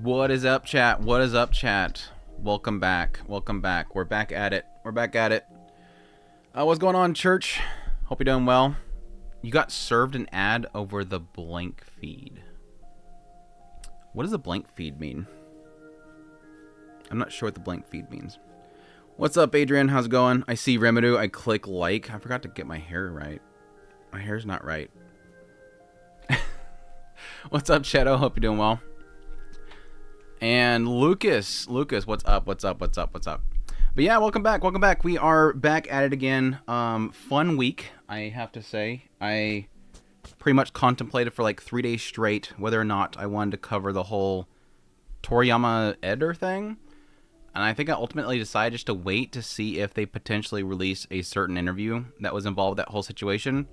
What is up, chat? What is up, chat? Welcome back. Welcome back. We're back at it. We're back at it. What's going on, church? Hope you're doing well. You got served an ad over the blank feed. What does a blank feed mean? I'm not sure what the blank feed means. What's up, Adrian? How's it going? I see Remedu. I click like. I forgot to get my hair right. My hair's not right. What's up, Shadow? Hope you're doing well. And Lucas, what's up? What's up? What's up? What's up? But yeah, welcome back. Welcome back. We are back at it again. Fun week, I have to say. I pretty much contemplated for like 3 days straight whether or not I wanted to cover the whole Toriyama editor thing. And I think I ultimately decided just to wait to see if they potentially release a certain interview that was involved with that whole situation.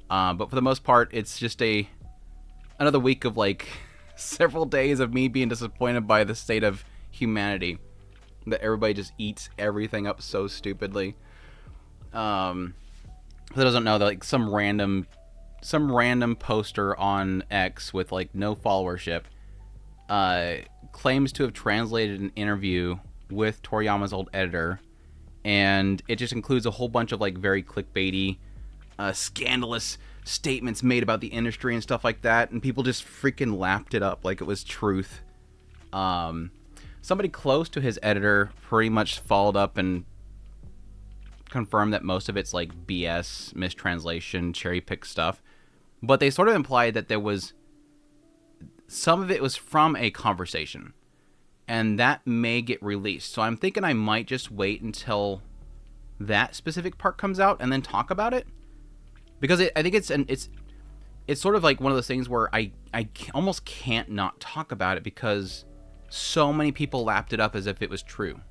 But for the most part, it's just another week of like several days of me being disappointed by the state of humanity, that everybody just eats everything up so stupidly. For those who don't know, that like some random poster on X with like no followership claims to have translated an interview with Toriyama's old editor, and it just includes a whole bunch of like very clickbaity, scandalous statements made about the industry and stuff like that, and people just freaking lapped it up like it was truth. Somebody close to his editor pretty much followed up and confirmed that most of it's like BS, mistranslation, cherry-pick stuff, but they sort of implied that there was some of it was from a conversation, and that may get released. So I'm thinking I might just wait until that specific part comes out and then talk about it. Because I think it's sort of like one of those things where I almost can't not talk about it because so many people lapped it up as if it was true.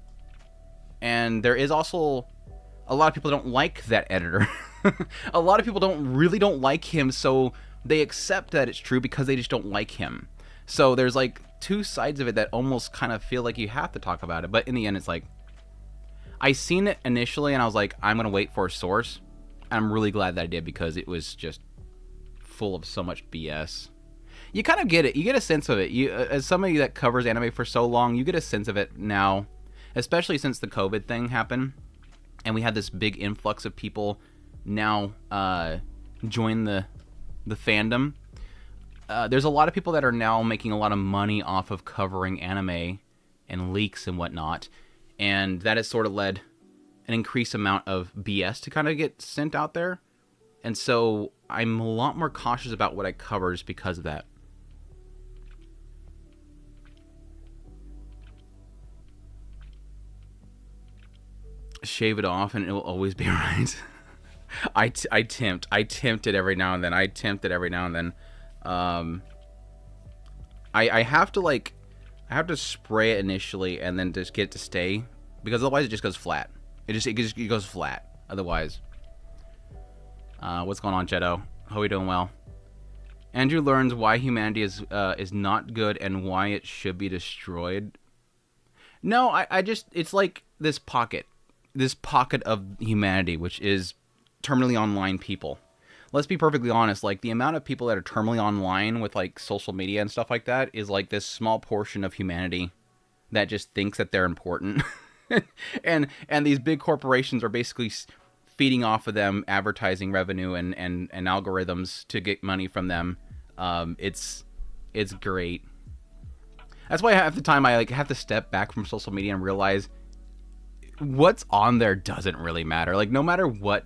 And there is also a lot of people that don't like that editor. A lot of people really don't like him, so they accept that it's true because they just don't like him. So there's like two sides of it that almost kind of feel like you have to talk about it. But in the end, it's like, I seen it initially and I was like, I'm going to wait for a source. I'm really glad that I did because it was just full of so much BS. You kind of get it. You get a sense of it. You, as somebody that covers anime for so long, you get a sense of it now. especially since the COVID thing happened, and we had this big influx of people now join the fandom. There's a lot of people that are now making a lot of money off of covering anime and leaks and whatnot, and that has sort of led an increased amount of BS to kind of get sent out there. And so I'm a lot more cautious about what I cover just because of that. Shave it off and it will always be right. I tempt it every now and then. I have to spray it initially and then just get it to stay, because otherwise it just goes flat. It goes flat otherwise. What's going on, Jetto? Hope you're doing well. Andrew learns why humanity is not good and why it should be destroyed. No, I just, it's like this pocket of humanity, which is terminally online people. Let's be perfectly honest, like the amount of people that are terminally online with like social media and stuff like that is like this small portion of humanity that just thinks that they're important. and these big corporations are basically feeding off of them advertising revenue and algorithms to get money from them. It's great. That's why half the time I like have to step back from social media and realize what's on there doesn't really matter. Like no matter what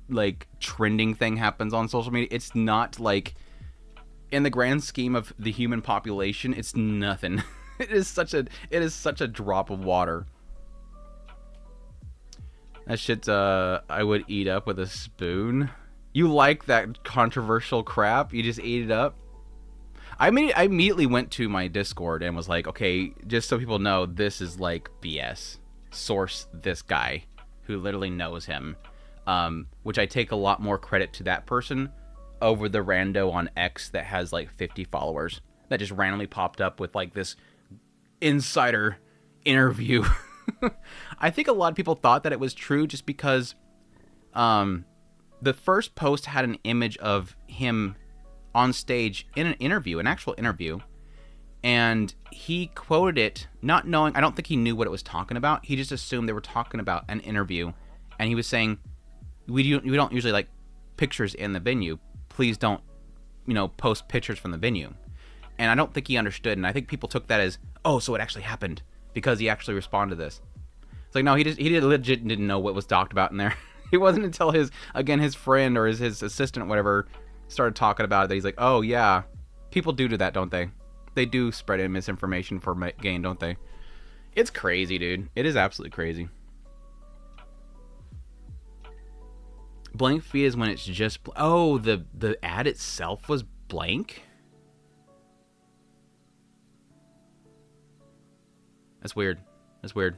like trending thing happens on social media, it's not like, in the grand scheme of the human population, it's nothing. It is such a drop of water. That shit I would eat up with a spoon. You like that controversial crap? You just ate it up? I immediately went to my Discord and was like, okay, just so people know, this is like BS. Source this guy who literally knows him. Which I take a lot more credit to that person over the rando on X that has like 50 followers that just randomly popped up with like this insider interview. I think a lot of people thought that it was true just because the first post had an image of him on stage in an interview, an actual interview, and he quoted it not knowing. I don't think he knew what it was talking about. He just assumed they were talking about an interview, and he was saying, we don't usually like pictures in the venue. Please don't, post pictures from the venue. And I don't think he understood, and I think people took that as, oh, so it actually happened because he actually responded to this. It's like, no, he legit didn't know what was talked about in there. It wasn't until his friend or his assistant or whatever started talking about it that he's like, oh yeah, people do that, don't they? They do spread in misinformation for gain, don't they? It's crazy, dude. It is absolutely crazy. Blank feed is when it's just... Oh, the ad itself was blank? That's weird. That's weird.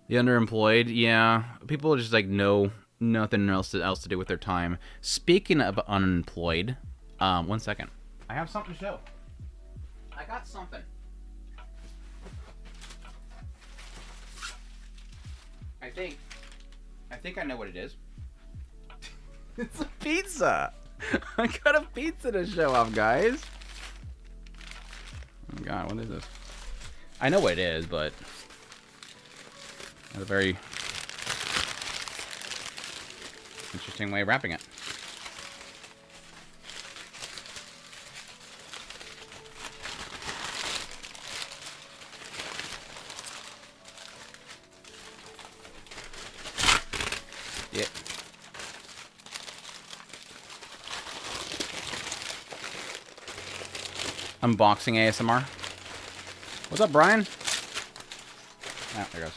The underemployed, yeah. People just like know nothing else to do with their time. Speaking of unemployed, 1 second. I have something to show. I got something. I think I know what it is. It's a pizza. I got a pizza to show off, guys. Oh god, what is this? I know what it is, but that's a very interesting way of wrapping it. Yeah. Unboxing ASMR. What's up, Brian? Ah, there goes.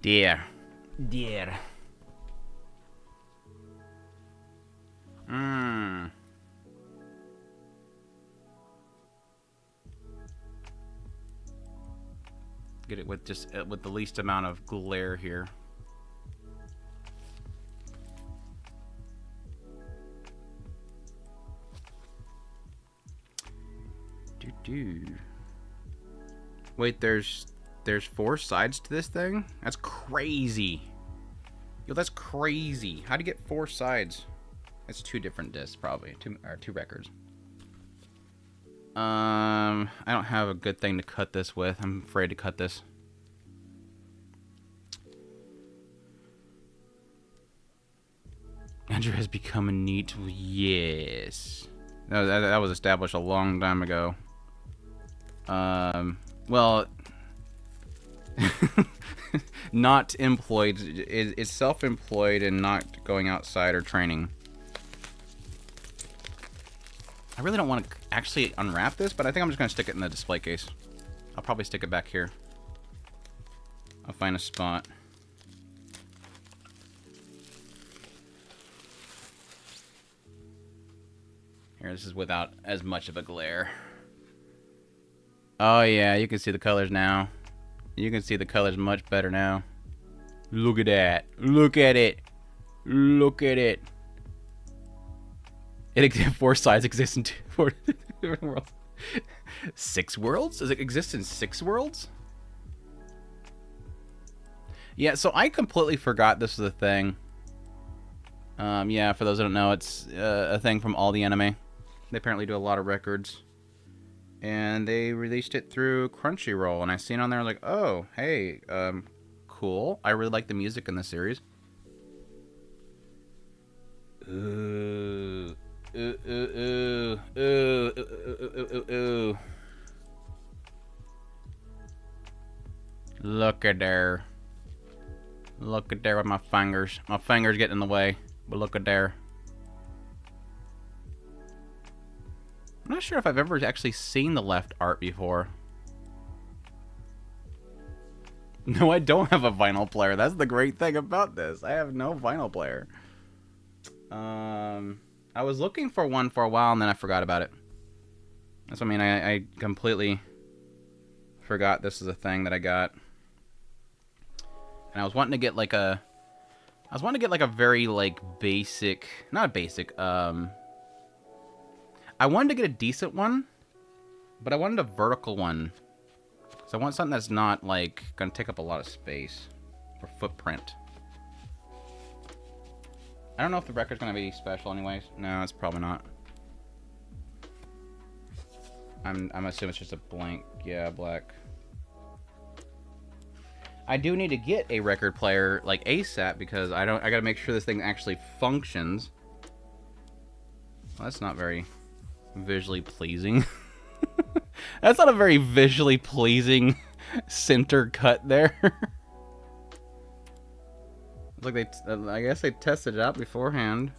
Dear. Get it with just with the least amount of glare here. Wait, there's 4 sides to this thing? That's crazy. Yo, that's crazy. How'd you get 4 sides? It's 2 different discs, probably. 2 records. I don't have a good thing to cut this with. I'm afraid to cut this. Andrew has become a neat. Yes. That was established a long time ago. Well, not employed. It's self-employed and not going outside or training. I really don't want to actually unwrap this, but I think I'm just going to stick it in the display case. I'll probably stick it back here. I'll find a spot. Here, this is without as much of a glare. Oh yeah, you can see the colors now. You can see the colors much better now. Look at that. Look at it. Look at it. 4 sides exist in 4 different worlds. 6 worlds? Does it exist in 6 worlds? Yeah, so I completely forgot this was a thing. Yeah, for those who don't know, it's a thing from all the anime. They apparently do a lot of records. And they released it through Crunchyroll, and I seen it on there like, oh, hey, cool. I really like the music in the series. Ooh. Ooh, ooh, ooh, ooh, ooh, ooh, ooh, ooh. Look at there. Look at there with my fingers. My fingers getting in the way, but look at there. I'm not sure if I've ever actually seen the left art before. No, I don't have a vinyl player. That's the great thing about this. I have no vinyl player. I was looking for one for a while, and then I forgot about it. That's what I mean. I completely forgot this is a thing that I got. And I was wanting to get like a... I was wanting to get like a very like basic... Not basic, I wanted to get a decent one, but I wanted a vertical one. So I want something that's not, like, going to take up a lot of space or footprint. I don't know if the record's going to be special anyways. No, it's probably not. I'm assuming it's just a blank, yeah, black. I do need to get a record player, like, ASAP, because I got to make sure this thing actually functions. Well, that's not very... visually pleasing. That's not a very visually pleasing center cut there. It's like I guess they tested it out beforehand.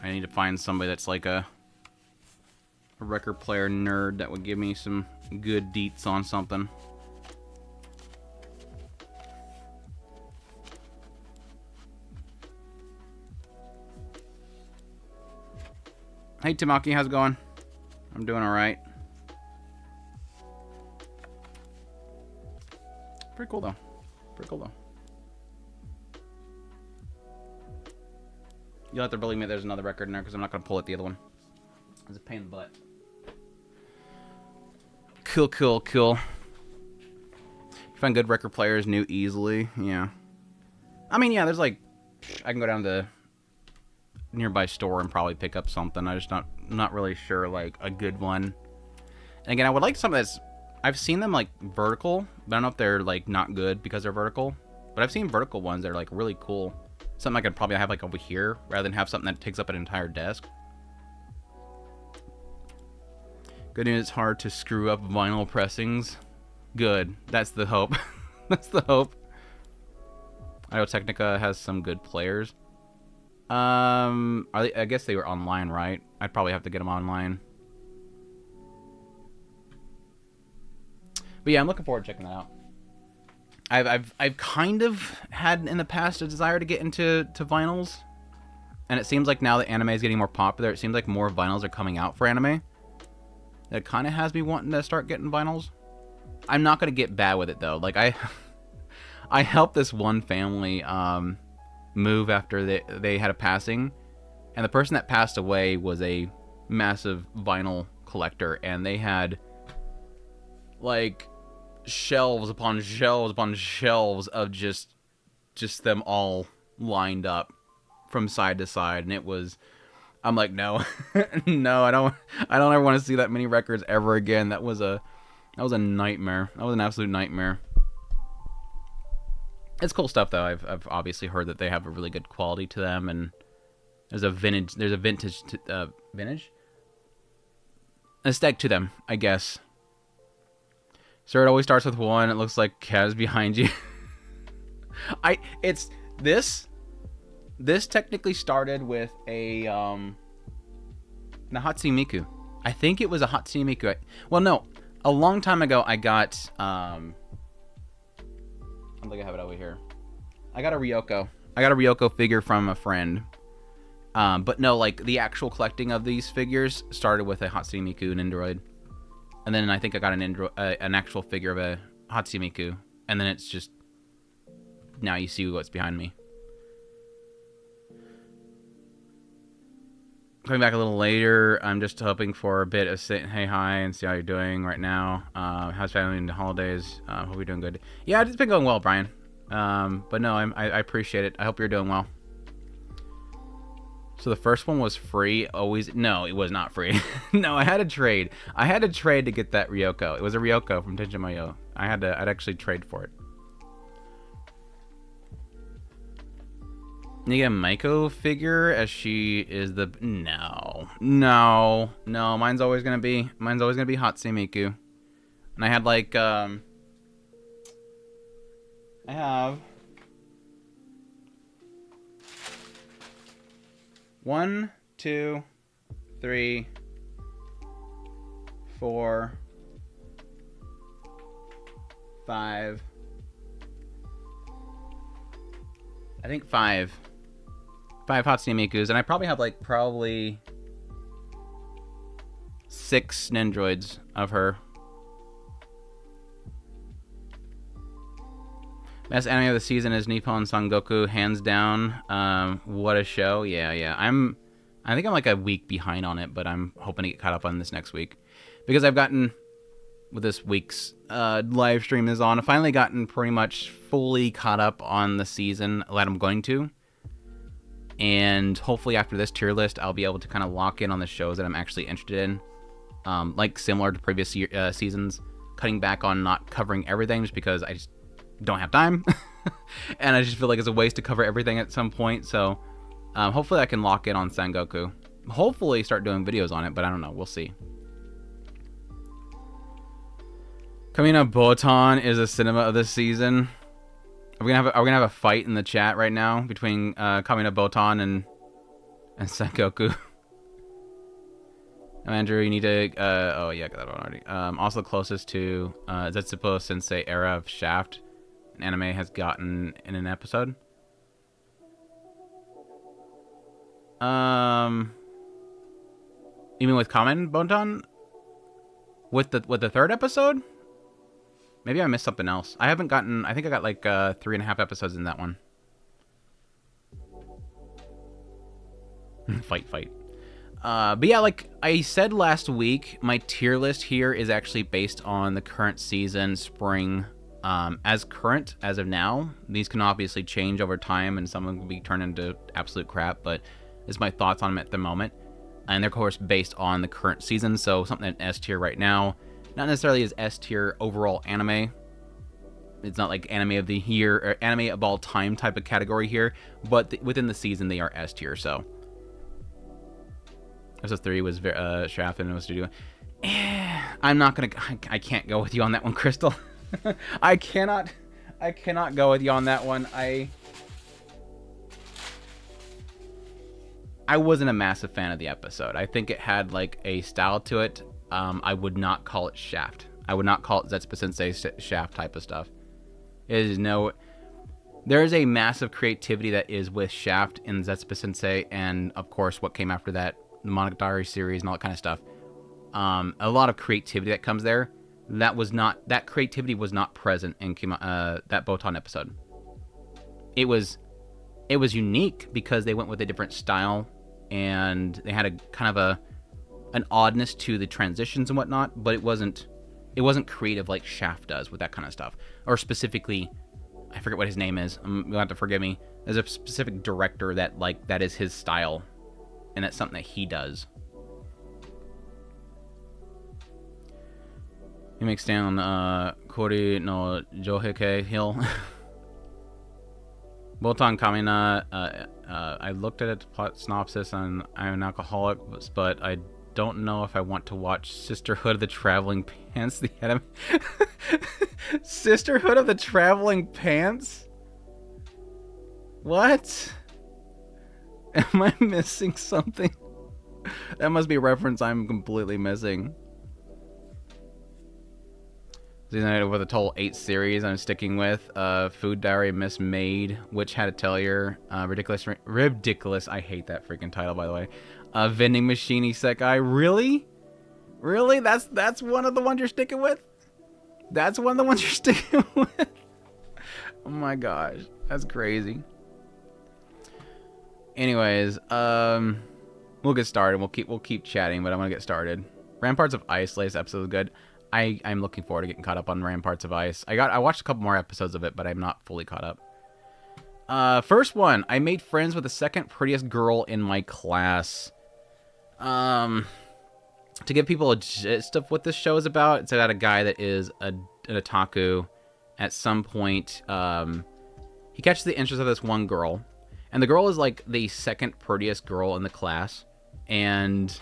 I need to find somebody that's like a record player nerd that would give me some good deets on something. Hey Tamaki, how's it going? I'm doing alright. Pretty cool though. Pretty cool though. You'll have to believe me there's another record in there because I'm not going to pull it the other one. It's a pain in the butt. Cool, cool, cool. You find good record players new easily. Yeah. I mean, yeah, there's like... I can go down to a nearby store and probably pick up something. I'm just not really sure, like, a good one. And again, I would like something that's... I've seen them, like, vertical. But I don't know if they're, like, not good because they're vertical. But I've seen vertical ones that are, like, really cool. Something I could probably have, like, over here rather than have something that takes up an entire desk. Good news, it's hard to screw up vinyl pressings. Good. That's the hope. That's the hope. Audio Technica has some good players. I guess they were online, right? I'd probably have to get them online. But yeah, I'm looking forward to checking that out. I've kind of had in the past a desire to get into vinyls. And it seems like now that anime is getting more popular, it seems like more vinyls are coming out for anime. That kind of has me wanting to start getting vinyls. I'm not going to get bad with it, though. Like, I helped this one family move after they had a passing. And the person that passed away was a massive vinyl collector, and they had like shelves upon shelves upon shelves of just them all lined up from side to side. And it was, I'm like, no, no, I don't ever want to see that many records ever again. That was a nightmare. That was an absolute nightmare. It's cool stuff though. I've obviously heard that they have a really good quality to them, and there's a vintage aesthetic to them, I guess. So it always starts with one. It looks like Kaz behind you. This technically started with a Hatsune Miku. I think it was a Hatsune Miku. Well, no, a long time ago I got I think I have it over here. I got a Ryoko figure from a friend. But no, like the actual collecting of these figures started with a Hatsune Miku, an Android. And then I think I got an actual figure of a Hatsune Miku. And then it's just, now you see what's behind me. Coming back a little later, I'm just hoping for a bit of hey hi and see how you're doing right now. How's family in the holidays? Hope you're doing good. Yeah, it's been going well, Brian. But no, I appreciate it. I hope you're doing well. So the first one was free. No, it was not free. No, I had a trade. I had to trade to get that Ryoko. It was a Ryoko from Tenjimayo. I'd actually trade for it. You get a Maiko figure as she is the no. Mine's always gonna be Hatsune Miku. And I had like I have 1, 2, 3, 4, 5. I think 5 Hatsune Mikus, and I probably have like 6 Nendroids of her. Best anime of the season is Nippon Sangoku, hands down. What a show! Yeah. I think I'm like a week behind on it, but I'm hoping to get caught up on this next week because I've gotten, with this week's live stream is on, I've finally gotten pretty much fully caught up on the season that I'm going to. And hopefully after this tier list, I'll be able to kind of lock in on the shows that I'm actually interested in. Like similar to previous seasons, cutting back on not covering everything just because I just don't have time. And I just feel like it's a waste to cover everything at some point. So hopefully I can lock in on Sangoku. Hopefully start doing videos on it, but I don't know. We'll see. Kamina Botan is a cinema of this season. Are we gonna have a fight in the chat right now between Kamina Botan and Sangoku? Andrew, you need to oh yeah, I got that one already. Also closest to Zetsupo Sensei era of Shaft an anime has gotten in an episode. You mean with Kamen Botan? With the third episode? Maybe I missed something else. I think I got like 3.5 episodes in that one. Fight. But yeah, like I said last week, my tier list here is actually based on the current season, spring, as current as of now. These can obviously change over time, and some of them can be turned into absolute crap, but this is my thoughts on them at the moment. And they're, of course, based on the current season, so something in S tier right now. Not necessarily as S tier overall anime. It's not like anime of the year or anime of all time type of category here, but within the season they are S tier. So episode 3 was Shaft and Studio. I'm not gonna. I can't go with you on that one, Crystal. I cannot go with you on that one. I wasn't a massive fan of the episode. I think it had like a style to it. I would not call it Shaft. I would not call it Zetsupo Sensei Shaft type of stuff. There is a massive creativity that is with Shaft in Zetsupo Sensei, and of course what came after that, the Monogatari series and all that kind of stuff. A lot of creativity that comes there. That creativity was not present in that Botan episode. It was unique because they went with a different style and they had a kind of an oddness to the transitions and whatnot, but it wasn't creative like Shaft does with that kind of stuff. Or specifically, I forget what his name is. You'll have to forgive me. There's a specific director that is his style, and that's something that he does. He makes down Kori no Joheke Hill. Botan Kamina. I looked at its plot synopsis and I'm an alcoholic, but I don't know if I want to watch Sisterhood of the Traveling Pants. The anime. Sisterhood of the Traveling Pants? What? Am I missing something? That must be a reference I'm completely missing. With a total 8 series I'm sticking with. Food Diary, Miss Maid, Witch Had a Tellier, Ribdiculous, I hate that freaking title, by the way. Vending Machine Isekai. Really? Really? That's one of the ones you're sticking with? That's one of the ones you're sticking with? Oh my gosh. That's crazy. Anyways, we'll get started. We'll keep chatting, but I'm gonna get started. Ramparts of Ice, latest episode is good. I'm looking forward to getting caught up on Ramparts of Ice. I watched a couple more episodes of it, but I'm not fully caught up. First one, I made friends with the second prettiest girl in my class. To give people a gist of what this show is about, it's about a guy that is an otaku. At some point, he catches the interest of this one girl, and the girl is like the second prettiest girl in the class, and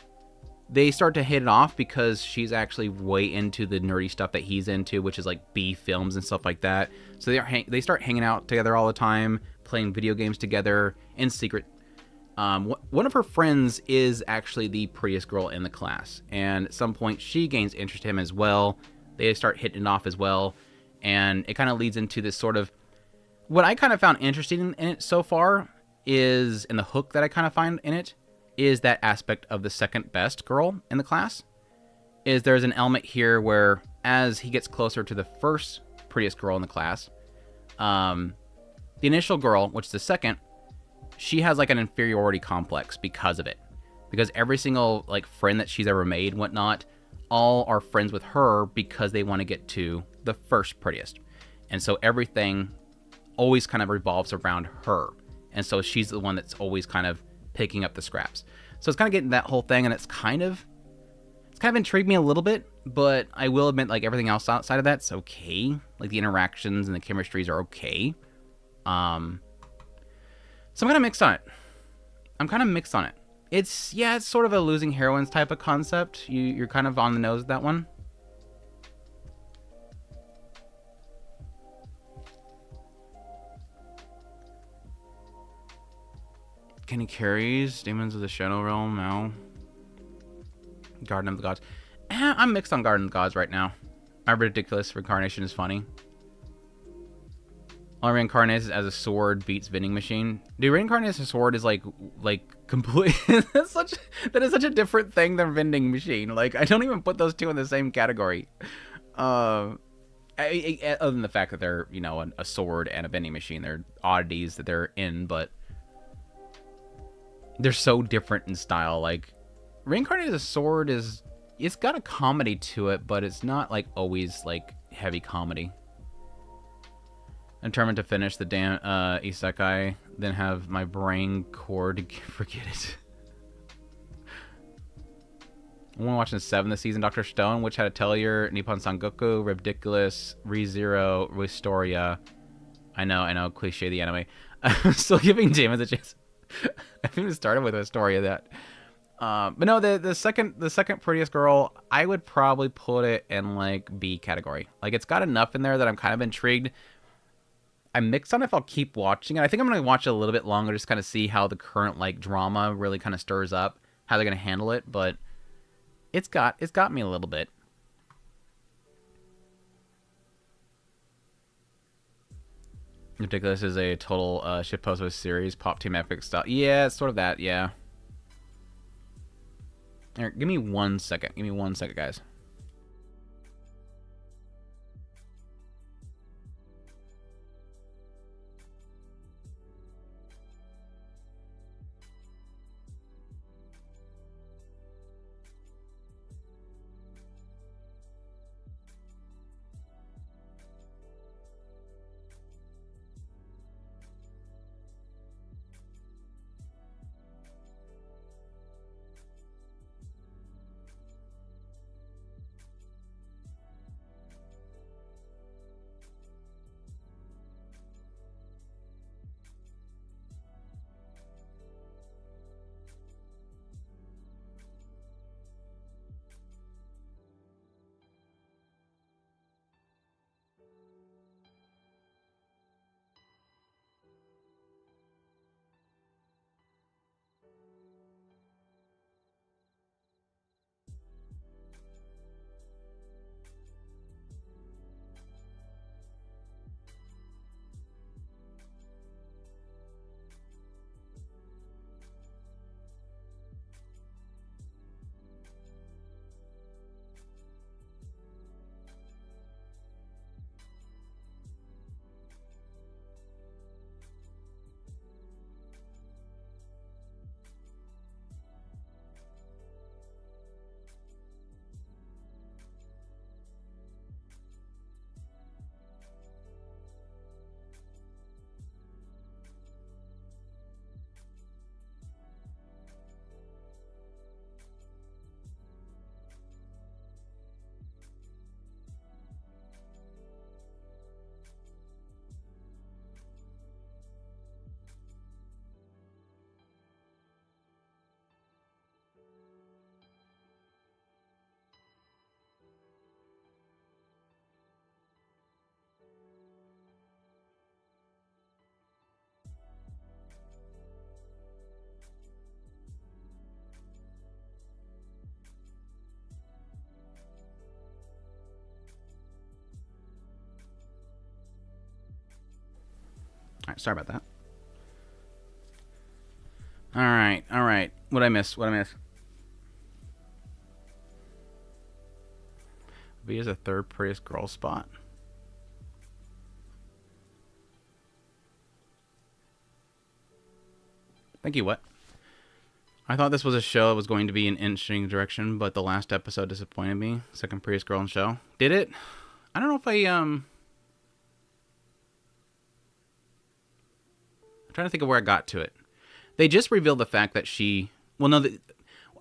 they start to hit it off because she's actually way into the nerdy stuff that he's into, which is like B films and stuff like that. So they start hanging out together all the time, playing video games together in secret. One of her friends is actually the prettiest girl in the class, and at some point she gains interest in him as well. They start hitting it off as well, and it kind of leads into this sort of, what I kind of found interesting in it so far is, in the hook that I kind of find in it, is that aspect of the second best girl in the class. Is there's an element here where as he gets closer to the first prettiest girl in the class, the initial girl, which is the second, she has like an inferiority complex because of it. Because every single like friend that she's ever made, whatnot, all are friends with her because they want to get to the first prettiest. And so everything always kind of revolves around her. And so she's the one that's always kind of picking up the scraps. So it's kind of getting that whole thing, and it's kind of intrigued me a little bit, but I will admit, like, everything else outside of that's okay. Like, the interactions and the chemistries are okay. So I'm kind of mixed on it. It's sort of a losing heroines type of concept. You're kind of on the nose with that one. Kenny Carey's Demons of the Shadow Realm now. Garden of the Gods. I'm mixed on Garden of the Gods right now. My Ribdiculous Reincarnation is funny. Only Reincarnation as a sword beats vending machine. Dude, Reincarnation as a sword is like complete. That is such a different thing than vending machine. Like, I don't even put those two in the same category. Other than the fact that they're, a sword and a vending machine, they're oddities that they're in, but they're so different in style. Like, Reincarnated as a Sword it's got a comedy to it, but it's not like always like heavy comedy. I'm determined to finish the damn isekai, then have my brain core to forget it. I'm watching 7 this season. Dr. Stone, Witch Had a Tellier, Nippon Sangoku, Ribdiculous, ReZero, Restoria. I know, cliche the anime. I'm still giving James a chance. I think it started with a story of that. But no, the second prettiest girl, I would probably put it in like B category. Like, it's got enough in there that I'm kind of intrigued. I'm mixed on if I'll keep watching it. I think I'm gonna watch it a little bit longer, just kind of see how the current like drama really kind of stirs up, how they're gonna handle it. But it's got me a little bit. Ridiculous is a total shitpost of a series, pop team epic style. Yeah, it's sort of that, yeah. Here, give me 1 second. Give me 1 second, guys. Alright, sorry about that. Alright. What'd I miss? V is the third prettiest girl spot. Thank you, what? I thought this was a show that was going to be an interesting direction, but the last episode disappointed me. Second prettiest girl in the show. Did it? I don't know if I'm trying to think of where I got to it. They just revealed the fact that she... Well, no,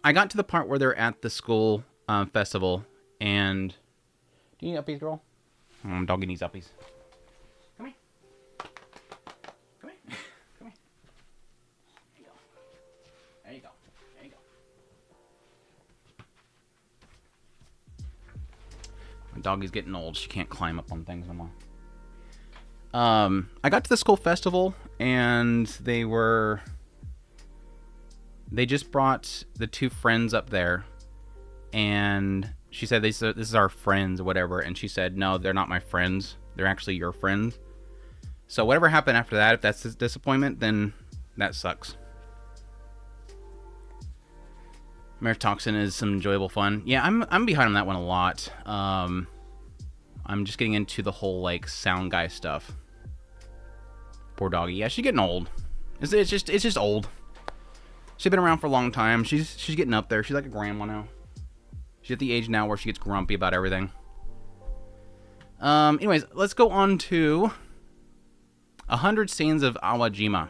I got to the part where they're at the school festival, and... Do you need uppies, girl? Doggy needs uppies. Come here. Come here. Come here. There you go. There you go. There you go. My doggy's getting old. She can't climb up on things no more. I got to the school festival, and they just brought the two friends up there, and she said, this is our friends or whatever, and she said, no, they're not my friends. They're actually your friends. So whatever happened after that, if that's his disappointment, then that sucks. Marriage Toxin is some enjoyable fun. Yeah, I'm behind on that one a lot. I'm just getting into the whole, like, sound guy stuff. Poor doggy. Yeah, she's getting old. It's just old. She's been around for a long time. She's getting up there. She's like a grandma now. She's at the age now where she gets grumpy about everything. Anyways, let's go on to 100 Scenes of Awajima,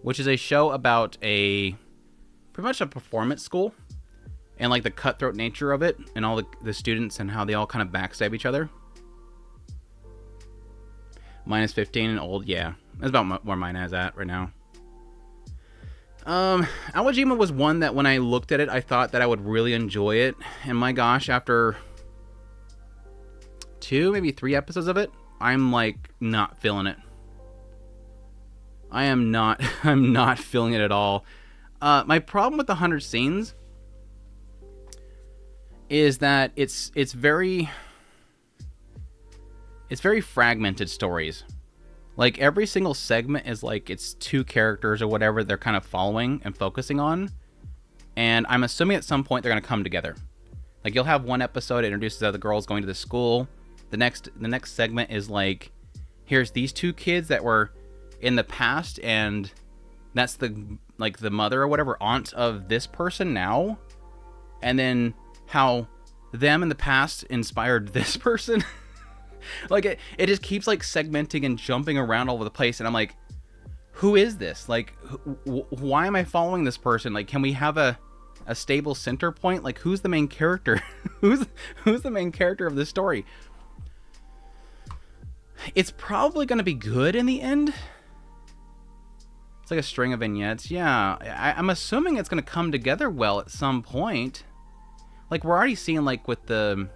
which is a show about pretty much a performance school, and like the cutthroat nature of it, and all the students and how they all kind of backstab each other. Mine is 15 and old, yeah. That's about where mine is at right now. Awajima was one that when I looked at it, I thought that I would really enjoy it. And my gosh, after 2, maybe 3 episodes of it, I'm like not feeling it. I'm not feeling it at all. My problem with the 100 Scenes is that it's very fragmented stories. Like, every single segment is like it's 2 characters or whatever they're kind of following and focusing on. And I'm assuming at some point they're going to come together. Like, you'll have one episode that introduces other girls going to the school. The next segment is like, here's these 2 kids that were in the past, and that's the mother or whatever, aunt of this person now. And then how them in the past inspired this person. Like, it just keeps like segmenting and jumping around all over the place, and I'm like, who is this? Like, why am I following this person? Like, can we have a stable center point? Like, who's the main character? who's the main character of this story? It's probably going to be good in the end. It's like a string of vignettes. Yeah, I'm assuming it's going to come together well at some point. Like, we're already seeing, like, with the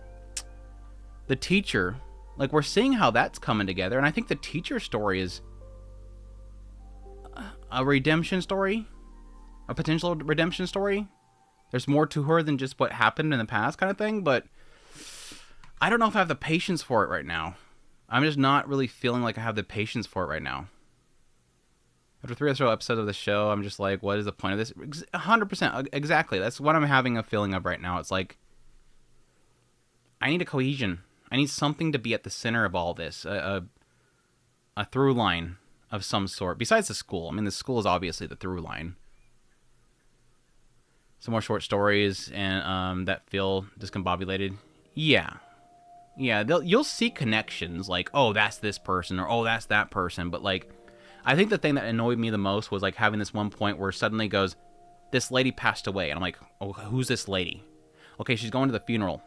teacher. Like, we're seeing how that's coming together, and I think the teacher story is a redemption story, a potential redemption story. There's more to her than just what happened in the past kind of thing, but I don't know if I have the patience for it right now. I'm just not really feeling like I have the patience for it right now. After 3 or so episodes of the show, I'm just like, what is the point of this? 100%, exactly. That's what I'm having a feeling of right now. It's like, I need a cohesion. I need something to be at the center of all this, a through line of some sort, besides the school. I mean, the school is obviously the through line. Some more short stories and that feel discombobulated. Yeah, you'll see connections, like, oh, that's this person, or oh, that's that person. But like, I think the thing that annoyed me the most was like having this one point where suddenly goes, this lady passed away, and I'm like, oh, who's this lady? Okay, she's going to the funeral.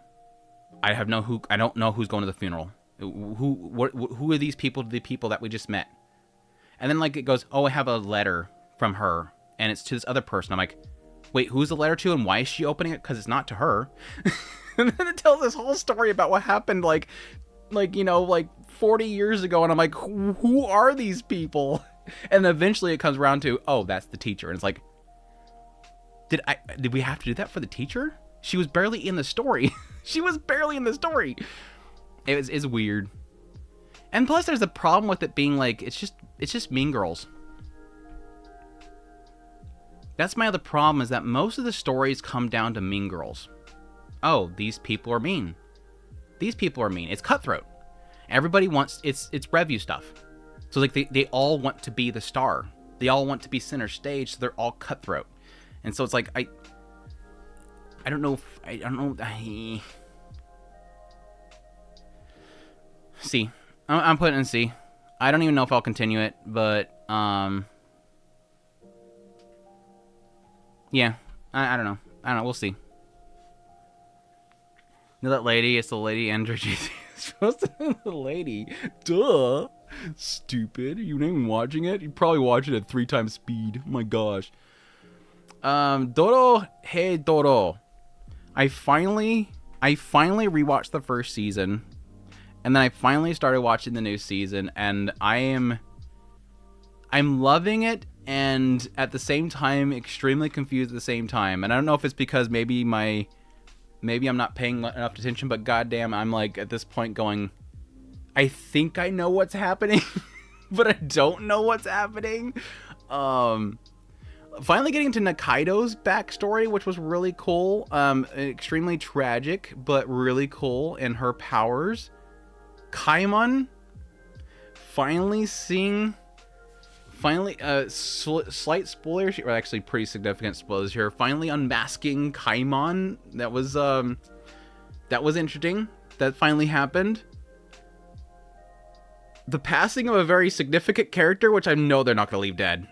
I don't know who's going to the funeral. Who are these people? The people that we just met. And then like it goes, oh, I have a letter from her, and it's to this other person. I'm like, wait, who's the letter to, and why is she opening it? Because it's not to her. And then it tells this whole story about what happened like 40 years ago, and I'm like, who are these people? And eventually it comes around to, oh, that's the teacher. And it's like, did we have to do that for the teacher? She was barely in the story. She was barely in the story. It's weird. And plus, there's a problem with it being like it's just Mean Girls. That's my other problem, is that most of the stories come down to Mean Girls. Oh, these people are mean. These people are mean. It's cutthroat. Everybody wants, it's review stuff. So like they all want to be the star. They all want to be center stage, so they're all cutthroat. And so it's like I don't know if I don't know. C. I'm putting it in C. I don't even know if I'll continue it, but yeah, I don't know. We'll see. You know that lady? It's the lady Andrew. It's supposed to be the lady. Duh. Stupid. You ain't even watching it? You probably watch it at 3 times speed. Oh my gosh. Dorohedoro. I finally rewatched the first season, and then I finally started watching the new season, and I'm loving it, and at the same time extremely confused at the same time. And I don't know if it's because maybe I'm not paying enough attention, but goddamn, I'm like at this point going, I think I know what's happening, but I don't know what's happening. Finally getting to Nakaido's backstory, which was really cool. Extremely tragic, but really cool in her powers. Kaimon, slight spoilers, or actually pretty significant spoilers here. Finally unmasking Kaimon. That was interesting. That finally happened. The passing of a very significant character, which I know they're not going to leave dead.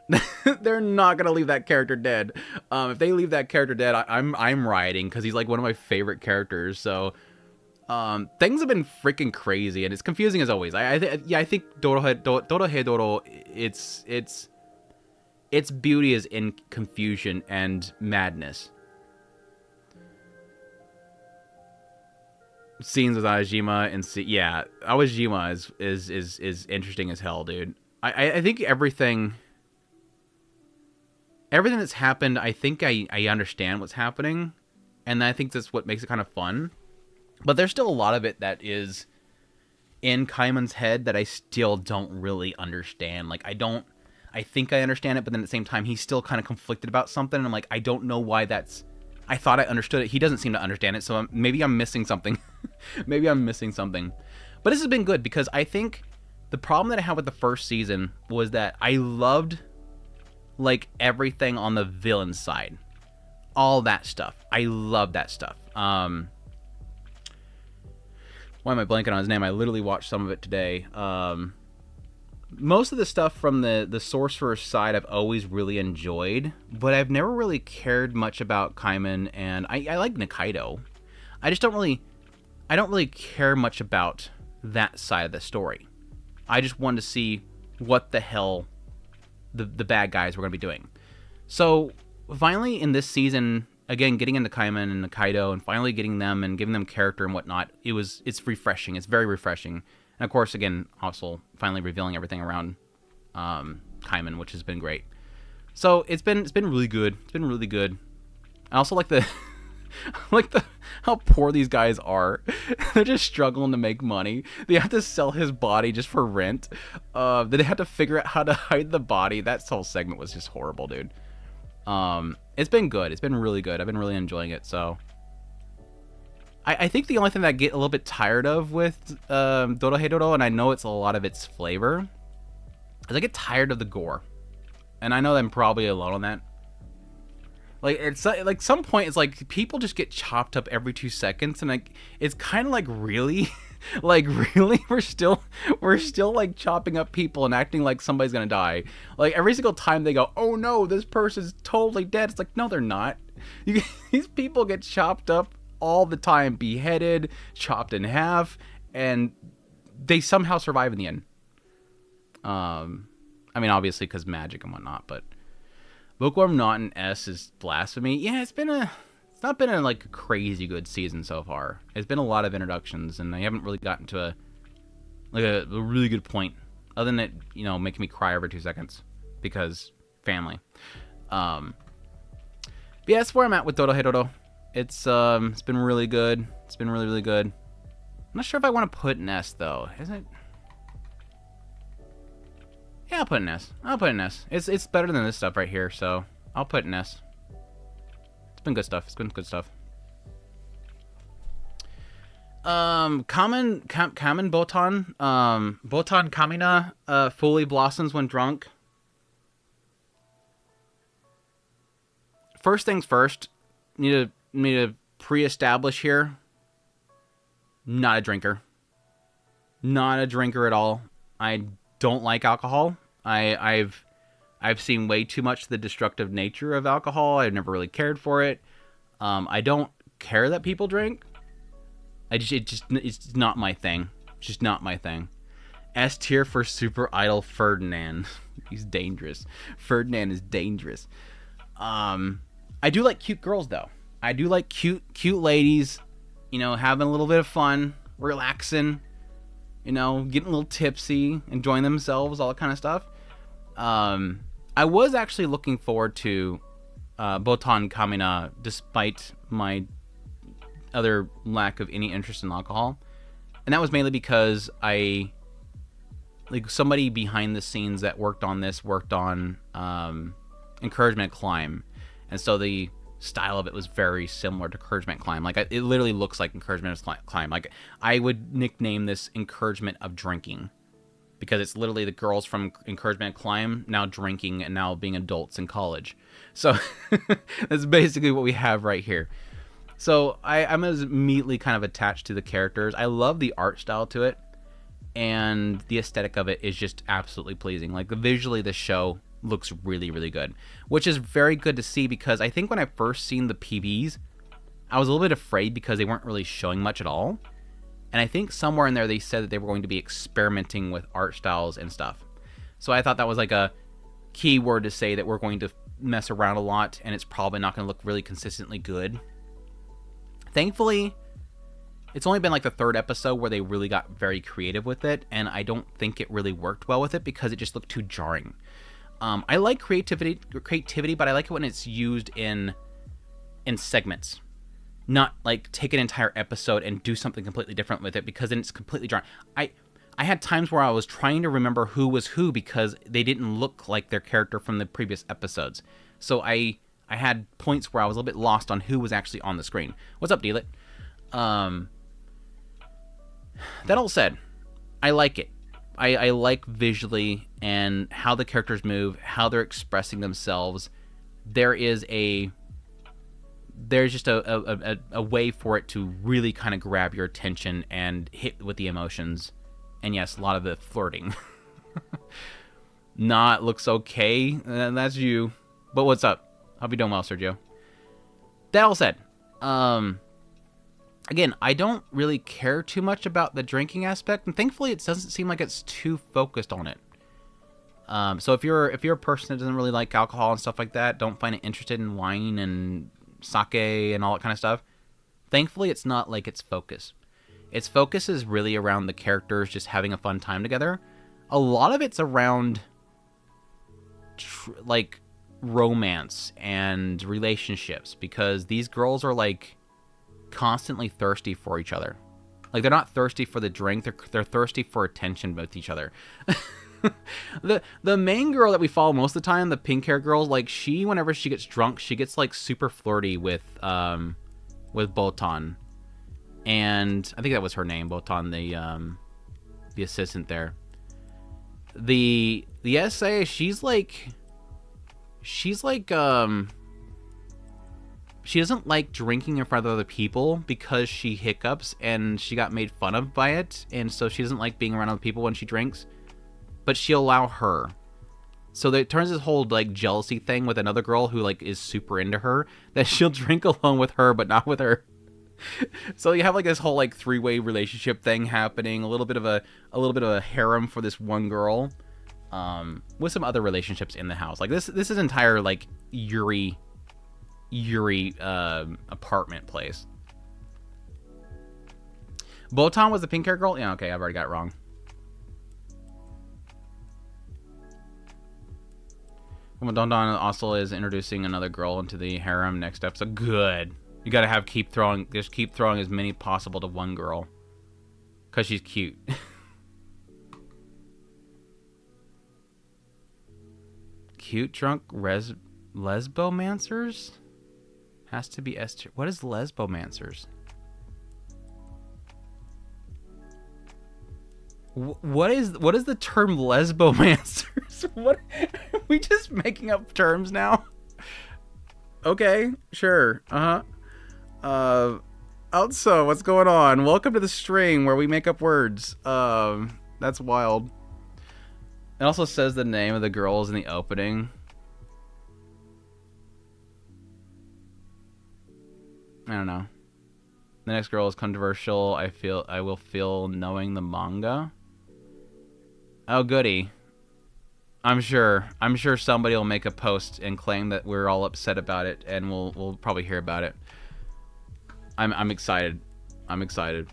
They're not going to leave that character dead. If they leave that character dead, I'm rioting, because he's like one of my favorite characters. So things have been freaking crazy, and it's confusing as always. I think Dorohedoro, its beauty is in confusion and madness. Scenes of Awajima and Awajima is interesting as hell, dude. I think everything that's happened, I think I understand what's happening, and I think that's what makes it kind of fun. But there's still a lot of it that is in Kaiman's head that I still don't really understand. Like, I think I understand it, but then at the same time, he's still kind of conflicted about something, and I'm like, I don't know why that's... I thought I understood it. He doesn't seem to understand it, so maybe I'm missing something. Maybe I'm missing something. But this has been good, because I think the problem that I had with the first season was that I loved, like, everything on the villain side. All that stuff. I love that stuff. Why am I blanking on his name? I literally watched some of it today. Most of the stuff from the sorcerer's side I've always really enjoyed, but I've never really cared much about Kaiman, and I like Nakaido. I don't really care much about that side of the story. I just wanted to see what the hell the bad guys were going to be doing. So finally in this season, again, getting into Kaiman and Nakaido and finally getting them and giving them character and whatnot, it's refreshing. It's very refreshing. And of course, again, also finally revealing everything around Kaiman, which has been great. So it's been really good. It's been really good. I also like how poor these guys are. They're just struggling to make money. They have to sell his body just for rent. Then they have to figure out how to hide the body. That whole segment was just horrible, dude. It's been good. It's been really good. I've been really enjoying it. So I think the only thing that I get a little bit tired of with Dorohedoro, and I know it's a lot of its flavor, is I get tired of the gore. And I know that I'm probably alone on that. Like, it's like some point, it's like people just get chopped up every 2 seconds, and like it's kind of like, really, like, really, we're still like chopping up people and acting like somebody's gonna die. Like every single time they go, oh no, this person's totally dead. It's like, no, they're not. These people get chopped up all the time, beheaded, chopped in half, and they somehow survive in the end. I mean, obviously because magic and whatnot, but Bookworm not in S is blasphemy. Yeah, it's not been a like crazy good season so far. It's been a lot of introductions, and I haven't really gotten to a really good point, other than it, making me cry every 2 seconds because family. But yeah, that's where I'm at with Dorohedoro. It's been really good. It's been really, really good. I'm not sure if I want to put an S though. Is it? Yeah, I'll put an S. I'll put an S. It's better than this stuff right here, so I'll put an S. It's been good stuff. It's been good stuff. Common Botan. Botan Kamina fully blossoms when drunk. First things first, need to pre-establish here. Not a drinker. Not a drinker at all. I don't like alcohol. I've seen way too much the destructive nature of alcohol. I've never really cared for it. I don't care that people drink. It's not my thing. It's just not my thing. S tier for super idol Ferdinand. He's dangerous. Ferdinand is dangerous. I do like cute girls though. I do like cute ladies, you know, having a little bit of fun, relaxing, you know, getting a little tipsy, enjoying themselves, all that kind of stuff. I was actually looking forward to Botan Kamina despite my other lack of any interest in alcohol. And that was mainly because somebody behind the scenes that worked on this worked on Encouragement Climb. And so the style of it was very similar to Encouragement Climb. Like, it literally looks like Encouragement Climb. Like, I would nickname this Encouragement of Drinking, because it's literally the girls from Encouragement Climb now drinking and now being adults in college. So that's basically what we have right here. So I'm immediately kind of attached to the characters. I love the art style to it, and the aesthetic of it is just absolutely pleasing. Like, visually, the show looks really, really good, which is very good to see, because I think when I first seen the PVs, I was a little bit afraid because they weren't really showing much at all. And I think somewhere in there they said that they were going to be experimenting with art styles and stuff. So I thought that was like a key word to say that we're going to mess around a lot, and it's probably not going to look really consistently good. Thankfully, it's only been like the third episode where they really got very creative with it, and I don't think it really worked well with it because it just looked too jarring. I like creativity, but I like it when it's used in segments. Not like take an entire episode and do something completely different with it, because then it's completely jarring. I had times where I was trying to remember who was who because they didn't look like their character from the previous episodes. So I had points where I was a little bit lost on who was actually on the screen. What's up, Dealit? That all said, I like it. I like visually and how the characters move, how they're expressing themselves. There's just a way for it to really kind of grab your attention and hit with the emotions. And yes, a lot of the flirting. Not looks okay. That's you. But what's up? Hope you're doing well, Sergio. That all said, again, I don't really care too much about the drinking aspect, and thankfully it doesn't seem like it's too focused on it. So if you're a person that doesn't really like alcohol and stuff like that, don't find it interested in wine and sake and all that kind of stuff, thankfully it's not like its focus. Its focus is really around the characters just having a fun time together. A lot of it's around like romance and relationships, because these girls are like constantly thirsty for each other. Like, they're not thirsty for the drink, they're thirsty for attention with each other. The main girl that we follow most of the time, the pink hair girl, like, she, whenever she gets drunk, she gets like super flirty with Botan. And I think that was her name, Botan, the assistant there. The SA, she's like she doesn't like drinking in front of other people because she hiccups and she got made fun of by it, and so she doesn't like being around other people when she drinks, but she'll allow her. So it turns this whole like jealousy thing with another girl who like is super into her, that she'll drink alone with her but not with her. So you have like this whole like three-way relationship thing happening, a little bit of a harem for this one girl, with some other relationships in the house. Like this is entire like Yuri apartment place. Botan was the pink hair girl? Yeah, okay, I've already got it wrong. Botan also is introducing another girl into the harem next episode. Good. You gotta keep throwing as many possible to one girl, cause she's cute. Cute drunk lesbomancers? Has to be S tier. What is lesbomancers? What is the term lesbomancers? What? Are we just making up terms now? Okay, sure. Also, what's going on? Welcome to the stream where we make up words. That's wild. It also says the name of the girls in the opening. I don't know. The next girl is controversial. I will feel knowing the manga. Oh goody. I'm sure somebody will make a post and claim that we're all upset about it, and we'll probably hear about it. I'm excited. I'm excited.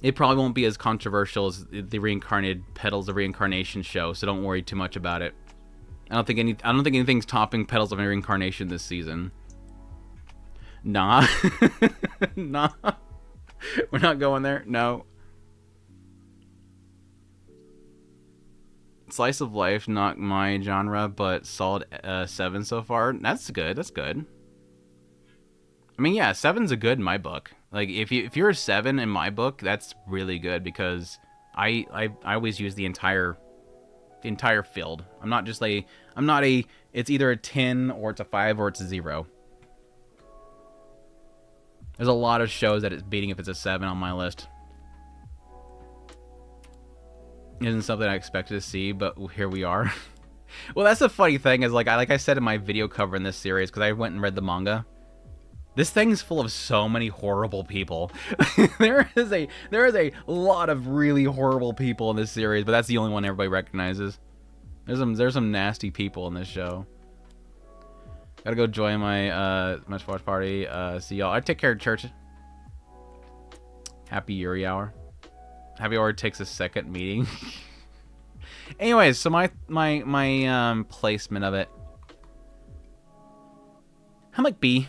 It probably won't be as controversial as the reincarnated Petals of Reincarnation show, so don't worry too much about it. I don't think anything's topping Petals of Reincarnation this season. Nah. Nah. We're not going there. No. Slice of life, not my genre, but solid 7 so far. That's good. That's good. I mean, yeah, 7's a good in my book. Like, if you're a 7 in my book, that's really good because I always use the entire field. I'm not it's either a 10 or it's a 5 or it's a 0. There's a lot of shows that it's beating if it's a 7 on my list. Isn't something I expected to see, but here we are. Well, that's the funny thing is, like I said in my video cover in this series, because I went and read the manga. This thing's full of so many horrible people. there is a lot of really horrible people in this series, but that's the only one everybody recognizes. There's some nasty people in this show. Gotta go join my Smash Watch party. See y'all. I take care of church. Happy Yuri Hour. Happy Hour takes a second meeting. Anyways, so my placement of it. I'm like B.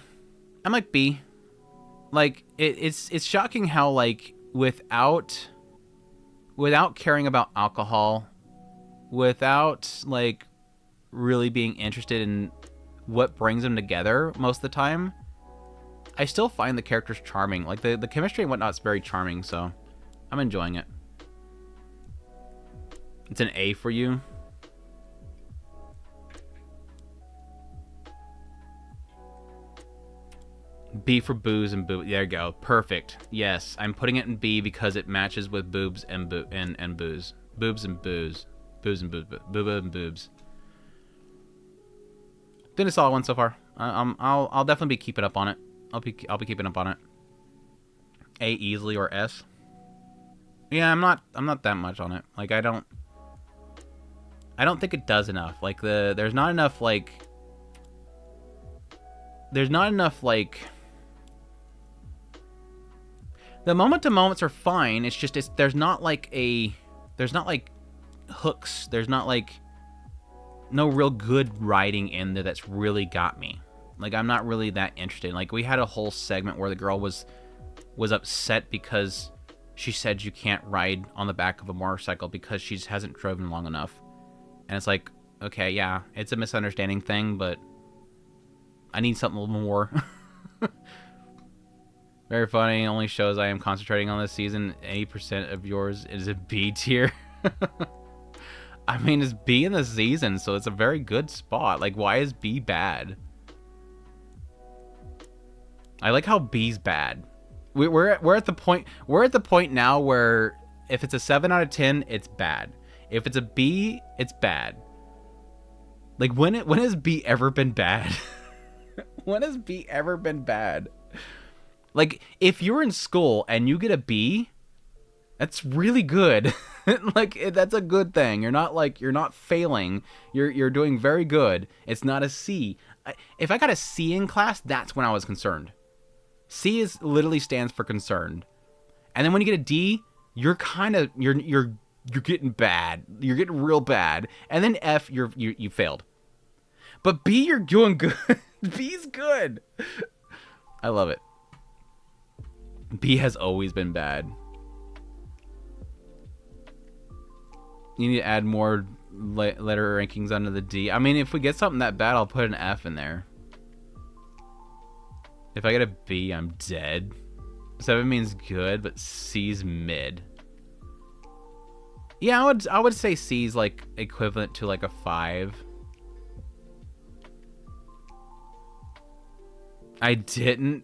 Like it's shocking how, like, without caring about alcohol, without like really being interested in what brings them together most of the time, I still find the characters charming. Like the chemistry and whatnot's very charming, so I'm enjoying it. It's an A for you. B for booze and boob. There you go. Perfect. Yes, I'm putting it in B because it matches with boobs and booze. Boobs and booze. Booze and boobs. Booba and boobs. Been a solid one so far. I'll definitely be keeping up on it. I'll be keeping up on it. A easily or S. Yeah, I'm not that much on it. Like I don't think it does enough. Like there's not enough like the moment to moments are fine. It's just there's not like hooks. There's not like no real good writing in there that's really got me. Like I'm not really that interested. Like we had a whole segment where the girl was upset because she said you can't ride on the back of a motorcycle because she just hasn't driven long enough. And it's like, okay, yeah, it's a misunderstanding thing, but I need something a little more. Very funny. Only shows I am concentrating on this season. 80% of yours is a B tier. I mean, it's B in the season, so it's a very good spot. Like, why is B bad? I like how B's bad. We're at the point now where if it's a 7 out of 10, it's bad. If it's a B, it's bad. Like when has B ever been bad? When has B ever been bad? Like if you're in school and you get a B, that's really good. Like that's a good thing. You're not failing. You're doing very good. It's not a C. If I got a C in class, that's when I was concerned. C is literally stands for concerned. And then when you get a D, you're getting bad. You're getting real bad. And then F, you failed. But B, you're doing good. B's good. I love it. B has always been bad. You need to add more letter rankings under the D. I mean, if we get something that bad, I'll put an F in there. If I get a B, I'm dead. 7 means good, but C's mid. Yeah, I would say C's like equivalent to like a 5. I didn't.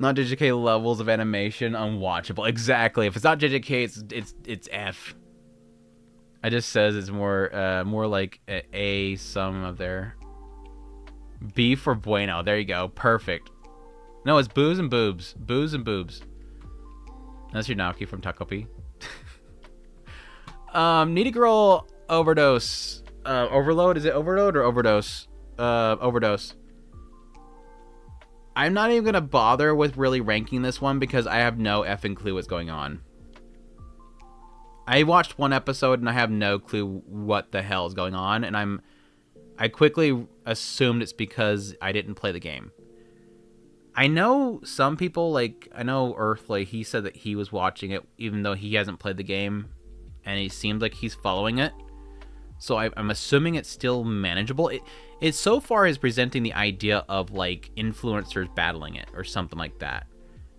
Not JJK levels of animation unwatchable. Exactly. If it's not JJK, it's F. I just says it's more like a sum of their B for bueno. There you go. Perfect. No, it's booze and boobs. Booze and boobs. That's your Naoki from Takopi. Needy Girl Overdose. Overload? Is it Overload or Overdose? Overdose. I'm not even going to bother with really ranking this one because I have no effing clue what's going on. I watched one episode and I have no clue what the hell is going on, and I quickly assumed it's because I didn't play the game. I know some people, like, I know Earthly, he said that he was watching it even though he hasn't played the game, and he seems like he's following it. So I'm assuming it's still manageable. It so far is presenting the idea of, like, influencers battling it or something like that.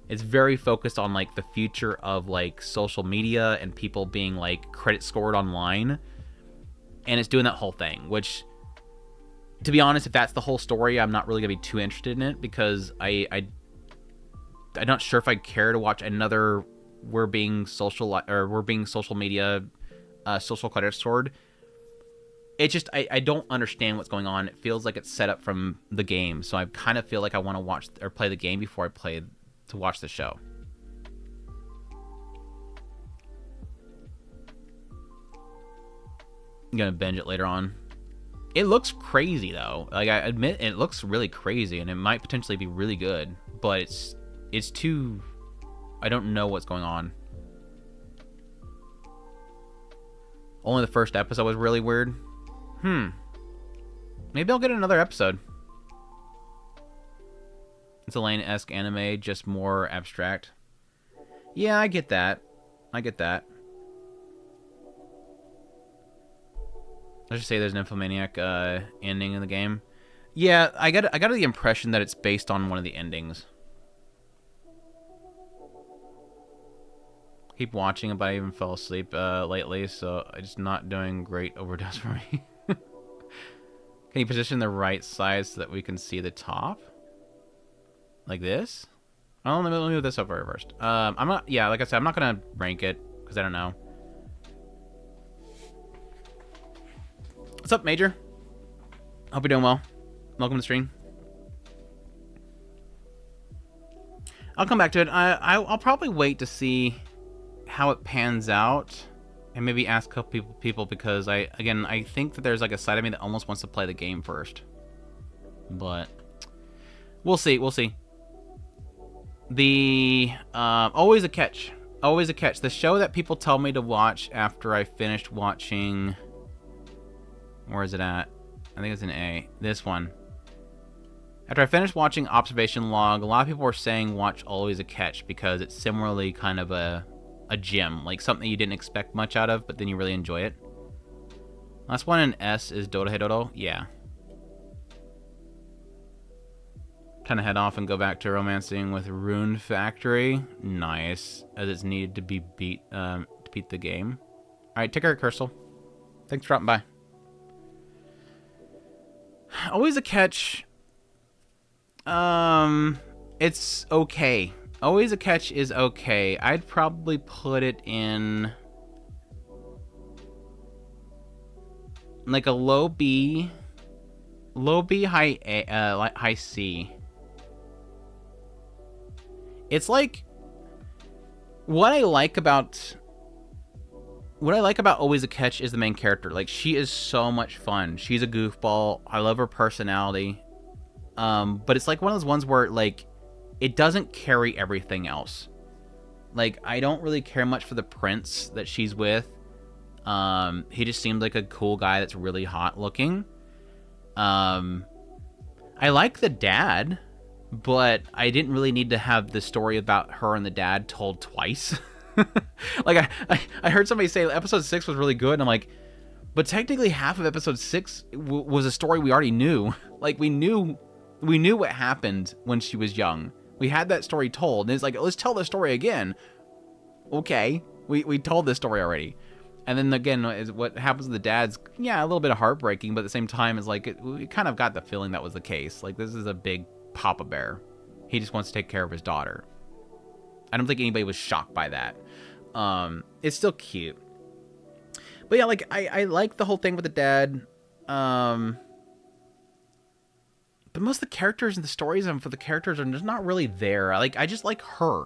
It's very focused on, like, the future of, like, social media and people being, like, credit scored online. And it's doing that whole thing, which, to be honest, if that's the whole story, I'm not really going to be too interested in it because I'm not sure if I care to watch another we're being social media social credit scored. It's just, I don't understand what's going on. It feels like it's set up from the game, so I kind of feel like I want to watch or play the game before I watch the show. I'm gonna binge it later on. It looks crazy though. Like, I admit it looks really crazy, and it might potentially be really good, but it's too. I don't know what's going on. Only the first episode was really weird. Maybe I'll get another episode. It's a Lane-esque anime, just more abstract. Yeah, I get that. Let's just say there's an Infomaniac ending in the game. Yeah, I got the impression that it's based on one of the endings. Keep watching it, but I even fell asleep lately, so it's not doing great. Overdose for me. Can you position the right side so that we can see the top? Like this? Oh, let me move this over first. I'm not, yeah, like I said, I'm not gonna rank it because I don't know. What's up, Major? Hope you're doing well. Welcome to the stream. I'll come back to it. I'll probably wait to see how it pans out and maybe ask a couple people because I think that there's like a side of me that almost wants to play the game first. But we'll see. The always a catch. The show that people tell me to watch after I finished watching. Where is it at? I think it's an A. This one. After I finished watching Observation Log, a lot of people were saying watch Always a Catch because it's similarly kind of a gem, like something you didn't expect much out of, but then you really enjoy it. Last one in S is Dorohedoro. Yeah. Kind of head off and go back to romancing with Rune Factory. Nice, as it's needed to be beat to beat the game. All right, take care, Cursal. Thanks for dropping by. Always a Catch. It's okay. Always a Catch is okay. I'd probably put it in like a low B, high A, like high C. It's like what I like about Always a Catch is the main character. Like, she is so much fun. She's a goofball. I love her personality. But it's like one of those ones where, like, it doesn't carry everything else. Like, I don't really care much for the prince that she's with. He just seemed like a cool guy that's really hot looking. I like the dad, but I didn't really need to have the story about her and the dad told twice. Like I heard somebody say episode 6 was really good, and I'm like, but technically half of episode 6 was a story we already knew. Like we knew what happened when she was young. We had that story told, and it's like, let's tell the story again. Okay, we told this story already. And then again, is what happens to the dad's, yeah, a little bit of heartbreaking, but at the same time, it's like, we kind of got the feeling that was the case. Like, this is a big papa bear. He just wants to take care of his daughter. I don't think anybody was shocked by that. It's still cute. But yeah, like, I like the whole thing with the dad. But most of the characters and the stories for the characters are just not really there. I just like her.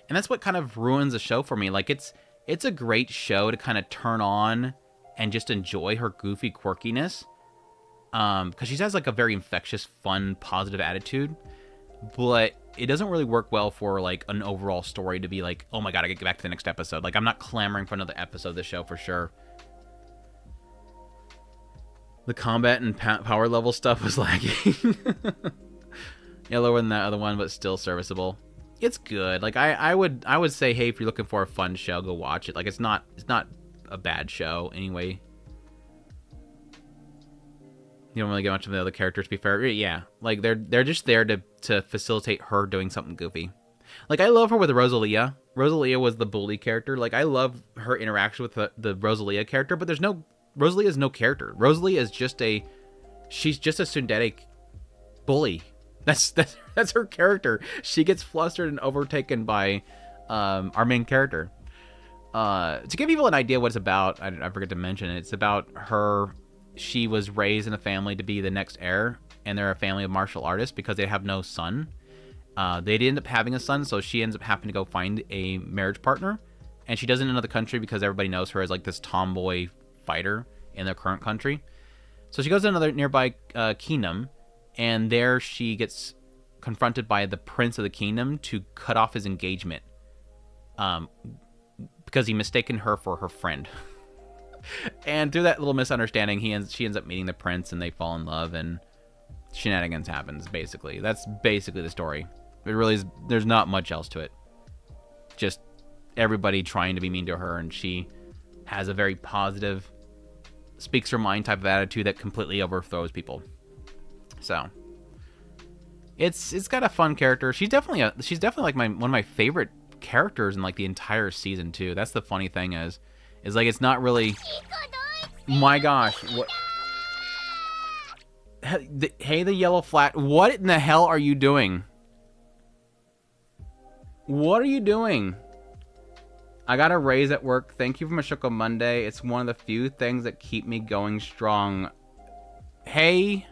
And that's what kind of ruins the show for me. Like, it's a great show to kind of turn on and just enjoy her goofy quirkiness. Because she has like a very infectious, fun, positive attitude. But it doesn't really work well for like an overall story to be like, oh my god, I gotta get back to the next episode. Like, I'm not clamoring for another episode of this show for sure. The combat and power level stuff was lagging. Yeah, lower than that other one, but still serviceable. It's good. Like I would say, hey, if you're looking for a fun show, go watch it. Like it's not a bad show anyway. You don't really get much of the other characters, to be fair. Yeah, like they're just there to facilitate her doing something goofy. Like I love her with Rosalia. Rosalia was the bully character. Like I love her interaction with the Rosalia character, but Rosalia is no character. Rosalia is she's just a tsundere bully. That's her character. She gets flustered and overtaken by our main character. To give people an idea what it's about, I forget to mention it. It's about her. She was raised in a family to be the next heir, and they're a family of martial artists because they have no son. They did end up having a son, so she ends up having to go find a marriage partner, and she does it in another country because everybody knows her as like this tomboy fighter in their current country. So she goes to another nearby kingdom. And there she gets confronted by the prince of the kingdom to cut off his engagement. Because he mistaken her for her friend. And through that little misunderstanding, she ends up meeting the prince and they fall in love and shenanigans happens, basically. That's basically the story. It really is, there's not much else to it. Just everybody trying to be mean to her, and she has a very positive, speaks her mind type of attitude that completely overthrows people. So it's got a fun character. She's definitely like one of my favorite characters in like the entire season too. That's the funny thing is like it's not really. My gosh, what? Hey, the yellow flat. What in the hell are you doing? What are you doing? I got a raise at work. Thank you for Mashoko Monday. It's one of the few things that keep me going strong. Hey.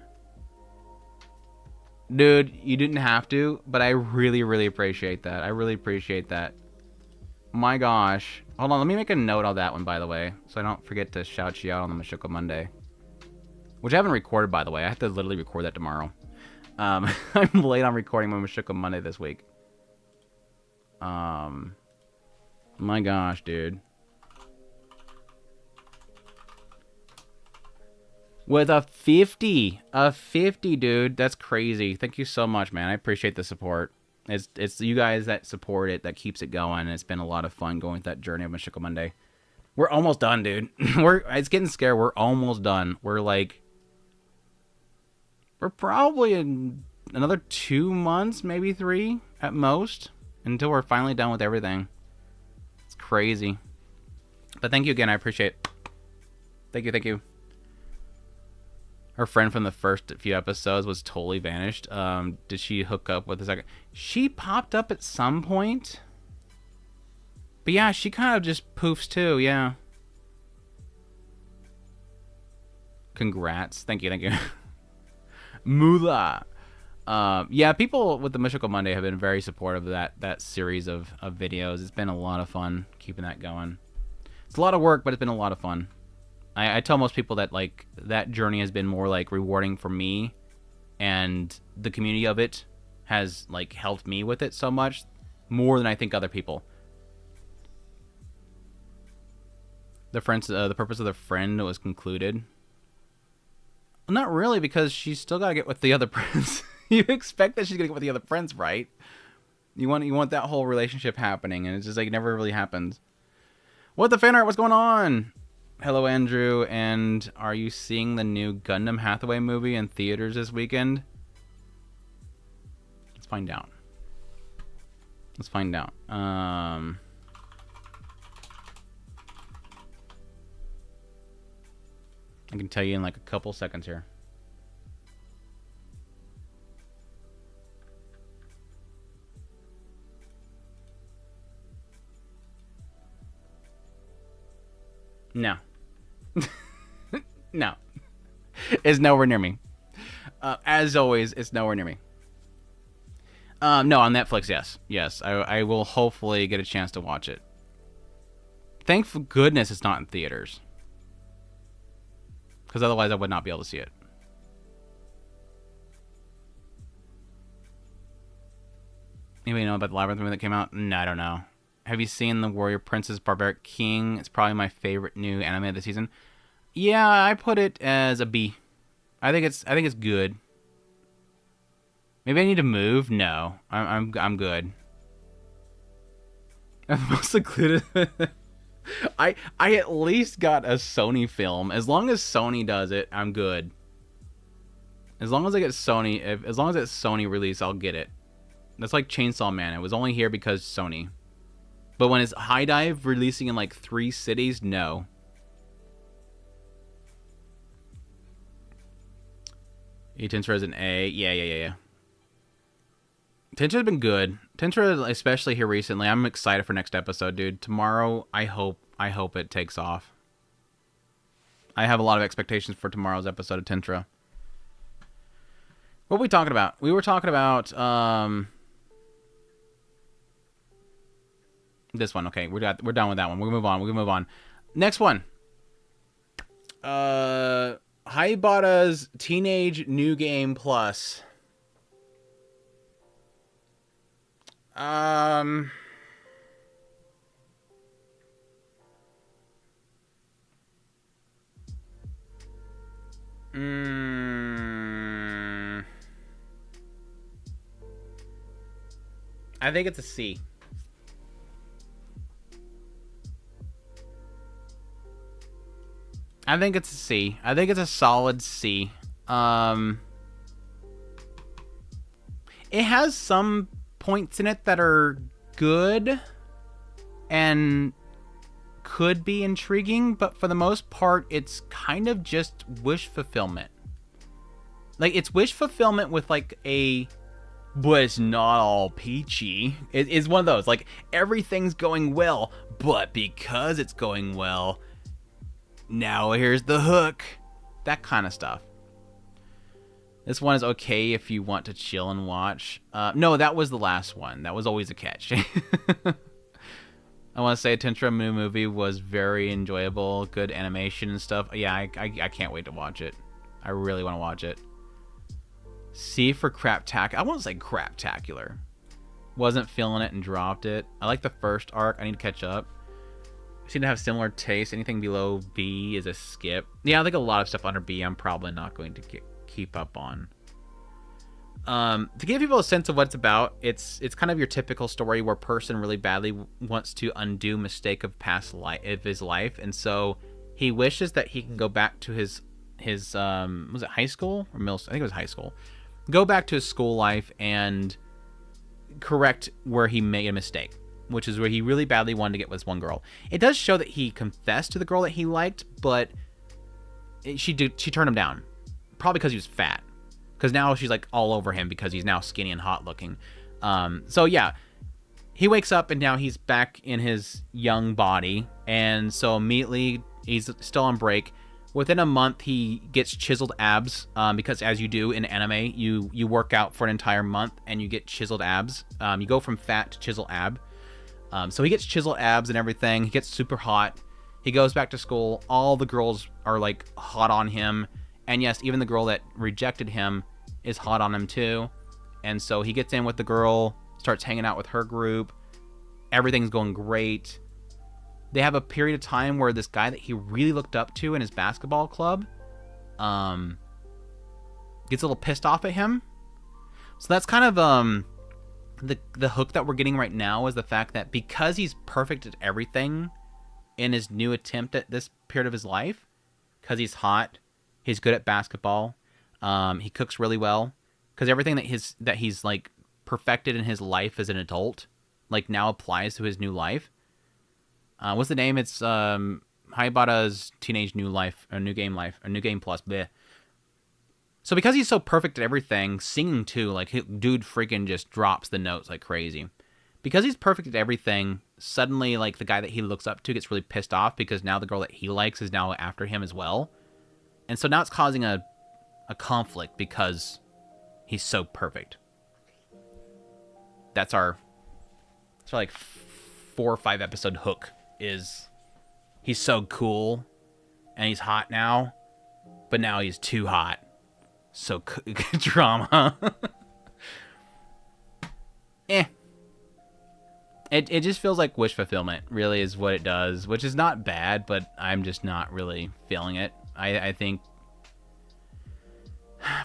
Dude, you didn't have to, but I really, really appreciate that. I really appreciate that. My gosh. Hold on, let me make a note on that one, by the way, so I don't forget to shout you out on the Mashoko Monday. Which I haven't recorded, by the way. I have to literally record that tomorrow. I'm late on recording my Mashoko Monday this week. My gosh, dude. With a 50, dude. That's crazy. Thank you so much, man. I appreciate the support. It's you guys that support it that keeps it going. It's been a lot of fun going with that journey of Mashoko Monday. We're almost done, dude. It's getting scary. We're almost done. We're probably in another 2 months, maybe 3 at most, until we're finally done with everything. It's crazy. But thank you again. I appreciate it. Thank you. Her friend from the first few episodes was totally vanished. Did she hook up with the second? She popped up at some point. But yeah, she kind of just poofs too, yeah. Congrats. Thank you. Mula. Yeah, people with the Mashoko Monday have been very supportive of that series of videos. It's been a lot of fun keeping that going. It's a lot of work, but it's been a lot of fun. I tell most people that like that journey has been more like rewarding for me, and the community of it has like helped me with it so much more than I think other people. The purpose of the friend was concluded. Not really, because she's still got to get with the other prince. You expect that she's going to get with the other prince, right? You want that whole relationship happening, and it's just like never really happens. What the fan art? What's going on? Hello, Andrew. And are you seeing the new Gundam Hathaway movie in theaters this weekend? Let's find out. Let's find out. I can tell you in like a couple seconds here. No. No. It's nowhere near me. As always, it's nowhere near me. No, on Netflix, yes. Yes, I will hopefully get a chance to watch it. Thank goodness it's not in theaters. Because otherwise I would not be able to see it. Anybody know about the Labyrinth movie that came out? No, I don't know. Have you seen The Warrior Princess Barbaric King? It's probably my favorite new anime of the season. Yeah, I put it as a B. I think it's good. Maybe I need to move? No. I'm good. I'm most secluded. I at least got a Sony film. As long as Sony does it, I'm good. As long as I get Sony, as long as it's Sony release, I'll get it. That's like Chainsaw Man. It was only here because Sony. But when it's High Dive releasing in like 3 cities, no. Tensura is an A. Yeah. Tensura's been good. Tensura, especially here recently. I'm excited for next episode, dude. Tomorrow, I hope it takes off. I have a lot of expectations for tomorrow's episode of Tensura. What were we talking about? We were talking about this one. Okay, we're done with that one. We're gonna move on. Next one. Hibata's Teenage New Game Plus. I think it's a C. I think it's a C. I think it's a solid C. It has some points in it that are good and could be intriguing, but for the most part, it's kind of just wish fulfillment. Like, it's wish fulfillment with like but it's not all peachy. It's one of those, like, everything's going well, but because it's going well, now here's the hook. That kind of stuff. This one is okay if you want to chill and watch. No, that was the last one. That was always a catch. I want to say Tensura movie was very enjoyable. Good animation and stuff. Yeah, I can't wait to watch it. I really want to watch it. C for craptacular. I want to say craptacular. Wasn't feeling it and dropped it. I like the first arc. I need to catch up. Seem to have similar taste. Anything below B is a skip. Yeah, I think a lot of stuff under B I'm probably not going to keep up on. To give people a sense of what it's about, it's kind of your typical story where a person really badly wants to undo mistake of his life, and so he wishes that he can go back to his was it high school or middle? I think it was high school. Go back to his school life and correct where he made a mistake, which is where he really badly wanted to get with one girl. It does show that he confessed to the girl that he liked, but she turned him down, probably because he was fat. Because now she's like all over him because he's now skinny and hot looking. So yeah, he wakes up and now he's back in his young body, and so immediately he's still on break. Within a month, he gets chiseled abs, because as you do in anime, you work out for an entire month and you get chiseled abs. You go from fat to chisel ab. So he gets chiseled abs and everything. He gets super hot. He goes back to school. All the girls are like hot on him. And yes, even the girl that rejected him is hot on him too. And so he gets in with the girl, starts hanging out with her group. Everything's going great. They have a period of time where this guy that he really looked up to in his basketball club gets a little pissed off at him. So that's kind of the hook that we're getting right now is the fact that because he's perfect at everything in his new attempt at this period of his life, because he's hot, he's good at basketball, he cooks really well, because everything that he's like perfected in his life as an adult, like now applies to his new life. What's the name? It's Hibata's Teenage New Life, or New Game Life, or New Game Plus. Bleh. So because he's so perfect at everything, singing too, like dude freaking just drops the notes like crazy. Because he's perfect at everything, suddenly like the guy that he looks up to gets really pissed off because now the girl that he likes is now after him as well. And so now it's causing a conflict because he's so perfect. That's our like 4 or 5 episode hook, is he's so cool and he's hot now, but now he's too hot. So drama. It just feels like wish fulfillment, really, is what it does, which is not bad, but I'm just not really feeling it. I think,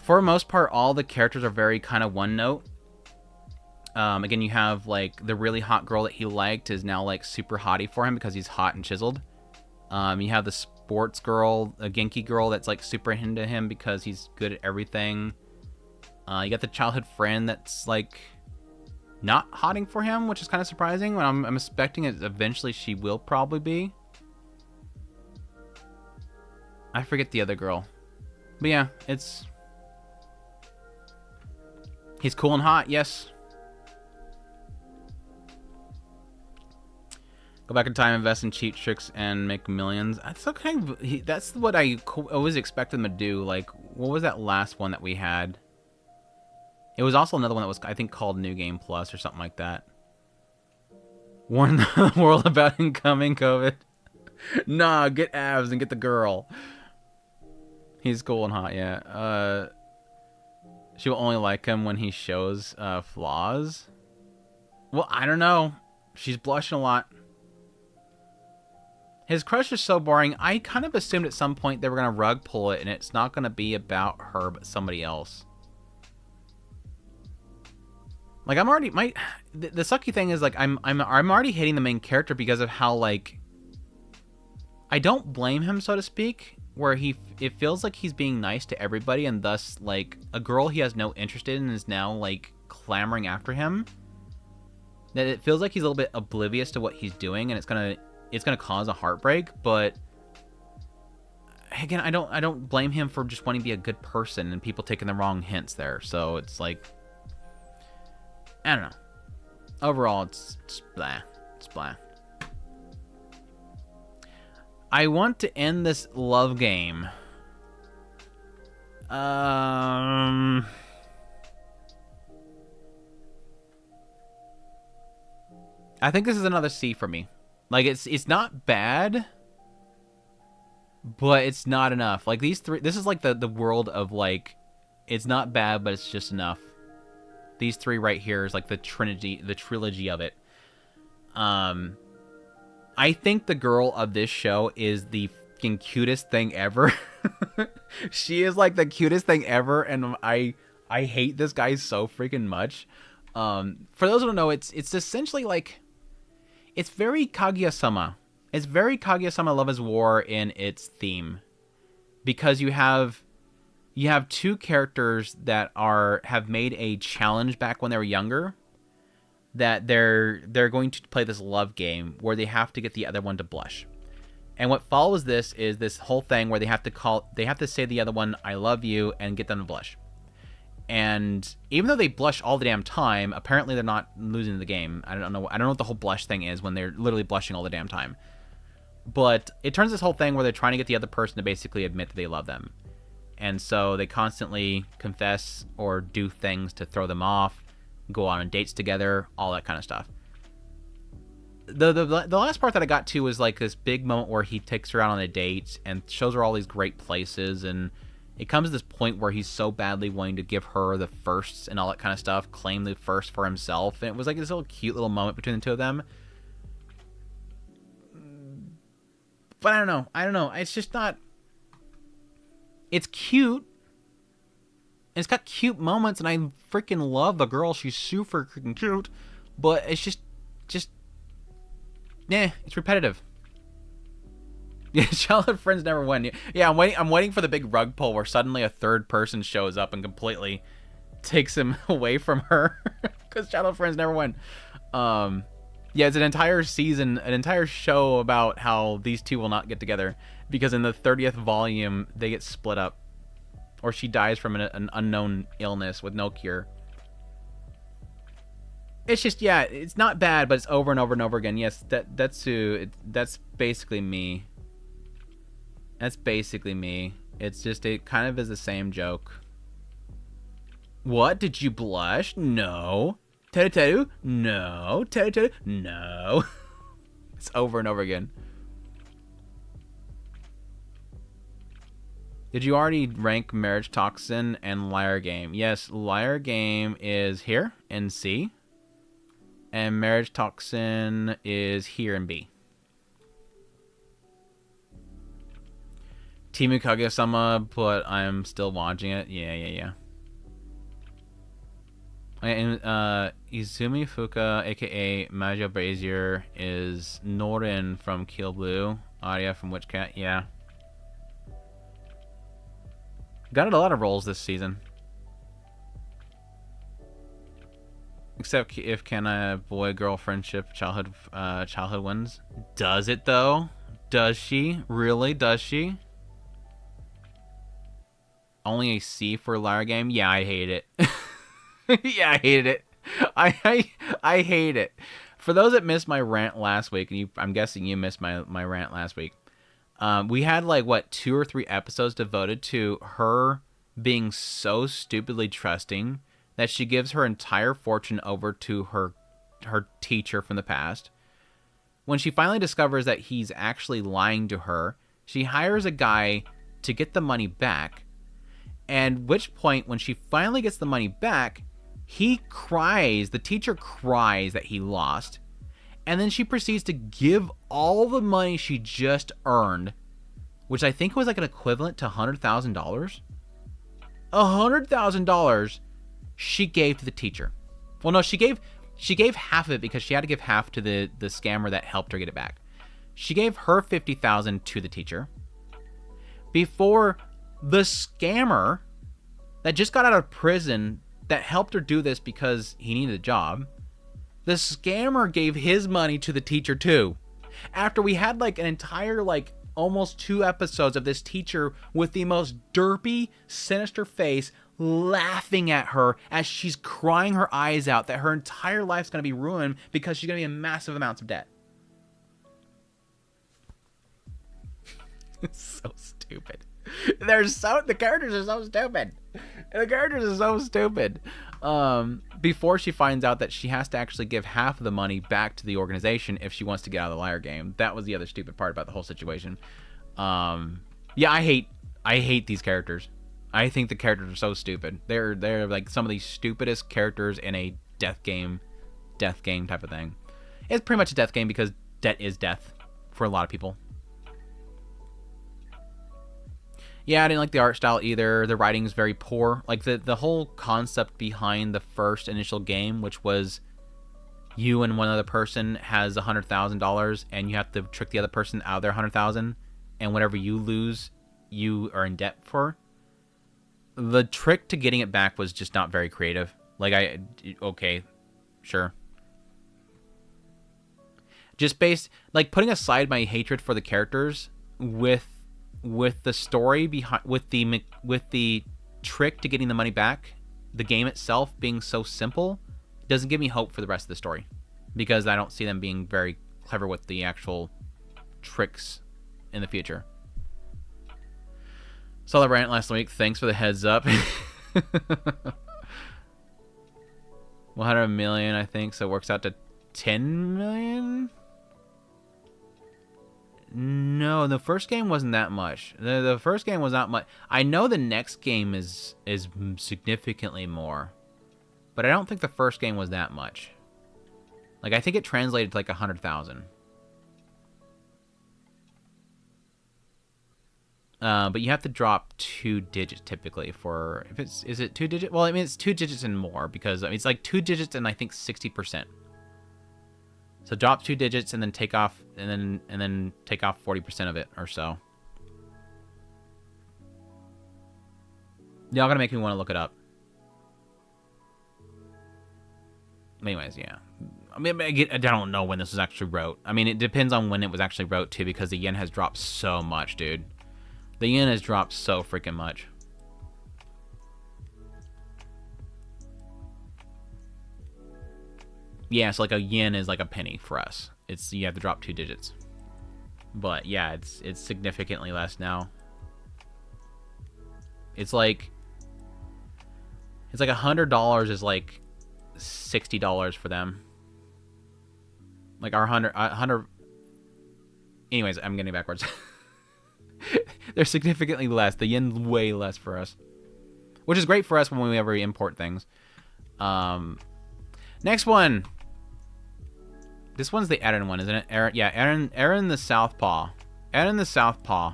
for the most part, all the characters are very kind of one note. Again, you have, like, the really hot girl that he liked is now, like, super hottie for him because he's hot and chiseled. You have the sports girl, a Genki girl that's, like, super into him because he's good at everything. You got the childhood friend that's, like, not hotting for him, which is kind of surprising. When I'm expecting it eventually she will probably be. I forget the other girl. But yeah, he's cool and hot, yes. Go back in time, invest in cheat tricks, and make millions. That's okay. That's what I always expect them to do. Like, what was that last one that we had? It was also another one that was, I think, called New Game Plus or something like that. Warn the world about incoming COVID. Nah, get abs and get the girl. He's cool and hot, yeah. She will only like him when he shows flaws. Well, I don't know. She's blushing a lot. His crush is so boring. I kind of assumed at some point they were going to rug pull it and it's not going to be about her but somebody else. Like, I'm already... The sucky thing is, like, I'm already hating the main character because of how, like... I don't blame him, so to speak, where it feels like he's being nice to everybody and thus, like, a girl he has no interest in is now, like, clamoring after him. That it feels like he's a little bit oblivious to what he's doing and it's gonna cause a heartbreak, but again, I don't blame him for just wanting to be a good person and people taking the wrong hints there. So it's like, I don't know. Overall, it's blah. It's blah. I want to end this love game. I think this is another C for me. Like, it's not bad, but it's not enough. Like, these three... This is, like, the world of, like... It's not bad, but it's just enough. These three right here is, like, the trilogy of it. I think the girl of this show is the fucking cutest thing ever. She is, like, the cutest thing ever, and I hate this guy so freaking much. For those who don't know, it's essentially, like... It's very Kaguya-sama. It's very Kaguya-sama Love is War in its theme. Because you have two characters that have made a challenge back when they were younger. That they're going to play this love game where they have to get the other one to blush. And what follows this is this whole thing where they have to say the other one, I love you, and get them to blush. And even though they blush all the damn time, apparently they're not losing the game. I don't know what the whole blush thing is when they're literally blushing all the damn time. But it turns this whole thing where they're trying to get the other person to basically admit that they love them. And so they constantly confess or do things to throw them off, go on dates together, all that kind of stuff. The last part that I got to was like this big moment where he takes her out on a date and shows her all these great places, and it comes to this point where he's so badly wanting to give her the firsts and all that kind of stuff, claim the first for himself, and it was like this little cute little moment between the two of them. But I don't know. It's just not... It's cute, And it's got cute moments, and I freaking love the girl. She's super freaking cute. But it's just, it's repetitive. Yeah, childhood friends never win. Yeah, I'm waiting for the big rug pull where suddenly a third person shows up and completely takes him away from her. Because childhood friends never win. Yeah, it's an entire season, an entire show about how these two will not get together. Because in the 30th volume, they get split up. Or she dies from an unknown illness with no cure. It's just, yeah, it's not bad, but it's over and over and over again. Yes, that's basically me. That's basically me. It's just, it kind of is the same joke. What? Did you blush? No. Teru teru? No. Teru teru? No. It's over and over again. Did you already rank Marriage Toxin and Liar Game? Yes, Liar Game is here in C. And Marriage Toxin is here in B. Team Kaguya-sama, but I'm still watching it. Yeah. And Izumi Fuka, aka Majo Brazier, is Norin from Kill Blue. Arya from Witch Cat, yeah. Got a lot of roles this season. Except if can a boy-girl friendship childhood wins. Does it though? Does she? Really? Does she? Only a C for Liar Game? Yeah, I hate it. Yeah, I hated it. I hate it. For those that missed my rant last week, and I'm guessing you missed my rant last week, we had like, what, 2 or 3 episodes devoted to her being so stupidly trusting that she gives her entire fortune over to her teacher from the past. When she finally discovers that he's actually lying to her, she hires a guy to get the money back. And which point, when she finally gets the money back, he cries, the teacher cries that he lost. And then she proceeds to give all the money she just earned, which I think was like an equivalent to $100,000. $100,000 she gave to the teacher. Well, no, she gave half of it because she had to give half to the scammer that helped her get it back. She gave her $50,000 to the teacher before the scammer that just got out of prison that helped her do this because he needed a job. The scammer gave his money to the teacher too. After we had like an entire like almost 2 episodes of this teacher with the most derpy, sinister face laughing at her as she's crying her eyes out that her entire life's going to be ruined because she's going to be in massive amounts of debt. It's so stupid. The characters are so stupid. The characters are so stupid. Before she finds out that she has to actually give half of the money back to the organization if she wants to get out of the Liar Game. That was the other stupid part about the whole situation. Yeah, I hate these characters. I think the characters are so stupid. They're like some of the stupidest characters in a death game type of thing. It's pretty much a death game because debt is death for a lot of people. Yeah, I didn't like the art style either. The writing is very poor. Like the whole concept behind the first initial game, which was you and one other person has $100,000 and you have to trick the other person out of their $100,000, and whatever you lose, you are in debt for. The trick to getting it back was just not very creative. Like okay, sure. Just like putting aside my hatred for the characters with the story behind, with the trick to getting the money back, the game itself being so simple, doesn't give me hope for the rest of the story, because I don't see them being very clever with the actual tricks in the future. Saw the rant last week. Thanks for the heads up. 100 million, I think, so it works out to 10 million. No, the first game wasn't that much. The first game was not much. I know the next game is significantly more, but I don't think the first game was that much. Like, I think it translated to like 100,000. But you have to drop 2 digits typically for, if it's, is it 2 digits? Well, I mean, it's 2 digits and more, because I mean, it's like 2 digits and I think 60%. So drop 2 digits and then take off, and then take off 40% of it or so. Y'all gonna make me want to look it up. Anyways, yeah. I mean, I don't know when this was actually wrote. I mean, it depends on when it was actually wrote too, because the yen has dropped so much, dude. The yen has dropped so freaking much. Yeah, so like a yen is like a penny for us. It's, you have to drop 2 digits. But yeah, it's significantly less now. It's like $100 is like $60 for them. Like our 100. Anyways, I'm getting backwards. They're significantly less. The yen's way less for us, which is great for us when we ever import things. Next one. This one's the Erin one, isn't it? Erin, yeah, Erin the Southpaw. Erin the Southpaw.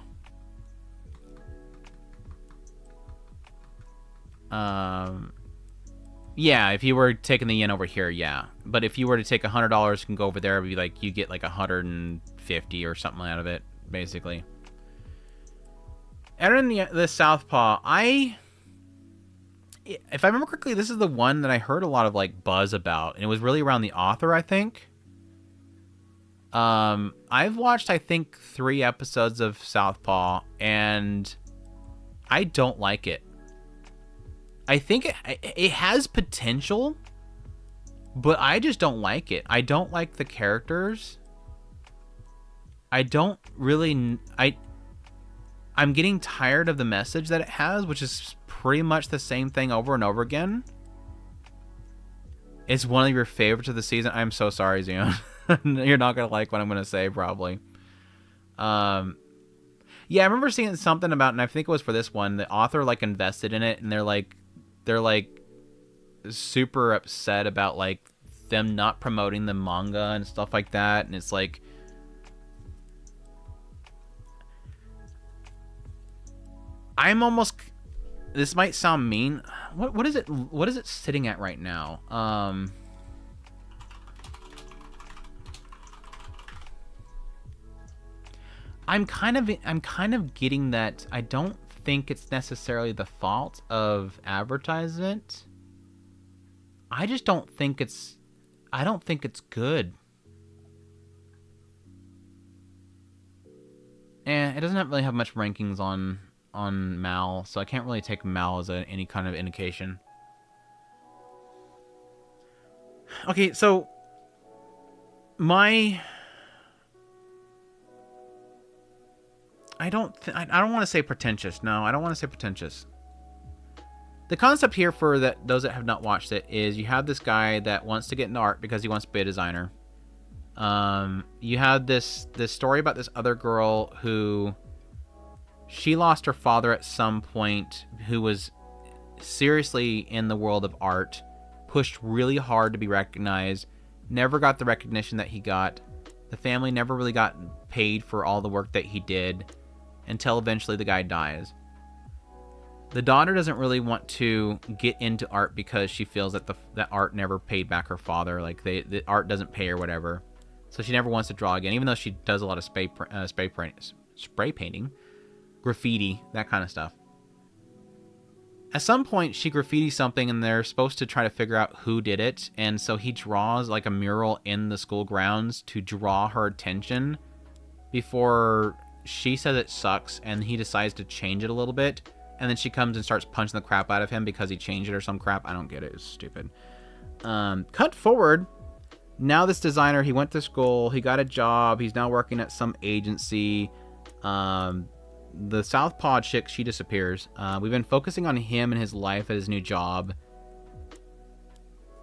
Yeah, if you were taking the yen over here, yeah. But if you were to take $100, you can go over there, it'd be like, you get like 150 or something out of it, basically. Erin the Southpaw, if I remember correctly, this is the one that I heard a lot of like buzz about, and it was really around the author, I think. I've watched, I think, 3 episodes of Southpaw, and I don't like it. I think it has potential, but I just don't like it. I don't like the characters. I don't really... I'm getting tired of the message that it has, which is pretty much the same thing over and over again. It's one of your favorites of the season. I'm so sorry, Zion. You're not going to like what I'm going to say, probably. Yeah, I remember seeing something about, and I think it was for this one, the author like invested in it, and they're like super upset about like them not promoting the manga and stuff like that, and it's like, I'm almost, this might sound mean, what is it sitting at right now? I'm kind of getting that I don't think it's necessarily the fault of advertisement. I just don't think it's good. And it doesn't really have much rankings on Mal, so I can't really take Mal as any kind of indication. Okay, so I don't want to say pretentious. No, I don't want to say pretentious. The concept here for those that have not watched it is you have this guy that wants to get into art because he wants to be a designer. You have this story about this other girl who she lost her father at some point, who was seriously in the world of art, pushed really hard to be recognized, never got the recognition that he got. The family never really got paid for all the work that he did until eventually the guy dies. The daughter doesn't really want to get into art because she feels that that art never paid back her father. Like the art doesn't pay or whatever. So she never wants to draw again, even though she does a lot of spray painting, graffiti, that kind of stuff. At some point, she graffitis something, and they're supposed to try to figure out who did it. And so he draws like a mural in the school grounds to draw her attention before she says it sucks, and he decides to change it a little bit. And then she comes and starts punching the crap out of him because he changed it or some crap. I don't get it. It's stupid. Cut forward. Now this designer, he went to school. He got a job. He's now working at some agency. The Southpaw chick, she disappears. We've been focusing on him and his life at his new job.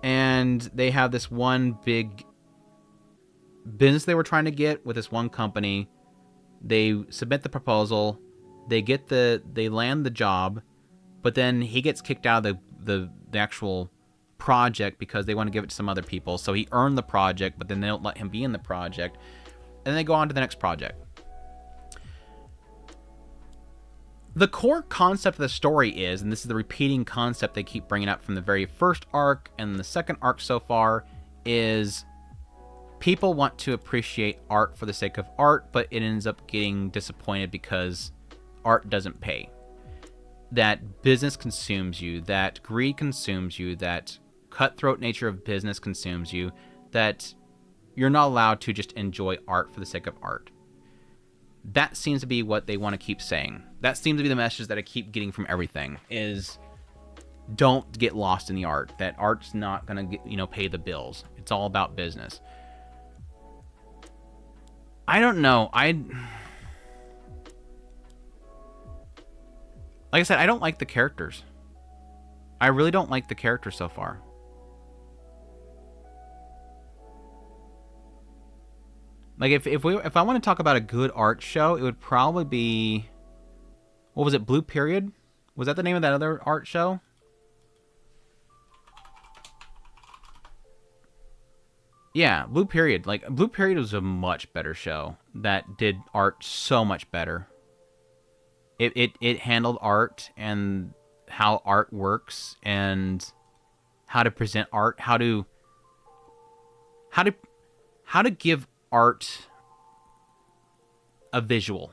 And they have this one big business they were trying to get with this one company. They submit the proposal. They land the job, but then he gets kicked out of the actual project because they want to give it to some other people. So he earned the project, but then they don't let him be in the project. And they go on to the next project. the core concept of the story is, and this is the repeating concept they keep bringing up from the very first arc and the second arc so far, is people want to appreciate art for the sake of art, but it ends up getting disappointed because art doesn't pay. That business consumes you, that greed consumes you, that cutthroat nature of business consumes you, that you're not allowed to just enjoy art for the sake of art. That seems to be what they want to keep saying. That seems to be the message that I keep getting from everything, is don't get lost in the art. That art's not going to, pay the bills. It's all about business. I don't know. Like I said, I don't like the characters. I really don't like the characters so far. Like, if I want to talk about a good art show, it would probably be... What was it? Blue Period? Was that the name of that other art show? Yeah, Blue Period. Like, Blue Period was a much better show that did art so much better. It handled art and how art works and how to present art, how to give art a visual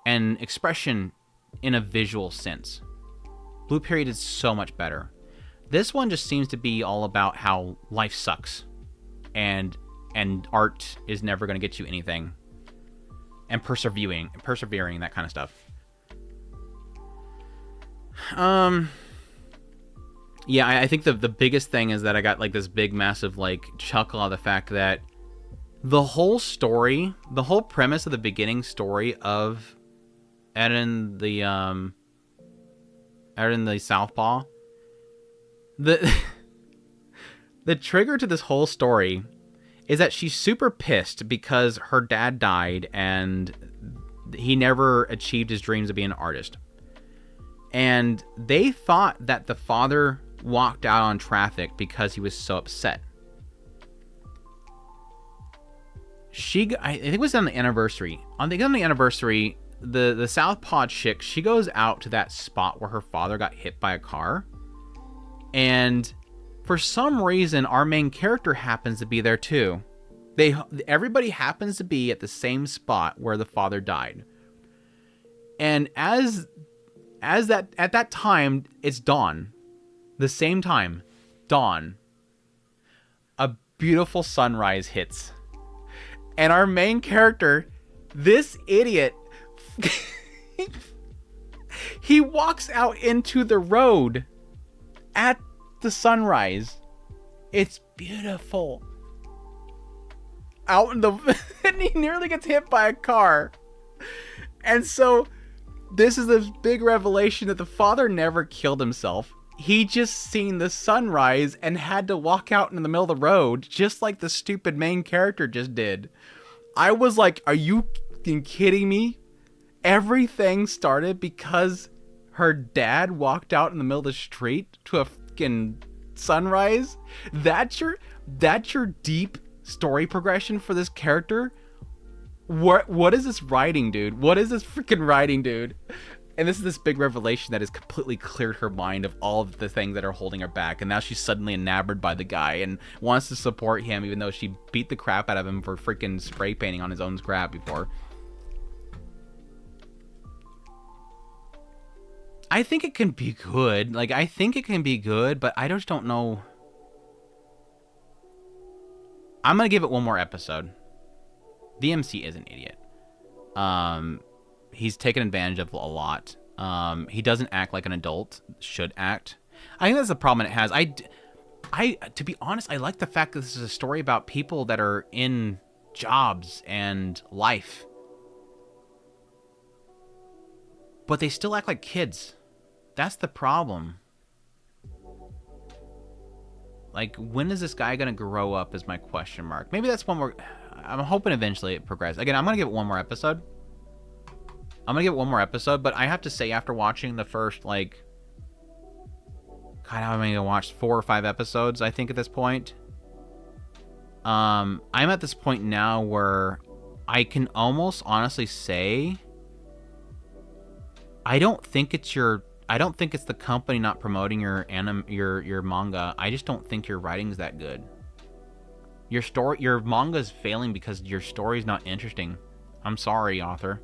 and expression in a visual sense. Blue Period is so much better. This one just seems to be all about how life sucks and art is never going to get you anything, and persevering, that kind of stuff. Yeah, I think the biggest thing is that I got like this big massive like chuckle out of the fact that the whole story, the whole premise of the beginning story of Erin the Southpaw, the trigger to this whole story is that she's super pissed because her dad died and he never achieved his dreams of being an artist. And they thought that the father walked out on traffic because he was so upset. I think it was on the anniversary. On the anniversary, the Southpaw chick, she goes out to that spot where her father got hit by a car. And for some reason, our main character happens to be there too. Everybody happens to be at the same spot where the father died. And at that time, it's dawn. The same time, dawn. A beautiful sunrise hits. And our main character, this idiot, he walks out into the road at the sunrise. It's beautiful. And he nearly gets hit by a car. And so this is this big revelation that the father never killed himself. He just seen the sunrise and had to walk out in the middle of the road, just like the stupid main character just did. I was like, are you kidding me? Everything started because her dad walked out in the middle of the street to a fucking sunrise? That's your deep story progression for this character? What is this writing, dude? What is this freaking writing, dude? And this is this big revelation that has completely cleared her mind of all of the things that are holding her back. And now she's suddenly enamored by the guy and wants to support him, even though she beat the crap out of him for freaking spray painting on his own scrap before. I think it can be good. Like, I think it can be good, but I just don't know. I'm going to give it one more episode. VMC is an idiot. He's taken advantage of a lot. He doesn't act like an adult should act. I think that's the problem it has. I, to be honest, I like the fact that this is a story about people that are in jobs and life, but they still act like kids. That's the problem. Like, when is this guy gonna grow up is my question mark. Maybe that's one more. I'm hoping eventually it progresses. Again, I'm gonna give it one more episode. But I have to say, after watching the first, like, God, how many I watched? 4 or 5 episodes, I think, at this point. I'm at this point now where I can almost honestly say I don't think it's the company not promoting your manga. I just don't think your writing's that good. Your manga's failing because your story's not interesting. I'm sorry, author.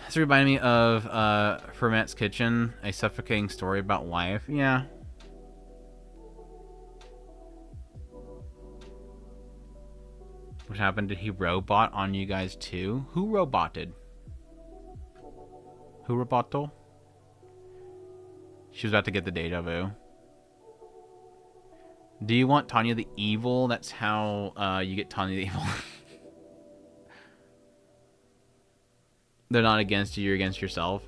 This reminded me of Ferment's Kitchen, a suffocating story about life. Yeah. What happened? Did he robot on you guys too? Who roboted? Who roboto? She was about to get the deja vu. Do you want Tanya the Evil? That's how you get Tanya the Evil. They're not against you, you're against yourself.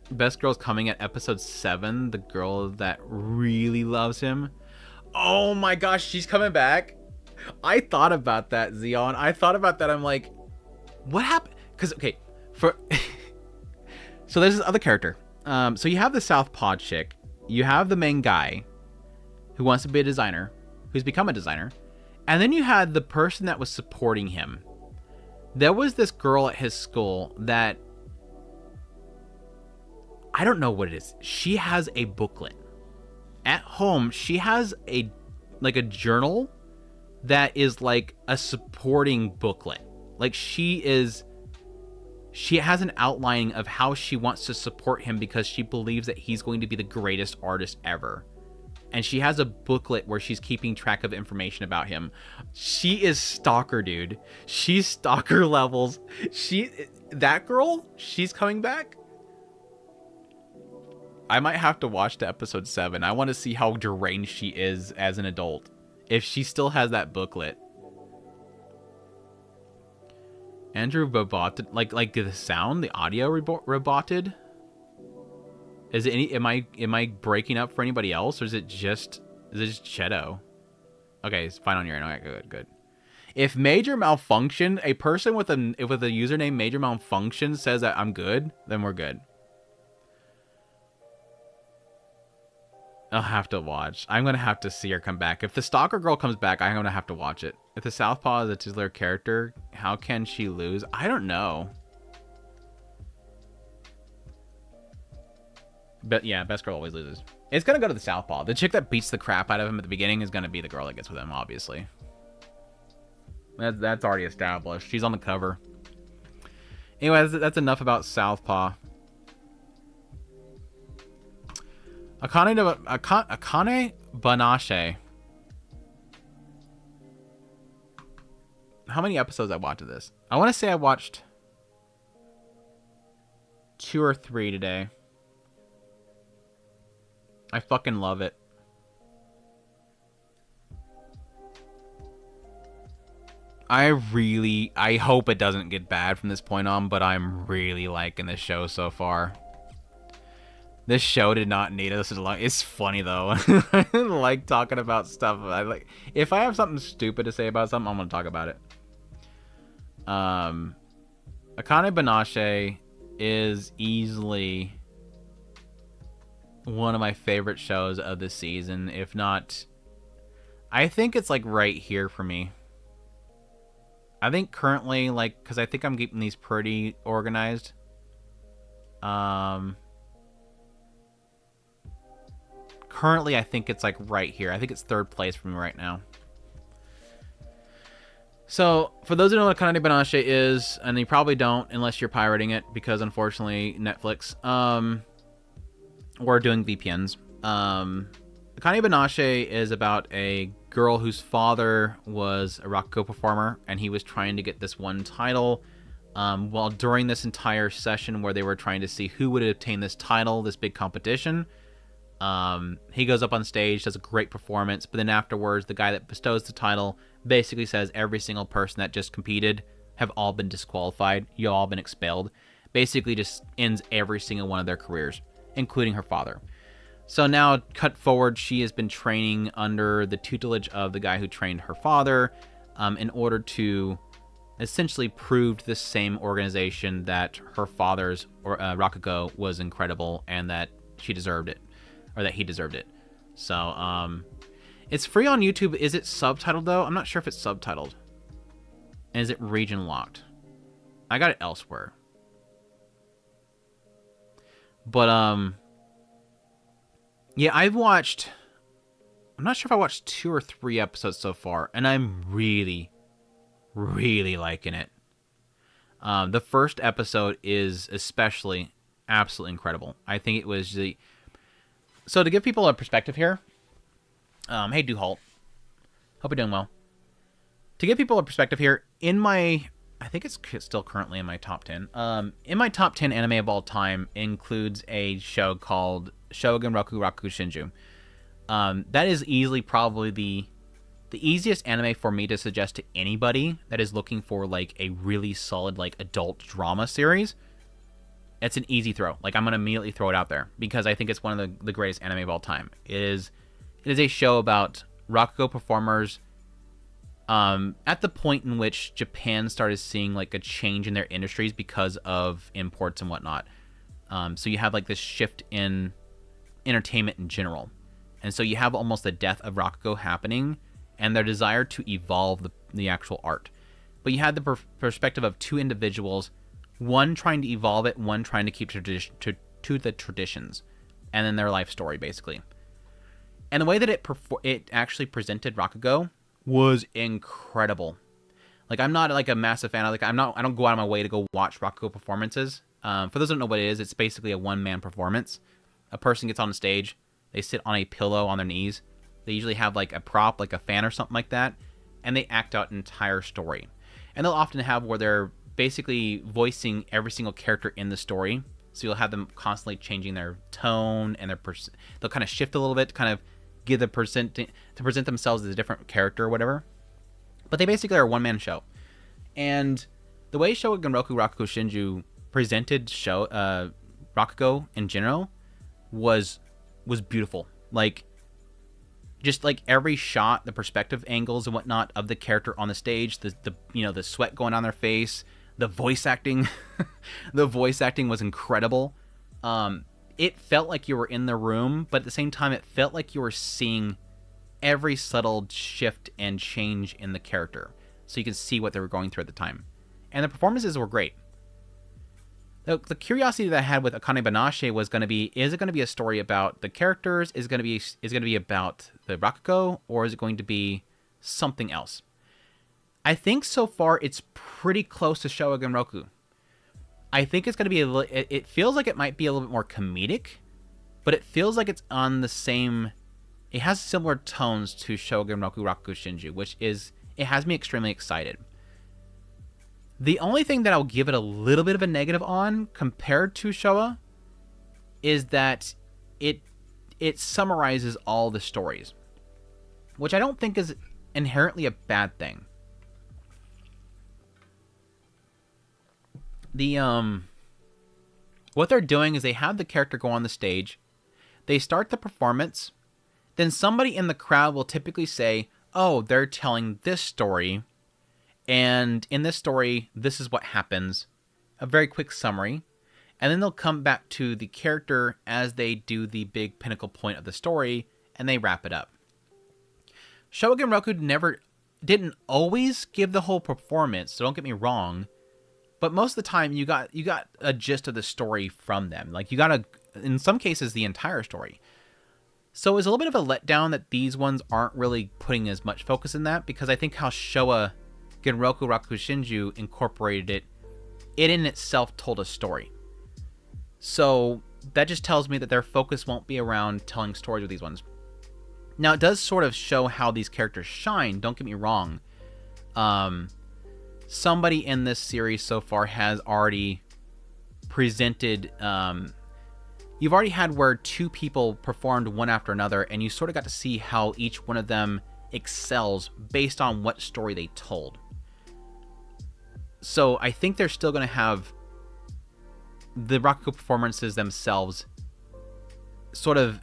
Best Girl's coming at episode 7. The girl that really loves him. Oh my gosh, she's coming back. I thought about that, Zeon. I thought about that. I'm like, what happened? Because, okay, so there's this other character. So you have the Southpaw chick. You have the main guy who wants to be a designer, who's become a designer. And then you had the person that was supporting him. There was this girl at his school that, I don't know what it is. She has a booklet. At home, she has a journal that is like a supporting booklet. Like she has an outlining of how she wants to support him because she believes that he's going to be the greatest artist ever. And she has a booklet where she's keeping track of information about him. She is stalker, dude. She's stalker levels. That girl, she's coming back. I might have to watch the episode 7. I want to see how deranged she is as an adult. If she still has that booklet. Andrew roboted, like the sound, the audio roboted. Is it am I breaking up for anybody else, or is it just Chedo? Okay, it's fine on your end. Okay, good. If major malfunction, a person with a username major malfunction says that I'm good, then we're good. I'll have to watch. I'm gonna have to see her come back. If the stalker girl comes back, I'm gonna have to watch it. If the Southpaw is a titular character, how can she lose? I don't know. But yeah, best girl always loses. It's gonna go to the Southpaw. The chick that beats the crap out of him at the beginning is gonna be the girl that gets with him, obviously. That's already established. She's on the cover. Anyway, that's enough about Southpaw. Akane-banashi. How many episodes I watched of this? I want to say I watched 2 or 3 today. I fucking love it. I hope it doesn't get bad from this point on, but I'm really liking this show so far. This show did not need us as long. It's funny though. I like talking about stuff. If I have something stupid to say about something, I'm gonna talk about it. Akane-banashi is easily one of my favorite shows of the season, if not, I think it's like right here for me. I think currently, like, because I think I'm keeping these pretty organized. Currently, I think it's like right here. I think it's 3rd place for me right now. So, for those who know what Akane-banashi is, and you probably don't unless you're pirating it, because unfortunately, Netflix, or doing VPNs. Akane-banashi is about a girl whose father was a rakugo performer, and he was trying to get this one title. While during this entire session where they were trying to see who would obtain this title, this big competition, he goes up on stage, does a great performance, but then afterwards, the guy that bestows the title basically says every single person that just competed have all been disqualified. You all been expelled. Basically just ends every single one of their careers, including her father. So now, cut forward, she has been training under the tutelage of the guy who trained her father, in order to essentially prove to the same organization that her father's rakugo was incredible and that she deserved it, or that he deserved it. So, it's free on YouTube. Is it subtitled though? I'm not sure if it's subtitled. And is it region locked? I got it elsewhere. But, yeah, I'm not sure if I watched 2 or 3 episodes so far, and I'm really, really liking it. The first episode is especially absolutely incredible. I think it was So to give people a perspective here, hey, do halt. Hope you're doing well. To give people a perspective here, I think it's still currently in my top 10. In my top 10 anime of all time includes a show called Shogun Roku Raku Shinju. That is easily probably the easiest anime for me to suggest to anybody that is looking for like a really solid like adult drama series. It's an easy throw. Like, I'm gonna immediately throw it out there because I think it's one of the greatest anime of all time. It is a show about Rakugo performers at the point in which Japan started seeing like a change in their industries because of imports and whatnot. So you have like this shift in entertainment in general. And so you have almost the death of Rakugo happening and their desire to evolve the actual art. But you had the perspective of 2 individuals, one trying to evolve it, one trying to keep to the traditions, and then their life story, basically. And the way that it actually presented Rakugo was incredible. Like, I'm not like a massive fan. I don't go out of my way to go watch Rakugo performances. For those who don't know what it is, it's basically a one-man performance. A person gets on the stage, they sit on a pillow on their knees. They usually have like a prop, like a fan or something like that, and they act out an entire story. And they'll often have where they're basically voicing every single character in the story. So you'll have them constantly changing their tone and they'll kind of shift a little bit to kind of give to present themselves as a different character or whatever. But they basically are a one-man show. And the way Shogun Roku Rakugo Shinju presented Rakugo in general was beautiful. Like, just like every shot, the perspective angles and whatnot of the character on the stage, the sweat going on their face, the voice acting, the voice acting was incredible. It felt like you were in the room, but at the same time, it felt like you were seeing every subtle shift and change in the character, so you could see what they were going through at the time. And the performances were great. The curiosity that I had with Akane-banashi was going to be, is it going to be a story about the characters? Is it going to be about the Rakugo? Or is it going to be something else? I think so far it's pretty close to Shogun Roku. I think it's going to be it feels like it might be a little bit more comedic, but it feels like it's on the same, it has similar tones to Shogun Roku Rakugo Shinju, which is, it has me extremely excited. The only thing that I'll give it a little bit of a negative on compared to Showa is that it summarizes all the stories, which I don't think is inherently a bad thing. What they're doing is they have the character go on the stage, they start the performance, then somebody in the crowd will typically say, oh, they're telling this story, and in this story, this is what happens. A very quick summary. And then they'll come back to the character as they do the big pinnacle point of the story, and they wrap it up. Shogun Roku didn't always give the whole performance, so don't get me wrong. But most of the time, you got a gist of the story from them. Like, you got in some cases, the entire story. So it was a little bit of a letdown that these ones aren't really putting as much focus in that, because I think how Showa Genroku Rakugo Shinju incorporated it in itself told a story. So that just tells me that their focus won't be around telling stories with these ones. Now, it does sort of show how these characters shine, don't get me wrong. Somebody in this series so far has already presented, you've already had where 2 people performed one after another, and you sort of got to see how each one of them excels based on what story they told. So I think they're still going to have the Rakugo performances themselves sort of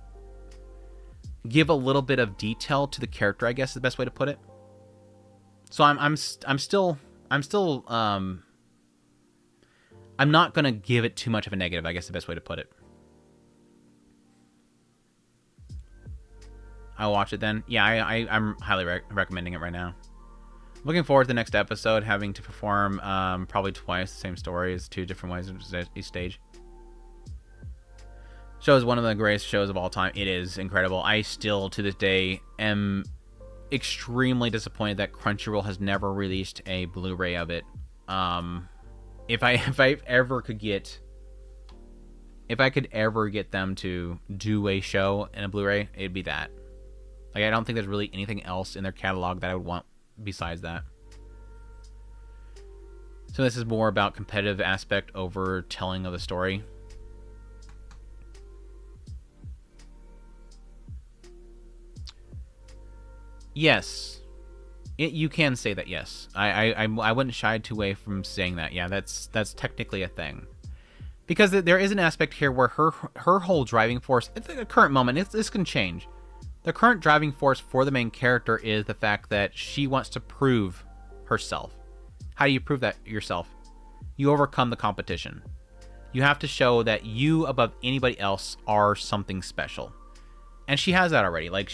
give a little bit of detail to the character, I guess is the best way to put it. So I'm not going to give it too much of a negative, I guess the best way to put it. I'll watch it then. Yeah, I'm highly recommending it right now. Looking forward to the next episode, having to perform probably twice the same story as 2 different ways each stage. Show is one of the greatest shows of all time. It is incredible. I still, to this day, am extremely disappointed that Crunchyroll has never released a Blu-ray of it. If I ever could get them to do a show in a Blu-ray, it'd be that. Like, I don't think there's really anything else in their catalog that I would want besides that. So this is more about competitive aspect over telling of the story. Yes. You can say that, yes. I wouldn't shy too away from saying that. Yeah, that's technically a thing. Because there is an aspect here where her whole driving force, at the current moment, this can change. The current driving force for the main character is the fact that she wants to prove herself. How do you prove that yourself? You overcome the competition. You have to show that you, above anybody else, are something special. And she has that already. Like,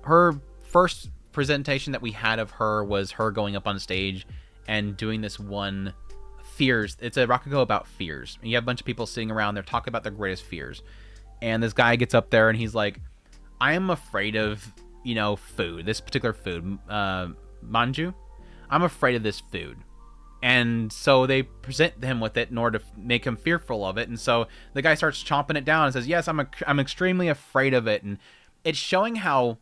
her first presentation that we had of her was her going up on stage and doing this one fears. It's a rakugo about fears. And you have a bunch of people sitting around, they're talking about their greatest fears. And this guy gets up there and he's like, I am afraid of, food, this particular food, manju. I'm afraid of this food. And so they present him with it in order to make him fearful of it. And so the guy starts chomping it down and says, yes, I'm extremely afraid of it. And it's showing how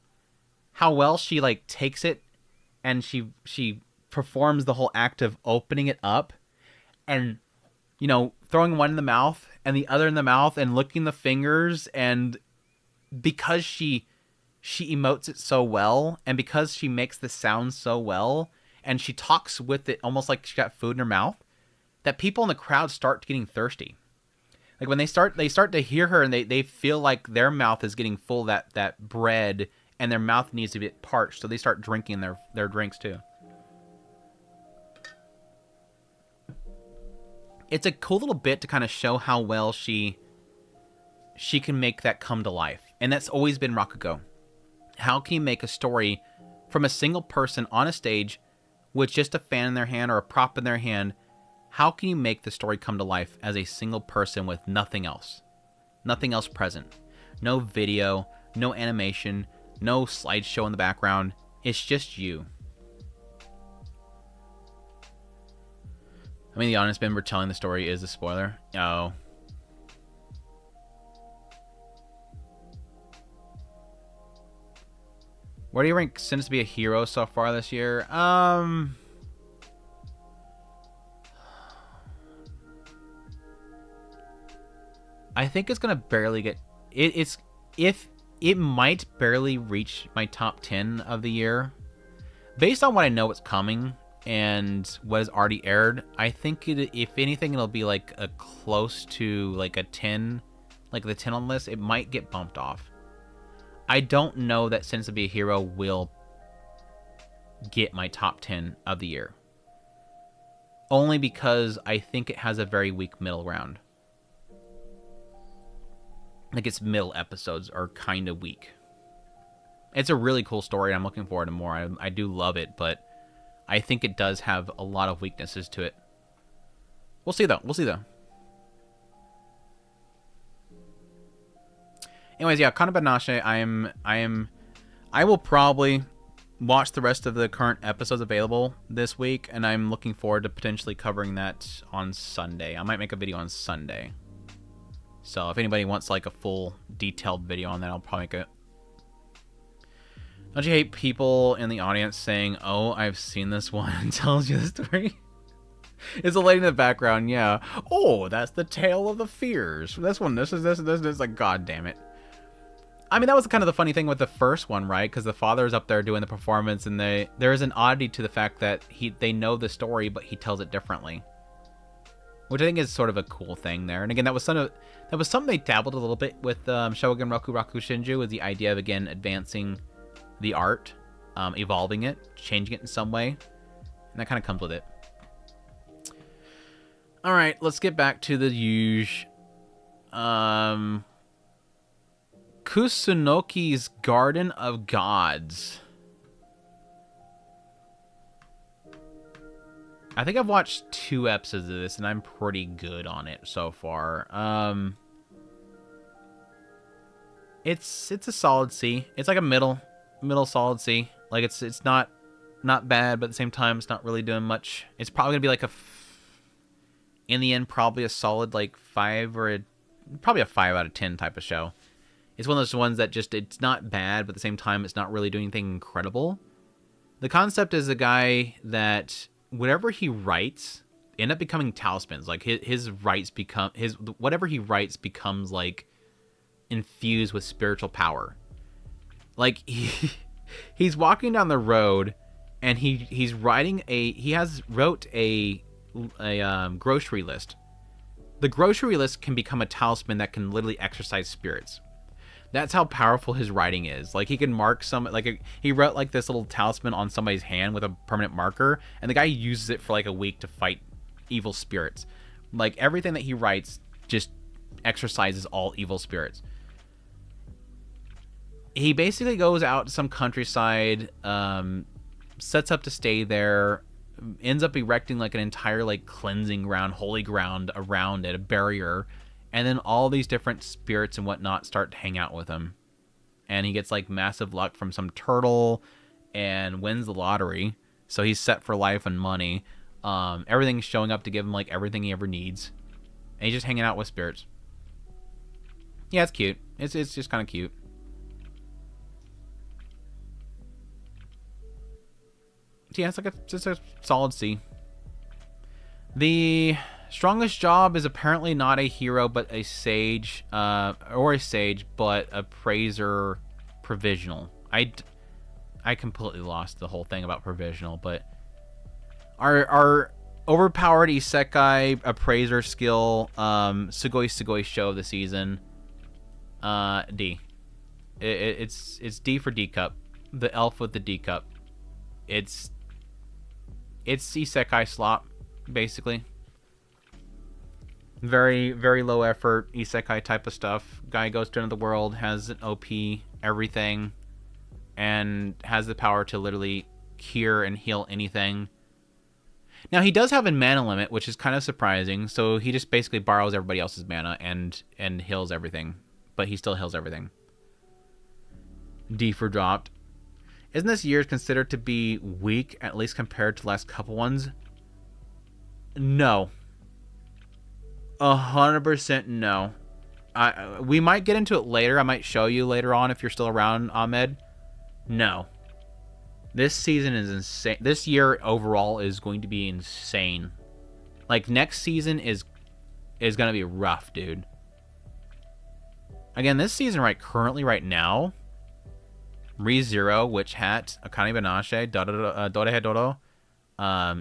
well she like takes it, and she performs the whole act of opening it up and, throwing one in the mouth and the other in the mouth and licking the fingers. And because she emotes it so well, and because she makes the sound so well, and she talks with it almost like she got food in her mouth, that people in the crowd start getting thirsty. Like when they start to hear her, and they feel like their mouth is getting full of that bread, and their mouth needs to get parched, so they start drinking their drinks too. It's a cool little bit to kind of show how well she can make that come to life. And that's always been rakugo. How can you make a story from a single person on a stage with just a fan in their hand or a prop in their hand? How can you make the story come to life as a single person with nothing else? Nothing else present. No video, no animation, no slideshow in the background. It's just you. I mean, the honest member telling the story is a spoiler. Oh. Where do you rank Sins to be a hero so far this year? I think it's gonna barely get it might barely reach my top 10 of the year. Based on what I know what's coming and what has already aired, I think if anything, it'll be like a close to like a 10, like the 10 on the list. It might get bumped off. I don't know that Sins to be a Hero will get my top 10 of the year. Only because I think it has a very weak middle ground. Like, its middle episodes are kind of weak. It's a really cool story, and I'm looking forward to more. I do love it, but I think it does have a lot of weaknesses to it. We'll see, though. Anyways, yeah, Akane-banashi, I will probably watch the rest of the current episodes available this week, and I'm looking forward to potentially covering that on Sunday. I might make a video on Sunday. So if anybody wants like a full detailed video on that, I'll probably make it. Don't you hate people in the audience saying, "Oh, I've seen this one," and tells you the story? It's a lady in the background, yeah. Oh, that's the Tale of the Fears. This one, this is like, god damn it. I mean, that was kind of the funny thing with the first one, right? Because the father's up there doing the performance, and there is an oddity to the fact that they know the story, but he tells it differently, which I think is sort of a cool thing there. And again, that was something they dabbled a little bit with Shogun Roku Raku Shinju, with the idea of, again, advancing the art, evolving it, changing it in some way, and that kind of comes with it. All right, let's get back to the usual. Kusunoki's Garden of Gods. I think I've watched 2 episodes of this, and I'm pretty good on it so far. It's a solid C. It's like a middle solid C. Like it's not bad, but at the same time, it's not really doing much. It's probably gonna be like in the end, probably a solid like 5 or probably a 5 out of 10 type of show. It's one of those ones that just, it's not bad, but at the same time, it's not really doing anything incredible. The concept is a guy that whatever he writes end up becoming talismans. Like his writes become whatever he writes becomes like infused with spiritual power. Like he's walking down the road and he wrote a grocery list. The grocery list can become a talisman that can literally exorcise spirits. That's how powerful his writing is. Like he can mark he wrote like this little talisman on somebody's hand with a permanent marker, and the guy uses it for like a week to fight evil spirits. Like everything that he writes just exorcises all evil spirits. He basically goes out to some countryside, sets up to stay there, ends up erecting like an entire like cleansing ground, holy ground around it, a barrier. And then all these different spirits and whatnot start to hang out with him. And he gets like massive luck from some turtle and wins the lottery. So he's set for life and money. Everything's showing up to give him like everything he ever needs. And he's just hanging out with spirits. Yeah, it's cute. It's just kind of cute. So yeah, it's like just a solid C. The strongest job is apparently not a hero, but a sage, but a praiser provisional. I completely lost the whole thing about provisional, but our overpowered isekai appraiser skill, Sugoi show of the season, D. It's D for D cup, the elf with the D cup. It's isekai slop, basically. Very, very low effort, isekai type of stuff. Guy goes to another world, has an OP, everything, and has the power to literally cure and heal anything. Now, he does have a mana limit, which is kind of surprising, so he just basically borrows everybody else's mana and heals everything. But he still heals everything. D for dropped. Isn't this year considered to be weak, at least compared to the last couple ones? No. 100% no. We might get into it later. I might show you later on if you're still around, Ahmed. No. This season is insane. This year overall is going to be insane. Like next season is going to be rough, dude. Again, this season currently right now, ReZero, Witch Hat, Akane-banashi, Dorohedoro,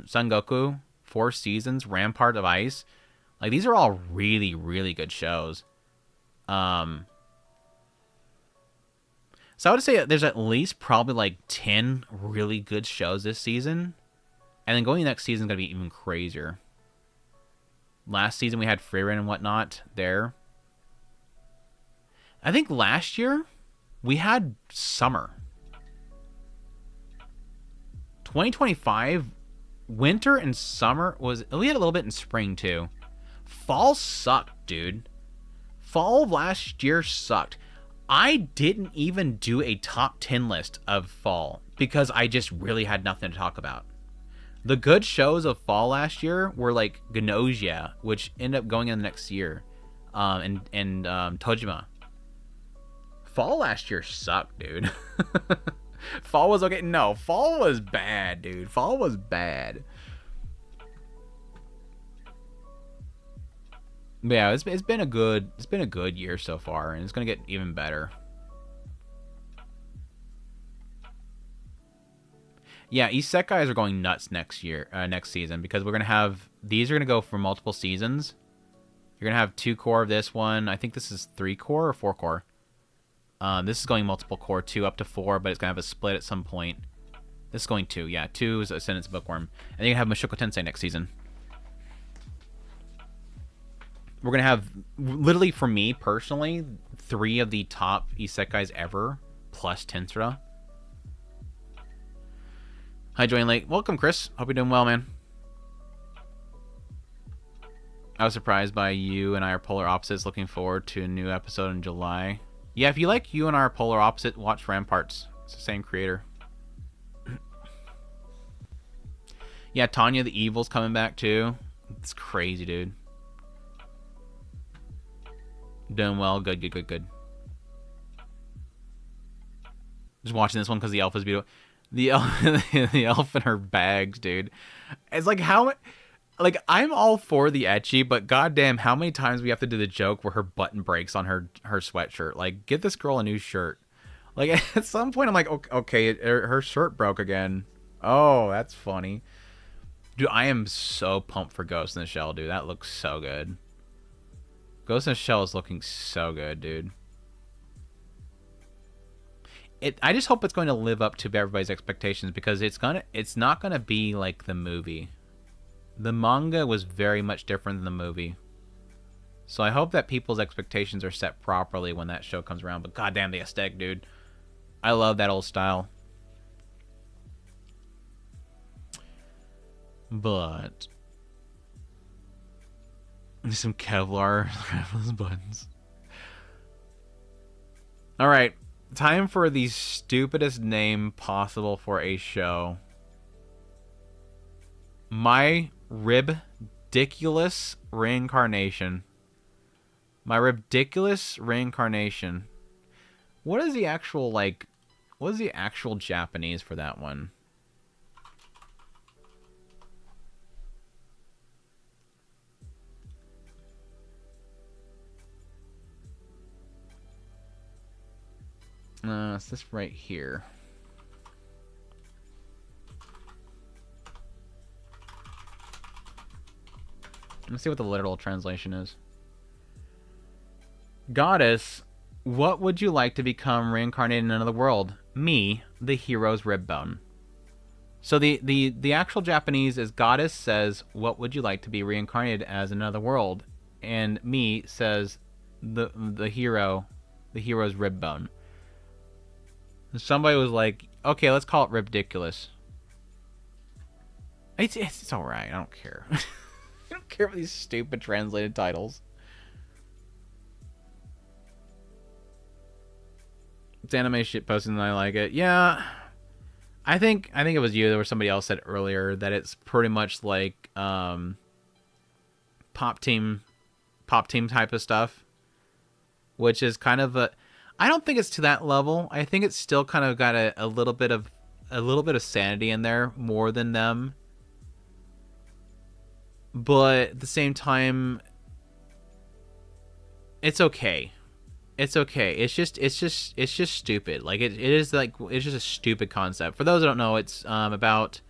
Son Goku, 4 Seasons, Rampart of Ice. Like, these are all really, really good shows. So I would say there's at least probably like 10 really good shows this season. And then going next season is going to be even crazier. Last season we had Frieren and whatnot there. I think last year we had summer. 2025, winter and summer we had a little bit in spring too. Fall sucked, dude. Fall of last year sucked. I didn't even do a top 10 list of fall because I just really had nothing to talk about. The good shows of fall last year were like Gnosia, which ended up going in the next year, and Tojima. Fall last year sucked, dude. Fall was okay. No, fall was bad, dude. Fall was bad. But yeah, it's been a good year so far, and it's gonna get even better. Yeah, isekais are going nuts next season, because these are gonna go for multiple seasons. You're gonna have 2 core of this one. I think this is 3 core or 4 core. This is going multiple core, 2 up to 4, but it's gonna have a split at some point. This is going 2, yeah, 2 is Ascendance Bookworm, and then you're gonna have Mushoku Tensei next season. We're going to have, literally for me personally, 3 of the top isekais ever, plus Tensura. Hi, Join Lake. Welcome, Chris. Hope you're doing well, man. I was surprised by You and I Are Polar Opposites. Looking forward to a new episode in July. Yeah, if you like You and I Are Polar Opposite, watch Ramparts. It's the same creator. Yeah, Tanya the Evil's coming back too. It's crazy, dude. Doing well. Good. Just watching this one because the elf is beautiful. The elf in her bags, dude. It's like how... Like, I'm all for the ecchi, but goddamn, how many times we have to do the joke where her button breaks on her sweatshirt? Like, get this girl a new shirt. Like, at some point, I'm like, okay, her shirt broke again. Oh, that's funny. Dude, I am so pumped for Ghost in the Shell, dude. That looks so good. Ghost in the Shell is looking so good, dude. I just hope it's going to live up to everybody's expectations, because it's not gonna be like the movie. The manga was very much different than the movie. So I hope that people's expectations are set properly when that show comes around. But goddamn, the aesthetic, dude. I love that old style. But... some Kevlar buttons. Alright. Time for the stupidest name possible for a show. My Ribdiculous Reincarnation. My Ribdiculous Reincarnation. What is the actual, like... What is the actual Japanese for that one? It's this right here. Let's see what the literal translation is. Goddess, what would you like to become reincarnated in another world? Me, the hero's rib bone. So the actual Japanese is Goddess says, what would you like to be reincarnated as in another world? And me says the hero's rib bone. Somebody was like, okay, let's call it Ribdiculous. It's alright, I don't care. I don't care for these stupid translated titles. It's anime shit posting and I like it. Yeah. I think it was you or somebody else said earlier that it's pretty much like pop team type of stuff. Which is kind of a... I don't think it's to that level. I think it's still kind of got a little bit of sanity in there more than them. But at the same time, it's okay. It's okay. It's just stupid. Like it's just a stupid concept. For those who don't know, it's about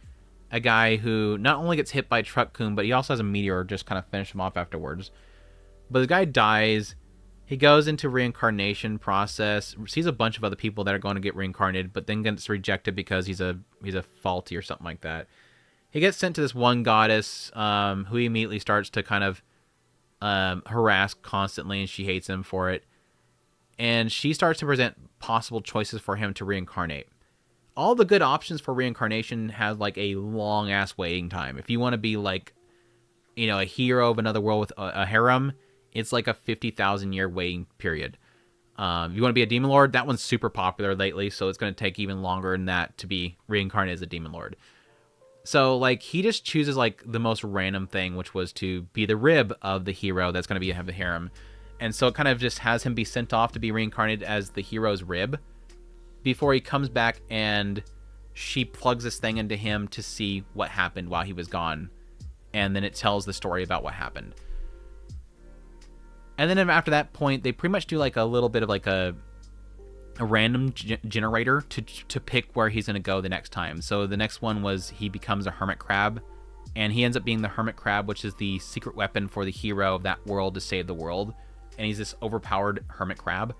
a guy who not only gets hit by a truck-kun, but he also has a meteor just kind of finish him off afterwards. But the guy dies. He goes into reincarnation process, sees a bunch of other people that are going to get reincarnated, but then gets rejected because he's a faulty or something like that. He gets sent to this one goddess who he immediately starts to kind of harass constantly, and she hates him for it. And she starts to present possible choices for him to reincarnate. All the good options for reincarnation have like a long-ass waiting time. If you want to be like, you know, a hero of another world with a harem, it's like a 50,000 year waiting period. You want to be a demon lord? That one's super popular lately, so it's going to take even longer than that to be reincarnated as a demon lord. So, like, he just chooses, like, the most random thing, which was to be the rib of the hero that's going to have the harem. And so it kind of just has him be sent off to be reincarnated as the hero's rib before he comes back and she plugs this thing into him to see what happened while he was gone. And then it tells the story about what happened. And then after that point, they pretty much do like a little bit of like a random generator to pick where he's going to go the next time. So the next one was he becomes a hermit crab, and he ends up being the hermit crab, which is the secret weapon for the hero of that world to save the world. And he's this overpowered hermit crab.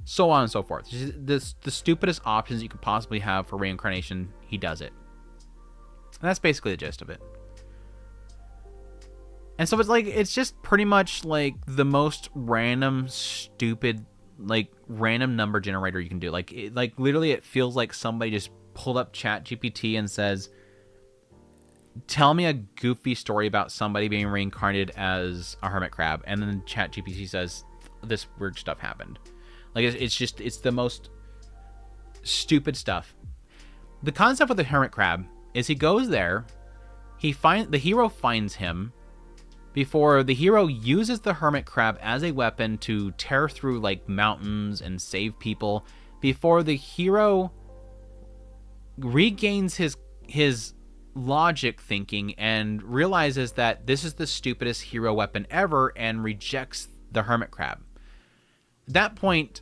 So on and so forth. The stupidest options you could possibly have for reincarnation, he does it. And that's basically the gist of it. And so it's like, it's just pretty much like the most random, stupid, like random number generator you can do. Like, literally it feels like somebody just pulled up ChatGPT and says, tell me a goofy story about somebody being reincarnated as a hermit crab, and then ChatGPT says this weird stuff happened. Like, it's the most stupid stuff. The concept with the hermit crab is he goes there, the hero finds him before the hero uses the hermit crab as a weapon to tear through like mountains and save people, before the hero regains his logic thinking and realizes that this is the stupidest hero weapon ever and rejects the hermit crab. At that point,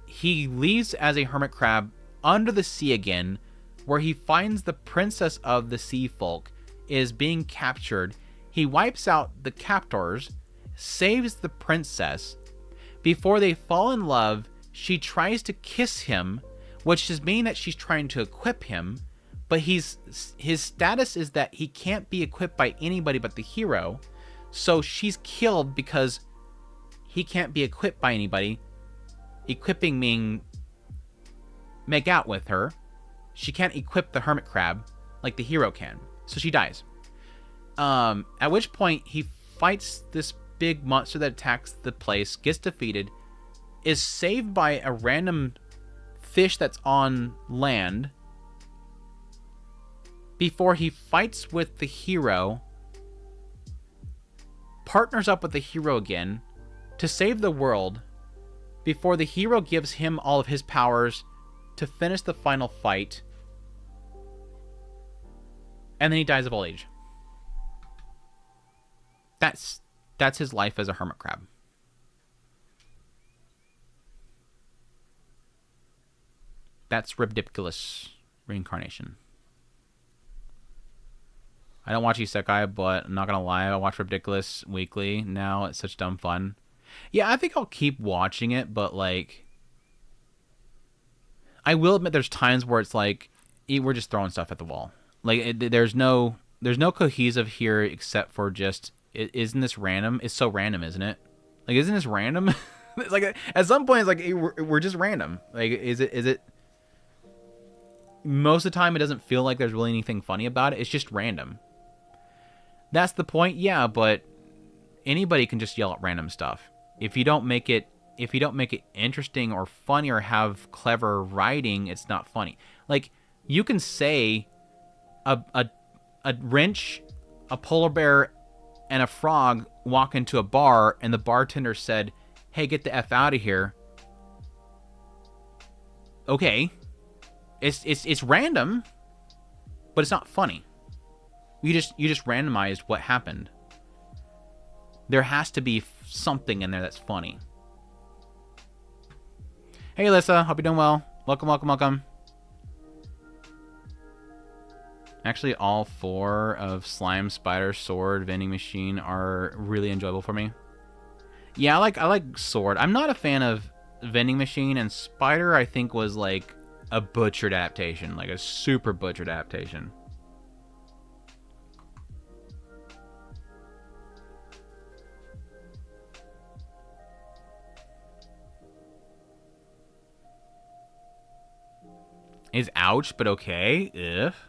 he leaves as a hermit crab under the sea again, where he finds the princess of the sea folk is being captured. He wipes out the captors, saves the princess. Before they fall in love, she tries to kiss him, which is meaning that she's trying to equip him, but his status is that he can't be equipped by anybody but the hero, so she's killed because he can't be equipped by anybody. Equipping meaning make out with her. She can't equip the hermit crab like the hero can, so she dies. At which point he fights this big monster that attacks the place, gets defeated, is saved by a random fish that's on land before he fights with the hero, partners up with the hero again to save the world before the hero gives him all of his powers to finish the final fight, and then he dies of old age. That's his life as a hermit crab. That's Ribdiculous Reincarnation. I don't watch Isekai, but I'm not gonna lie, I watch Ribdiculous weekly now. It's such dumb fun. Yeah, I think I'll keep watching it, but like, I will admit there's times where it's like we're just throwing stuff at the wall. Like there's no cohesive here except for just isn't this random? It's so random, isn't it? Like, isn't this random? It's like at some point it's like we're just random. Like is it? Most of the time it doesn't feel like there's really anything funny about it. It's just random. That's the point, yeah, but anybody can just yell at random stuff. If you don't make it interesting or funny or have clever writing, it's not funny. Like, you can say a wrench, a polar bear, and a frog walk into a bar and the bartender said, "Hey, get the F out of here." Okay. It's random, but it's not funny. You just randomized what happened. There has to be something in there that's funny. Hey, Alyssa, hope you're doing well. Welcome. Actually, all 4 of Slime, Spider, Sword, Vending Machine are really enjoyable for me. Yeah, I like Sword. I'm not a fan of Vending Machine, and Spider I think was like a butchered adaptation, like a super butchered adaptation. Is ouch, but okay. If.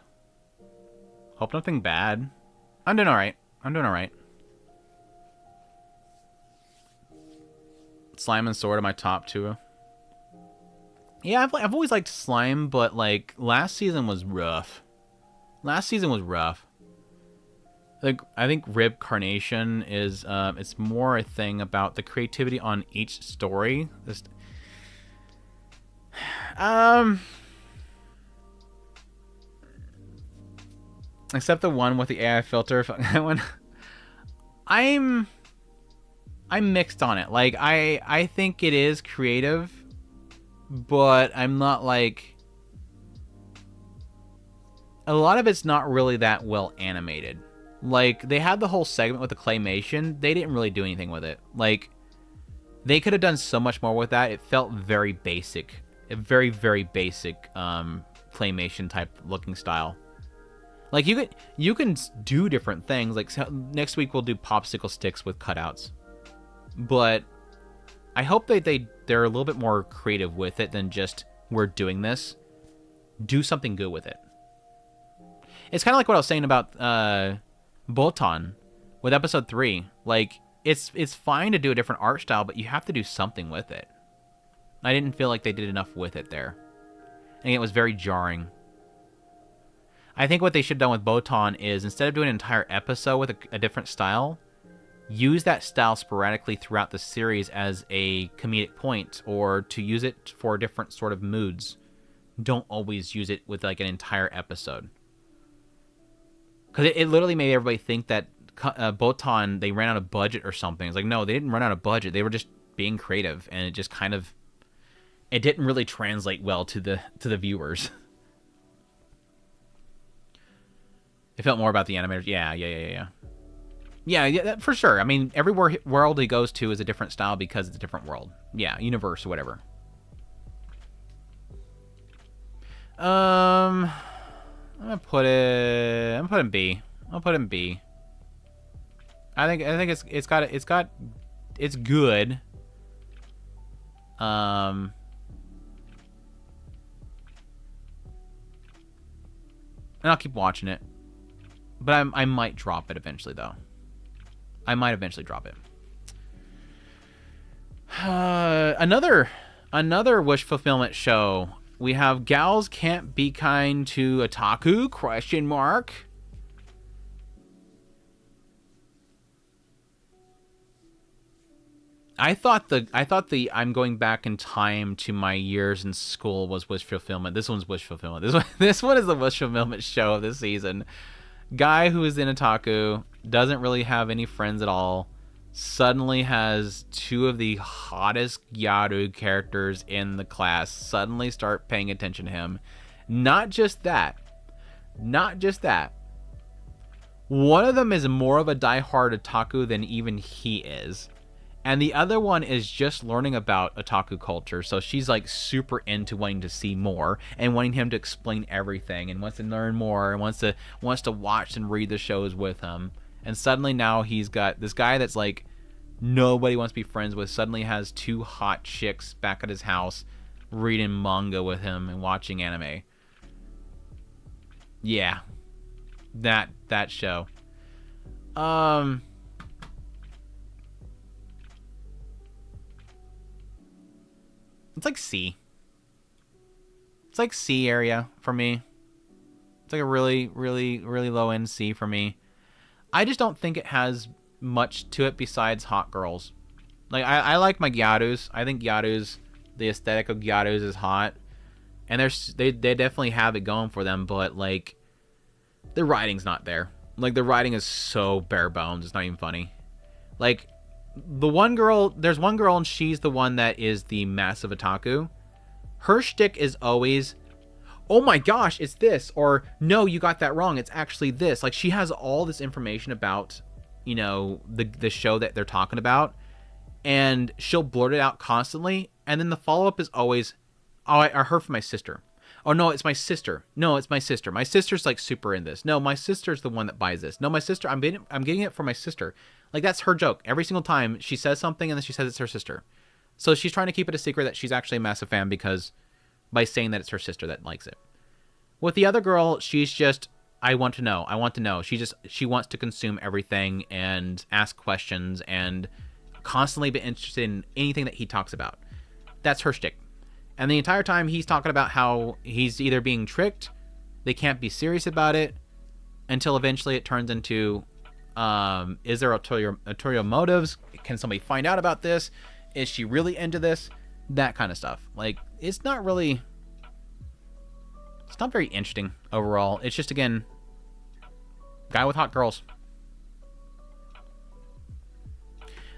Hope nothing bad. I'm doing alright. Slime and Sword are my top 2. Yeah, I've always liked Slime, but like last season was rough. Like, I think Ribdiculous is it's more a thing about the creativity on each story. Except the one with the AI filter. That one, I'm mixed on it. Like, I think it is creative, but I'm not like... A lot of it's not really that well animated. Like, they had the whole segment with the claymation. They didn't really do anything with it. Like, they could have done so much more with that. It felt very basic. A very, very basic claymation type looking style. Like, you can do different things. Like, so next week we'll do popsicle sticks with cutouts. But I hope that they're a little bit more creative with it than just, we're doing this. Do something good with it. It's kind of like what I was saying about Botan with episode 3. Like, it's fine to do a different art style, but you have to do something with it. I didn't feel like they did enough with it there. And it was very jarring. I think what they should have done with Botan is, instead of doing an entire episode with a different style, use that style sporadically throughout the series as a comedic point, or to use it for different sort of moods. Don't always use it with like an entire episode. Because it literally made everybody think that Botan, they ran out of budget or something. It's like, no, they didn't run out of budget. They were just being creative, and it just kind of... It didn't really translate well to the viewers. It felt more about the animators. Yeah, for sure. I mean, every world he goes to is a different style because it's a different world. Yeah, universe or whatever. I'm gonna put it. I'm putting B. I'll put it in B. I think it's good. And I'll keep watching it. But I might drop it eventually, though. I might eventually drop it. Another wish fulfillment show. We have Gals Can't Be Kind to Otaku? Question mark. I thought the I'm going back in time to my years in school was wish fulfillment. This one's wish fulfillment. This one is the wish fulfillment show of this season. Guy who is in otaku, doesn't really have any friends at all, suddenly has two of the hottest gyaru characters in the class suddenly start paying attention to him. Not just that. One of them is more of a diehard otaku than even he is. And the other one is just learning about otaku culture. So she's like super into wanting to see more and wanting him to explain everything and wants to learn more and wants to watch and read the shows with him. And suddenly now he's got this guy that's like nobody wants to be friends with, suddenly has two hot chicks back at his house reading manga with him and watching anime. Yeah. That show. It's like C. It's like C area for me. It's like a really, really, really low end C for me. I just don't think it has much to it besides hot girls. Like, I like my gyarus. I think gyarus, the aesthetic of gyarus is hot. And they definitely have it going for them, but, like, the writing's not there. Like, the writing is so bare bones, it's not even funny. Like, there's one girl and she's the one that is the massive otaku. Her shtick is always, oh my gosh, it's this, or no, you got that wrong, it's actually this. Like, she has all this information about, you know, the show that they're talking about, and she'll blurt it out constantly, and then the follow-up is always, oh, I heard from my sister. Oh, no, it's my sister. No, it's my sister. My sister's, like, super in this. No, my sister's the one that buys this. No, my sister, I'm getting it from my sister. Like, that's her joke. Every single time she says something and then she says it's her sister. So she's trying to keep it a secret that she's actually a massive fan because by saying that it's her sister that likes it. With the other girl, she's just, I want to know. She wants to consume everything and ask questions and constantly be interested in anything that he talks about. That's her shtick. And the entire time he's talking about how he's either being tricked, they can't be serious about it, until eventually it turns into, is there ulterior motives? Can somebody find out about this? Is she really into this? That kind of stuff. Like, it's not very interesting overall. It's just, again, guy with hot girls.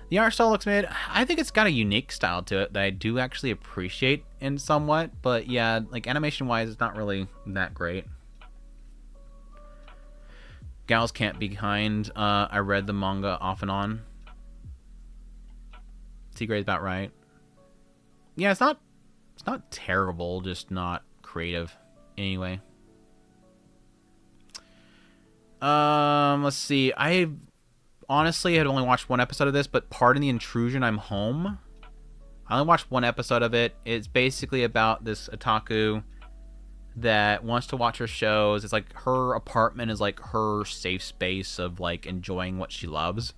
The art style looks mid. I think it's got a unique style to it that I do actually appreciate in somewhat. But yeah, like animation-wise, it's not really that great. Gals Can't Be Kind. I read the manga off and on. C grade's about right. Yeah, it's not terrible, just not creative. Anyway. Let's see. I honestly had only watched one episode of this, but Pardon the Intrusion, I'm Home. I only watched one episode of it. It's basically about this otaku that wants to watch her shows. It's like her apartment is like her safe space of like enjoying what she loves.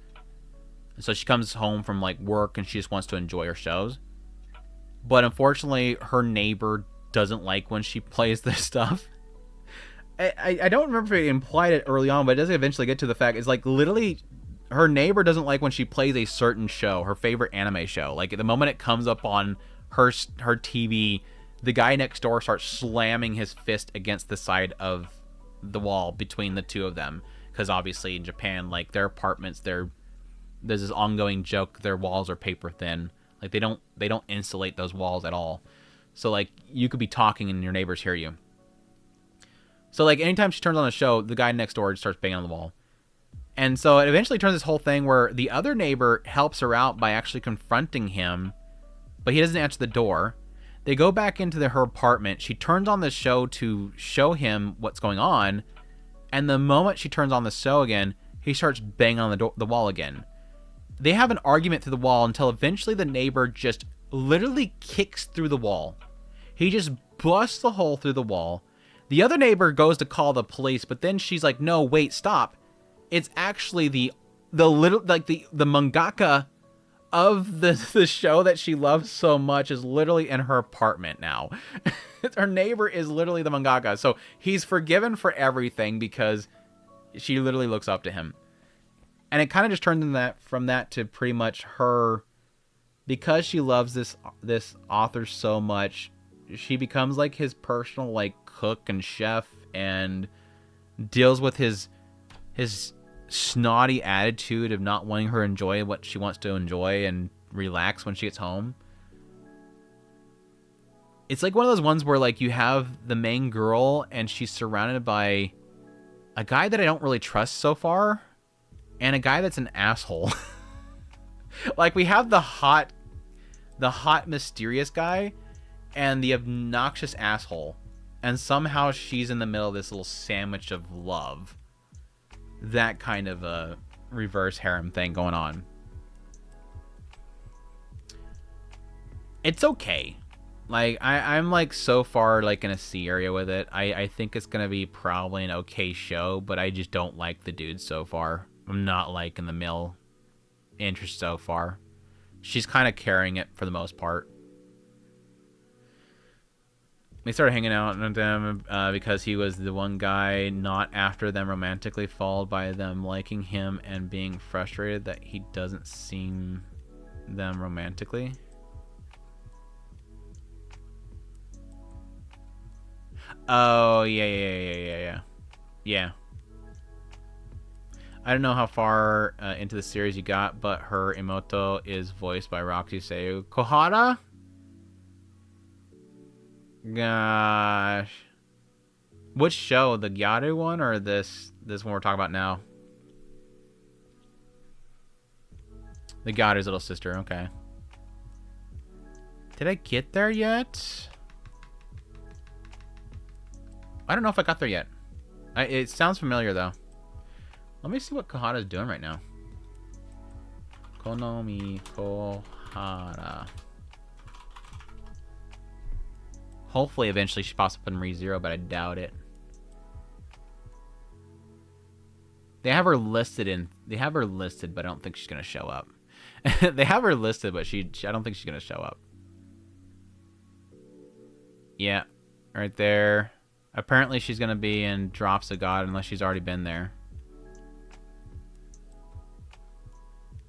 And so she comes home from like work and she just wants to enjoy her shows. But unfortunately, her neighbor doesn't like when she plays this stuff. I don't remember if it implied it early on, but it does eventually get to the fact. It's like literally her neighbor doesn't like when she plays a certain show, her favorite anime show. Like the moment it comes up on her TV, the guy next door starts slamming his fist against the side of the wall between the two of them. Because obviously in Japan, like their apartments, there's this ongoing joke, their walls are paper thin. Like they don't insulate those walls at all. So like you could be talking and your neighbors hear you. So like anytime she turns on a show, the guy next door just starts banging on the wall. And so it eventually turns this whole thing where the other neighbor helps her out by actually confronting him, but he doesn't answer the door. They go back into her apartment. She turns on the show to show him what's going on. And the moment she turns on the show again, he starts banging on the wall again. They have an argument through the wall until eventually the neighbor just literally kicks through the wall. He just busts the hole through the wall. The other neighbor goes to call the police, but then she's like, no, wait, stop. It's actually the mangaka of the show that she loves so much is literally in her apartment now. Her neighbor is literally the mangaka. So he's forgiven for everything because she literally looks up to him. And it kind of just turns from that to pretty much her, because she loves this author so much, she becomes like his personal like cook and chef and deals with his snotty attitude of not wanting her to enjoy what she wants to enjoy and relax when she gets home. It's like one of those ones where like you have the main girl and she's surrounded by a guy that I don't really trust so far and a guy that's an asshole. Like we have the hot mysterious guy and the obnoxious asshole. And somehow she's in the middle of this little sandwich of love. That kind of a reverse harem thing going on. It's okay. Like, I'm like so far like in a C area with it. I think it's going to be probably an okay show, but I just don't like the dude so far. I'm not liking the male interest so far. She's kind of carrying it for the most part. They started hanging out with them because he was the one guy not after them romantically, followed by them liking him and being frustrated that he doesn't see them romantically. Oh, yeah. I don't know how far into the series you got, but her Emoto is voiced by Roxy Seiyu Kohara? Gosh. Which show? The Gyaru one or this one we're talking about now? The Gyaru's little sister, okay. Did I get there yet? I don't know if I got there yet. It sounds familiar though. Let me see what Kohara's doing right now. Konomi Kohara. Hopefully, eventually she pops up in ReZero, but I doubt it. They have her listed, but I don't think she's gonna show up. They have her listed, but I don't think she's gonna show up. Yeah, right there. Apparently, she's gonna be in Drops of God unless she's already been there.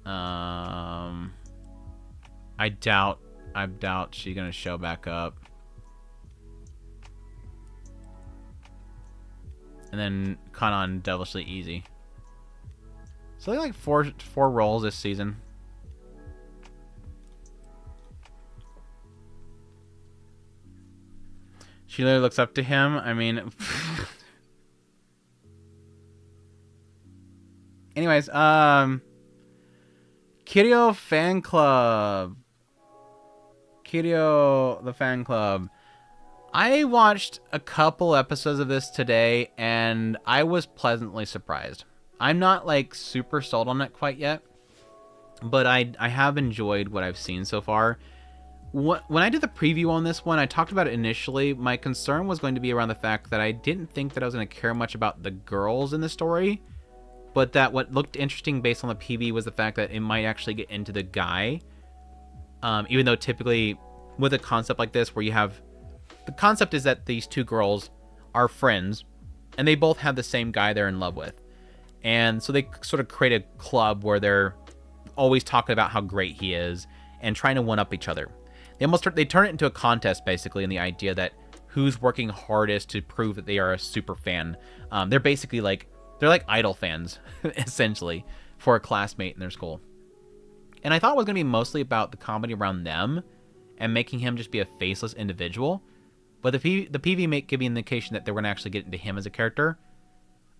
I doubt she's gonna show back up. And then Kanon Devilishly Easy. So they like four roles this season. She literally looks up to him. I mean... Anyways, Kio Fan Club. Kio the Fan Club. I watched a couple episodes of this today, and I was pleasantly surprised. I'm not, like, super sold on it quite yet, but I have enjoyed what I've seen so far. When I did the preview on this one, I talked about it initially. My concern was going to be around the fact that I didn't think that I was going to care much about the girls in the story, but that what looked interesting based on the PV was the fact that it might actually get into the guy. Even though typically with a concept like this where you have... The concept is that these two girls are friends, and they both have the same guy they're in love with. And so they sort of create a club where they're always talking about how great he is and trying to one-up each other. They turn it into a contest, basically, in the idea that who's working hardest to prove that they are a super fan. They're basically they're like idol fans, essentially, for a classmate in their school. And I thought it was going to be mostly about the comedy around them and making him just be a faceless individual. But the PV may give me an indication that they're going to actually get into him as a character.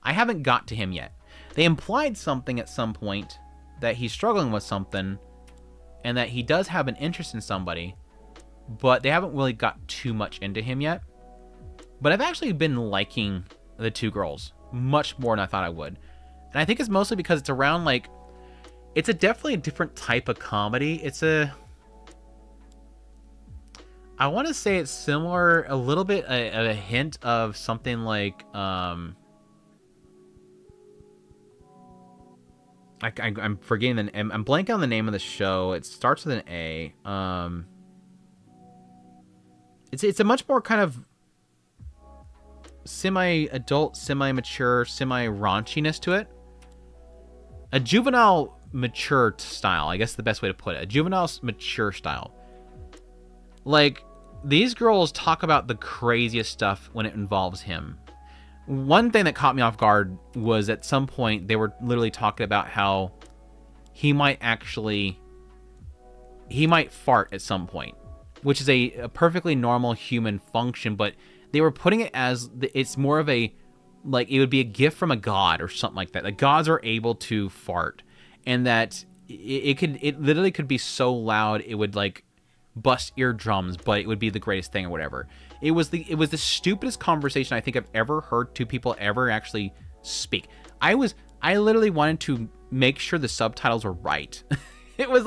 I haven't got to him yet. They implied something at some point that he's struggling with something and that he does have an interest in somebody, but they haven't really got too much into him yet. But I've actually been liking the two girls much more than I thought I would. And I think it's mostly because it's around, it's definitely a different type of comedy. I want to say it's similar, a little bit, a hint of something like, I'm forgetting I'm blanking on the name of the show. It starts with an A. It's a much more kind of semi-adult, semi-mature, semi-raunchiness to it. A juvenile mature style, I guess the best way to put it. A juvenile mature style. These girls talk about the craziest stuff when it involves him. One thing that caught me off guard was at some point they were literally talking about how he might fart at some point, which is a perfectly normal human function, but they were putting it as it's more of it would be a gift from a god or something like that. Like gods are able to fart, and that it literally could be so loud it would bust eardrums, but it would be the greatest thing or whatever. It was the stupidest conversation I think I've ever heard two people ever actually speak. I literally wanted to make sure the subtitles were right. It was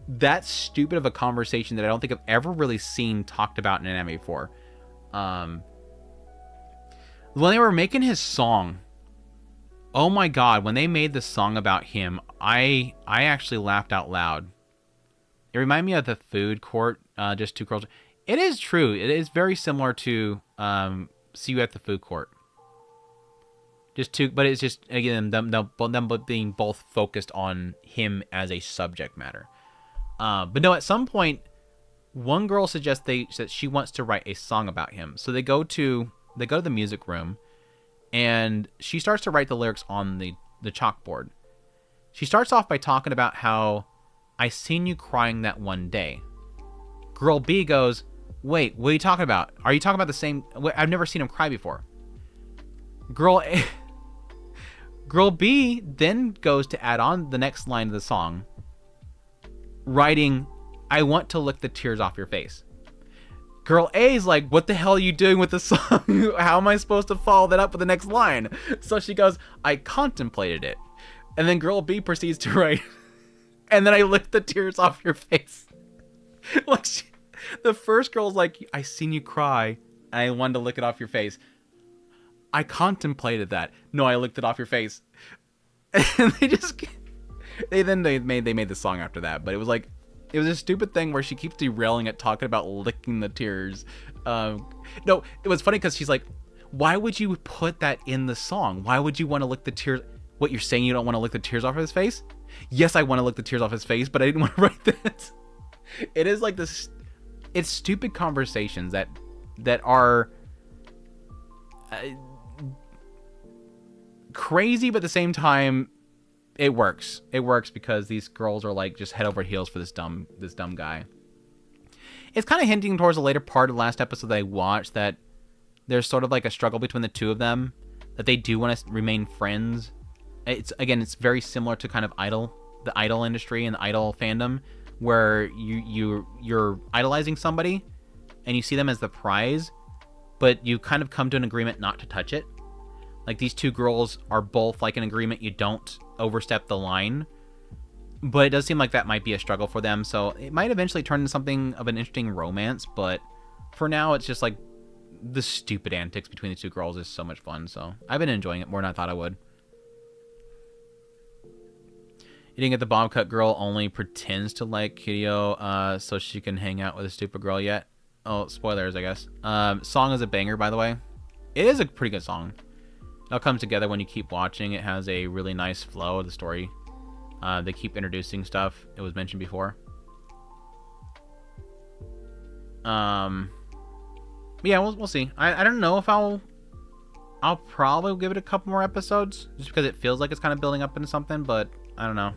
that stupid of a conversation that I don't think I've ever really seen talked about in an anime before. When they were making his song, oh my god, when they made the song about him, I actually laughed out loud. It reminded me of the food court, just two girls. It is true. It is very similar to See You at the Food Court. But it's just, again, them being both focused on him as a subject matter. But no, at some point, one girl suggests that she wants to write a song about him. So they go to the music room, and she starts to write the lyrics on the chalkboard. She starts off by talking about how I seen you crying that one day. Girl B goes, wait, what are you talking about? Are you talking about the same? I've never seen him cry before. Girl B then goes to add on the next line of the song, writing, I want to lick the tears off your face. Girl A is like, what the hell are you doing with the song? How am I supposed to follow that up with the next line? So she goes, I contemplated it. And then girl B proceeds to write, and then I licked the tears off your face. The first girl's like, I seen you cry, and I wanted to lick it off your face. I contemplated that. No, I licked it off your face. And they made the song after that. But it was a stupid thing where she keeps derailing it, talking about licking the tears. No, it was funny because she's like, why would you put that in the song? Why would you want to lick the tears? What, you're saying you don't want to lick the tears off his face? Yes, I want to lick the tears off his face, but I didn't want to write that. It is like this. It's stupid conversations that are crazy, but at the same time, it works. It works because these girls are just head over heels for this dumb guy. It's kind of hinting towards the later part of the last episode that I watched that there's sort of a struggle between the two of them, that they do want to remain friends. It's very similar to kind of the idol industry and the idol fandom, where you're idolizing somebody and you see them as the prize, but you kind of come to an agreement not to touch it. These two girls are both in agreement you don't overstep the line. But it does seem like that might be a struggle for them, so it might eventually turn into something of an interesting romance, but for now it's just like the stupid antics between the two girls is so much fun, so I've been enjoying it more than I thought I would. You didn't get the bomb cut girl only pretends to like Kio so she can hang out with a stupid girl yet. Oh, spoilers, I guess. Song is a banger, by the way. It is a pretty good song. It all comes together when you keep watching. It has a really nice flow of the story. They keep introducing stuff. It was mentioned before. Yeah, we'll see. I don't know if I'll probably give it a couple more episodes just because it feels like it's kind of building up into something, but I don't know.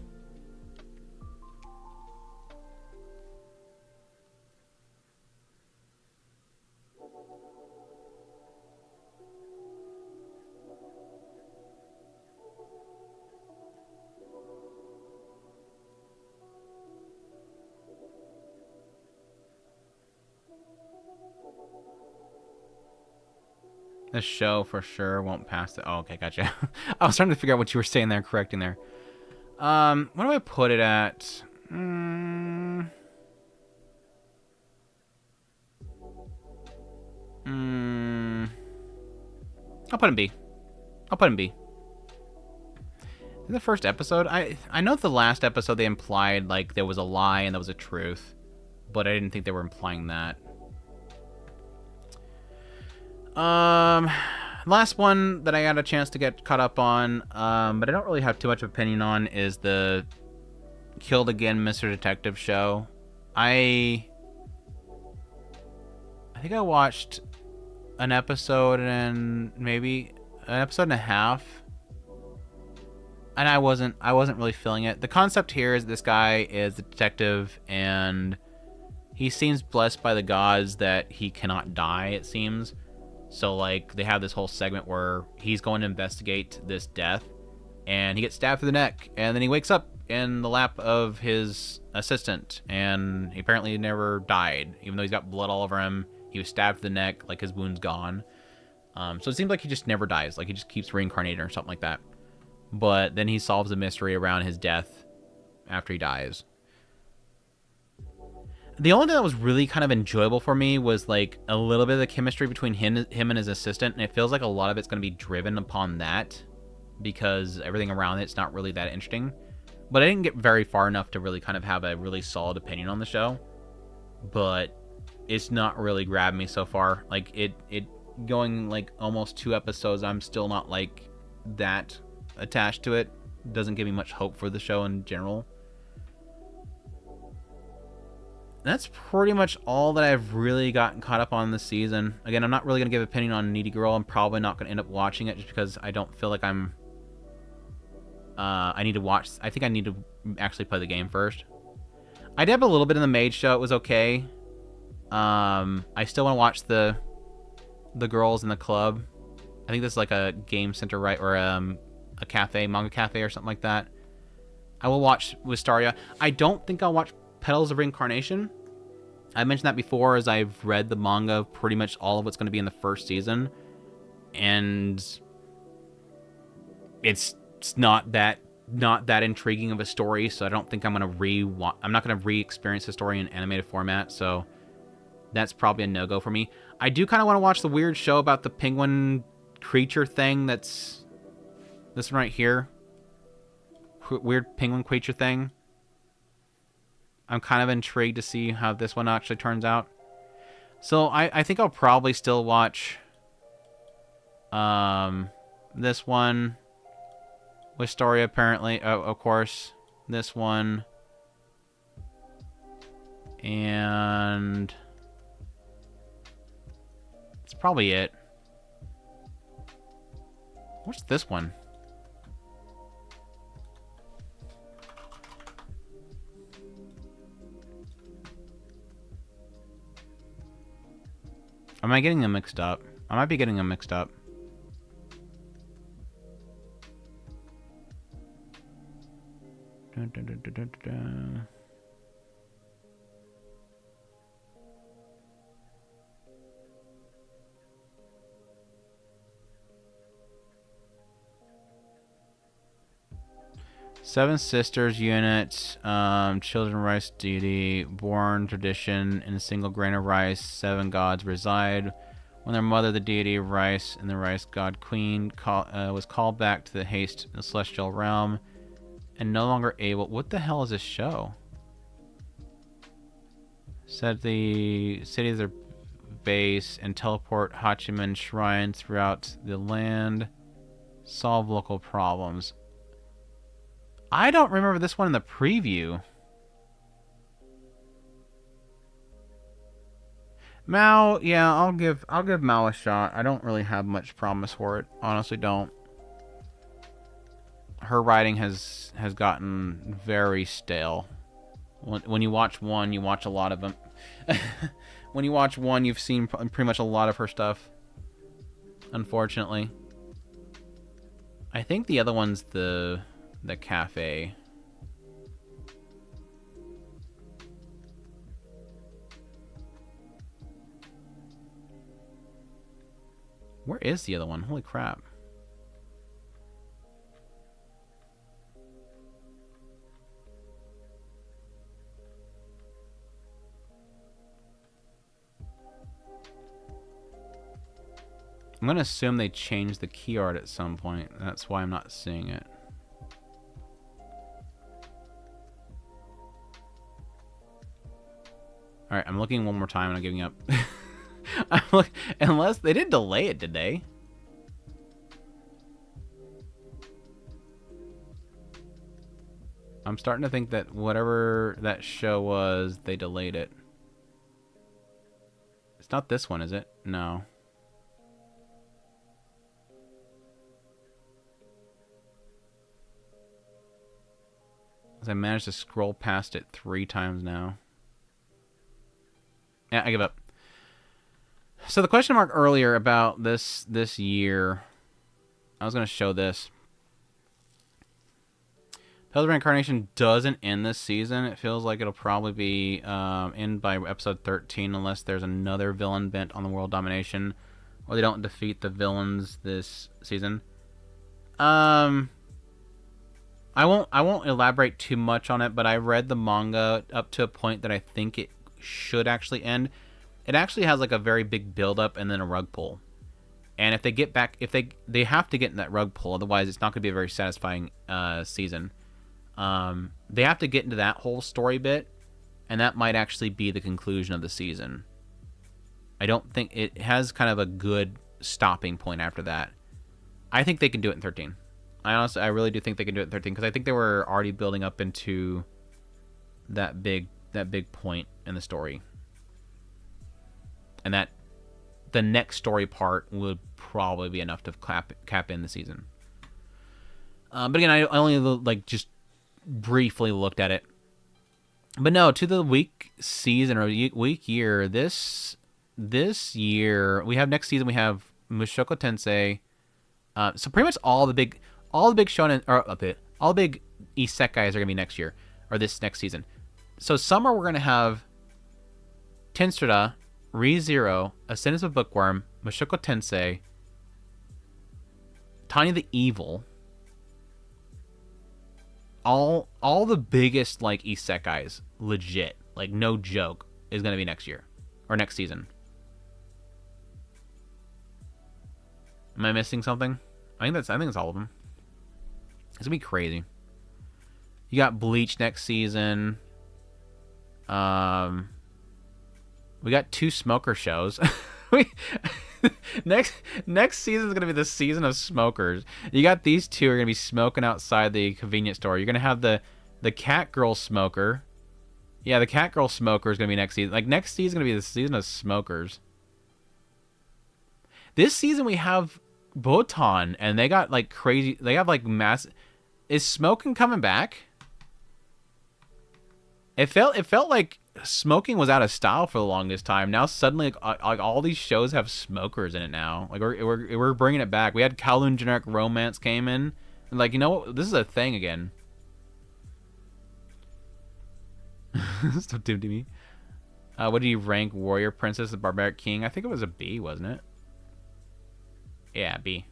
This show for sure won't pass the... Oh, okay, gotcha. I was trying to figure out what you were saying there, correcting there. What do I put it at? I'll put in B. I'll put in B. In the first episode, I know the last episode they implied like there was a lie and there was a truth, but I didn't think they were implying that. Last one that I had a chance to get caught up on, but I don't really have too much opinion on, is the Killed Again Mr. Detective show. I think I watched an episode and maybe an episode and a half, and I wasn't really feeling it. The concept here is this guy is a detective and he seems blessed by the gods that he cannot die, it seems. So, like, they have this whole segment where he's going to investigate this death, and he gets stabbed through the neck, and then he wakes up in the lap of his assistant, and he apparently never died, even though he's got blood all over him. He was stabbed through the neck, like his wound's gone. So it seems like he just never dies, like he just keeps reincarnating or something like that. But then he solves the mystery around his death after he dies. The only thing that was really kind of enjoyable for me was like a little bit of the chemistry between him and his assistant, and it feels like a lot of it's going to be driven upon that because everything around it's not really that interesting. But I didn't get very far enough to really kind of have a really solid opinion on the show. But it's not really grabbed me so far. Like it going like almost 2 episodes, I'm still not like that attached to it. Doesn't give me much hope for the show in general. That's pretty much all that I've really gotten caught up on this season. Again, I'm not really going to give an opinion on Needy Girl. I'm probably not going to end up watching it just because I don't feel like I'm... I need to watch... I think I need to actually play the game first. I dabbed a little bit in the Maid show. It was okay. I still want to watch the girls in the club. I think this is like a game center, right? Or a cafe, manga cafe or something like that. I will watch Wistaria. I don't think I'll watch Petals of Reincarnation. I mentioned that before, as I've read the manga, pretty much all of what's going to be in the first season, and it's not that intriguing of a story. So I don't think I'm not going to re-experience the story in animated format. So that's probably a no-go for me. I do kind of want to watch the weird show about the penguin creature thing. That's this one right here. Weird penguin creature thing. I'm kind of intrigued to see how this one actually turns out. So I think I'll probably still watch this one with story, apparently. Of course, this one. And that's probably it. What's this one? Am I getting them mixed up? I might be getting them mixed up. Dun, dun, dun, dun, dun, dun. Seven Sisters unit, children rice deity, born tradition in a single grain of rice. 7 gods reside. When their mother, the deity of rice, and the rice god queen was called back to the haste in the celestial realm, and no longer able. What the hell is this show? Set the city as their base and teleport Hachiman shrines throughout the land. Solve local problems. I don't remember this one in the preview. Mao, yeah, I'll give Mao a shot. I don't really have much promise for it. Honestly, don't. Her writing has gotten very stale. When you watch one, you watch a lot of them. When you watch one, you've seen pretty much a lot of her stuff. Unfortunately. I think the other one's the cafe. Where is the other one? Holy crap. I'm going to assume they changed the key art at some point. That's why I'm not seeing it. Alright, I'm looking one more time and I'm giving up. Unless they did delay it, did they? I'm starting to think that whatever that show was, they delayed it. It's not this one, is it? No. I managed to scroll past it 3 times now. Yeah, I give up. So the question mark earlier about this year, I was going to show this. Prettiest Reincarnation doesn't end this season. It feels like it'll probably be end by episode 13 unless there's another villain bent on the world domination or they don't defeat the villains this season. I won't elaborate too much on it, but I read the manga up to a point that I think it should actually end. It actually has like a very big build up and then a rug pull. And if they get back, if they have to get in that rug pull, otherwise it's not going to be a very satisfying season. They have to get into that whole story bit, and that might actually be the conclusion of the season. I don't think it has kind of a good stopping point after that. I think they can do it in 13. I really do think they can do it in 13 because I think they were already building up into that big point in the story, and that the next story part would probably be enough to cap in the season. But again, I only like just briefly looked at it. But no, to the week season or week year, this year we have next season we have Mushoku Tensei. So pretty much all the big shonen or all the big isekais are gonna be next year or this next season. So summer we're gonna have Tensura, ReZero, Ascendance of Bookworm, Mushoku Tensei, Tanya the Evil. All the biggest like isekais, legit, like no joke, is gonna be next year or next season. Am I missing something? I think it's all of them. It's gonna be crazy. You got Bleach next season. We got 2 smoker shows. Next season is gonna be the season of smokers. You got these 2 are gonna be smoking outside the convenience store. You're gonna have the cat girl smoker. Yeah, the cat girl smoker is gonna be next season. Like next season is gonna be the season of smokers. This season we have Botan, and they got like crazy. They have like mass. Is smoking coming back? It felt like smoking was out of style for the longest time. Now suddenly, like all these shows have smokers in it now. Like we're bringing it back. We had Kowloon Generic Romance came in, and like you know what? This is a thing again. So dim to me. What do you rank Warrior Princess and Barbaric King? I think it was a B, wasn't it? Yeah, B.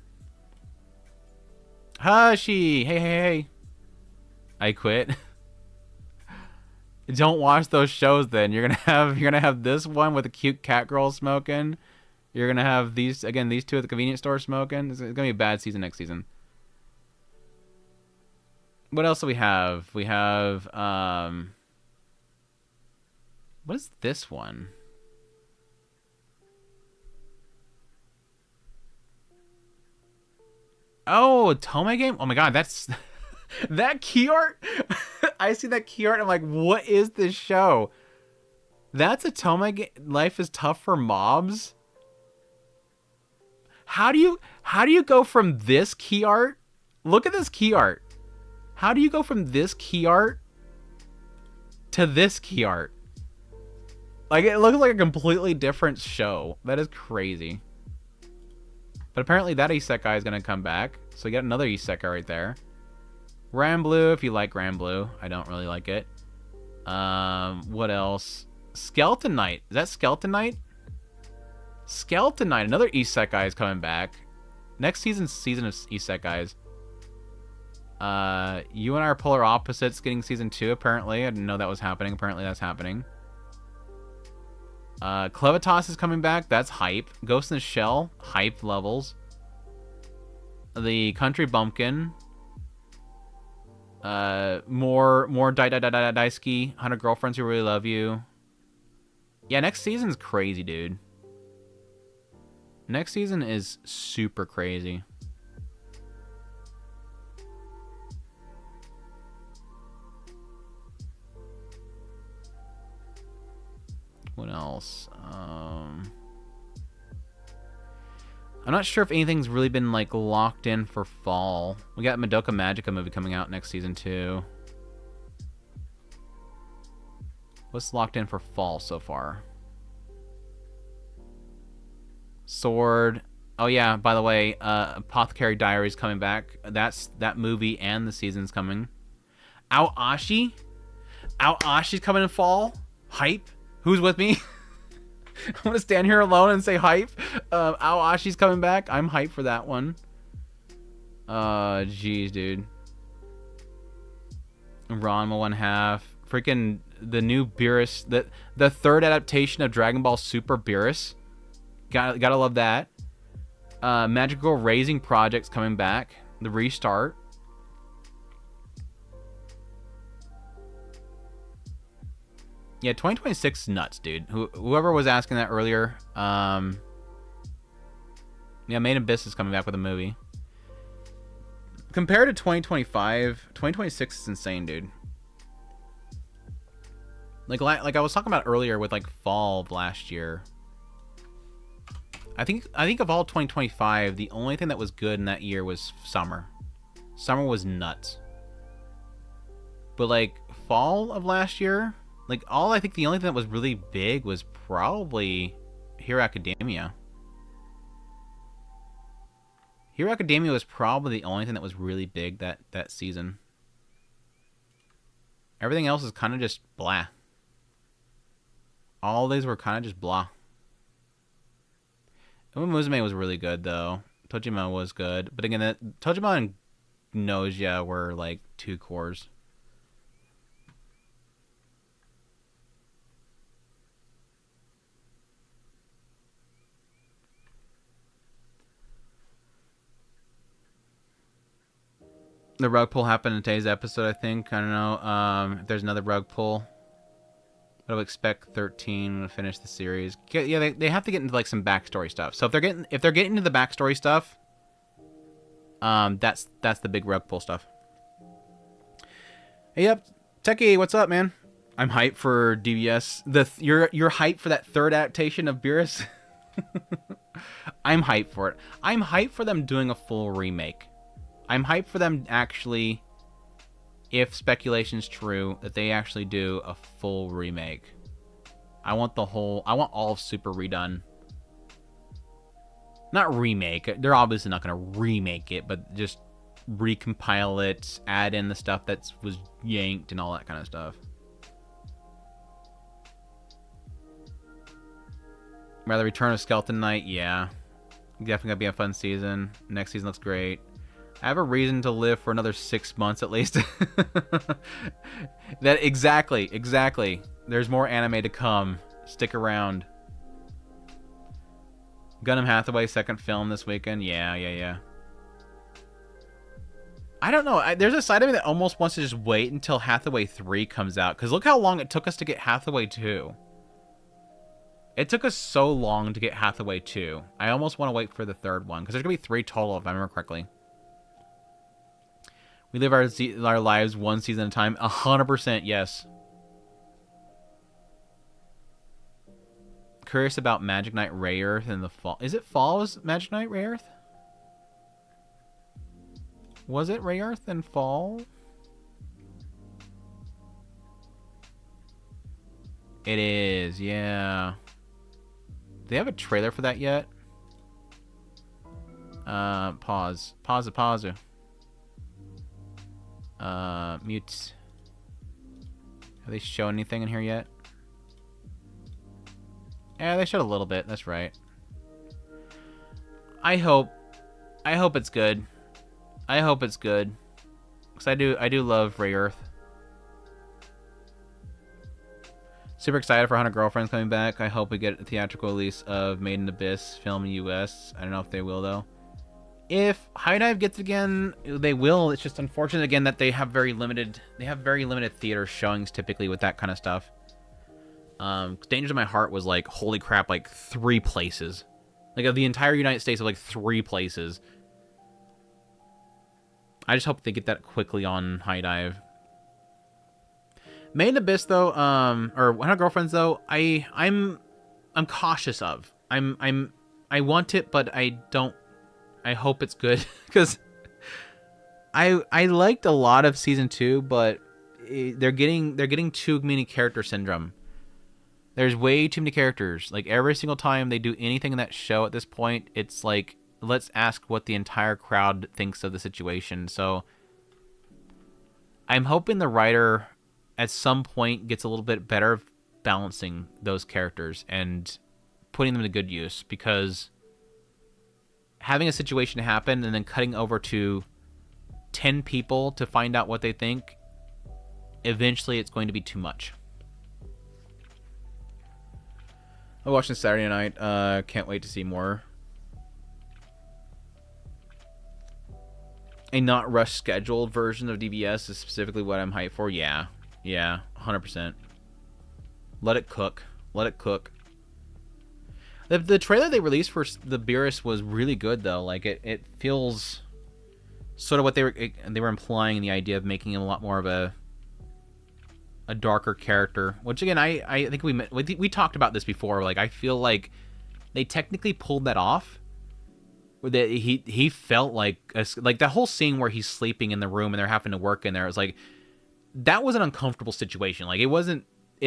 Hashi! Hey. I quit. Don't watch those shows then. You're gonna have this one with a cute cat girl smoking. You're gonna have these two at the convenience store smoking. It's gonna be a bad season next season. What else do we have? We have what is this one? Oh, Tome game? Oh my god, that's that key art. I see that key art. I'm like, what is this show? That's a Tome game. Life is tough for mobs. How do you go from this key art? Look at this key art. How do you go from this key art to this key art? Like, it looks like a completely different show. That is crazy. But apparently that isekai is going to come back. So we got another isekai right there. Granblue, if you like Granblue. I don't really like it. What else? Skeleton Knight. Is that Skeleton Knight? Skeleton Knight. Another isekai is coming back. Next season of isekais. You and I are polar opposites getting season 2, apparently. I didn't know that was happening. Apparently that's happening. Clevitas is coming back. That's hype. Ghost in the Shell. Hype levels. The Country Bumpkin. More Daisuki. 100 Girlfriends Who Really Love You. Yeah, next season's crazy, dude. Next season is super crazy. What else? I'm not sure if anything's really been like locked in for fall. We got Madoka Magica movie coming out next season too. What's locked in for fall so far? Sword. Oh yeah, by the way, Apothecary Diaries coming back. That movie and the season's coming. Aoashi? Aoashi's coming in fall. Hype. Who's with me? I'm gonna stand here alone and say hype. Aoashi's coming back. I'm hyped for that one. Jeez, dude. Ranma 1/2. Freaking the new Beerus. The third adaptation of Dragon Ball Super Beerus. Gotta love that. Magical Raising Project's coming back. The restart. Yeah, 2026 is nuts, dude. Whoever was asking that earlier, yeah, Made in Abyss is coming back with a movie. Compared to 2025, 2026 is insane, dude. Like I was talking about earlier with like fall of last year. I think of all 2025, the only thing that was good in that year was summer. Summer was nuts. But like fall of last year, like I think the only thing that was really big was probably Hero Academia. Hero Academia was probably the only thing that was really big that season. Everything else is kind of just blah. All these were kind of just blah. Musume was really good though. Tojima was good, but again, Tojima and Nausea were like two cores. The rug pull happened in today's episode, I think. I don't know if there's another rug pull. I would expect 13 to finish the series. Yeah, they have to get into like some backstory stuff. So if they're getting into the backstory stuff, that's the big rug pull stuff. Hey, yep, Techie, what's up, man? I'm hyped for DBS. You're hyped for that third adaptation of Beerus. I'm hyped for it. I'm hyped for them doing a full remake. I'm hyped for them actually, if speculation's true, that they actually do a full remake. I want all of Super redone. Not remake. They're obviously not going to remake it, but just recompile it, add in the stuff that was yanked and all that kind of stuff. Rather Return of Skeleton Knight, yeah. Definitely going to be a fun season. Next season looks great. I have a reason to live for another 6 months at least. That exactly. There's more anime to come. Stick around. Gundam Hathaway second film this weekend. Yeah. I don't know. There's a side of me that almost wants to just wait until Hathaway 3 comes out. Because look how long it took us to get Hathaway 2. It took us so long to get Hathaway 2. I almost want to wait for the third one. Because there's going to be 3 total, if I remember correctly. We live our lives one season at a time. 100%, yes. Curious about Magic Knight Ray Earth in the fall. Is it fall's Magic Knight Ray Earth? Was it Ray Earth in fall? It is, yeah. Do they have a trailer for that yet? Pause. Pause. Mute. Have they shown anything in here yet? Yeah, they showed a little bit. That's right. I hope it's good. I hope it's good. Because I do love Ray Earth. Super excited for 100 Girlfriends coming back. I hope we get a theatrical release of Made in Abyss film in the US. I don't know if they will, though. If High Dive gets again, they will. It's just unfortunate, again, that they have very limited theater showings typically with that kind of stuff. Dangers in My Heart was like, holy crap, like 3 places. Like, of the entire United States, of like 3 places. I just hope they get that quickly on High Dive. Made in Abyss, though, or 100 Girlfriends, though, I'm cautious of. I want it, but I don't. I hope it's good because I liked a lot of season 2, but they're getting too many character syndrome. There's way too many characters. Like, every single time they do anything in that show at this point, it's like, let's ask what the entire crowd thinks of the situation. So I'm hoping the writer at some point gets a little bit better of balancing those characters and putting them to good use, because having a situation happen and then cutting over to 10 people to find out what they think, eventually it's going to be too much. I watched this Saturday night. Can't wait to see more. A not rush scheduled version of DBS is specifically what I'm hyped for. Yeah, 100%. Let it cook. The trailer they released for the Beerus was really good, though. Like, it feels sort of what they were implying in the idea of making him a lot more of a darker character. Which, again, I think we talked about this before. Like, I feel like they technically pulled that off. That he felt like that whole scene where he's sleeping in the room and they're having to work in there. It was like, that was an uncomfortable situation. Like, it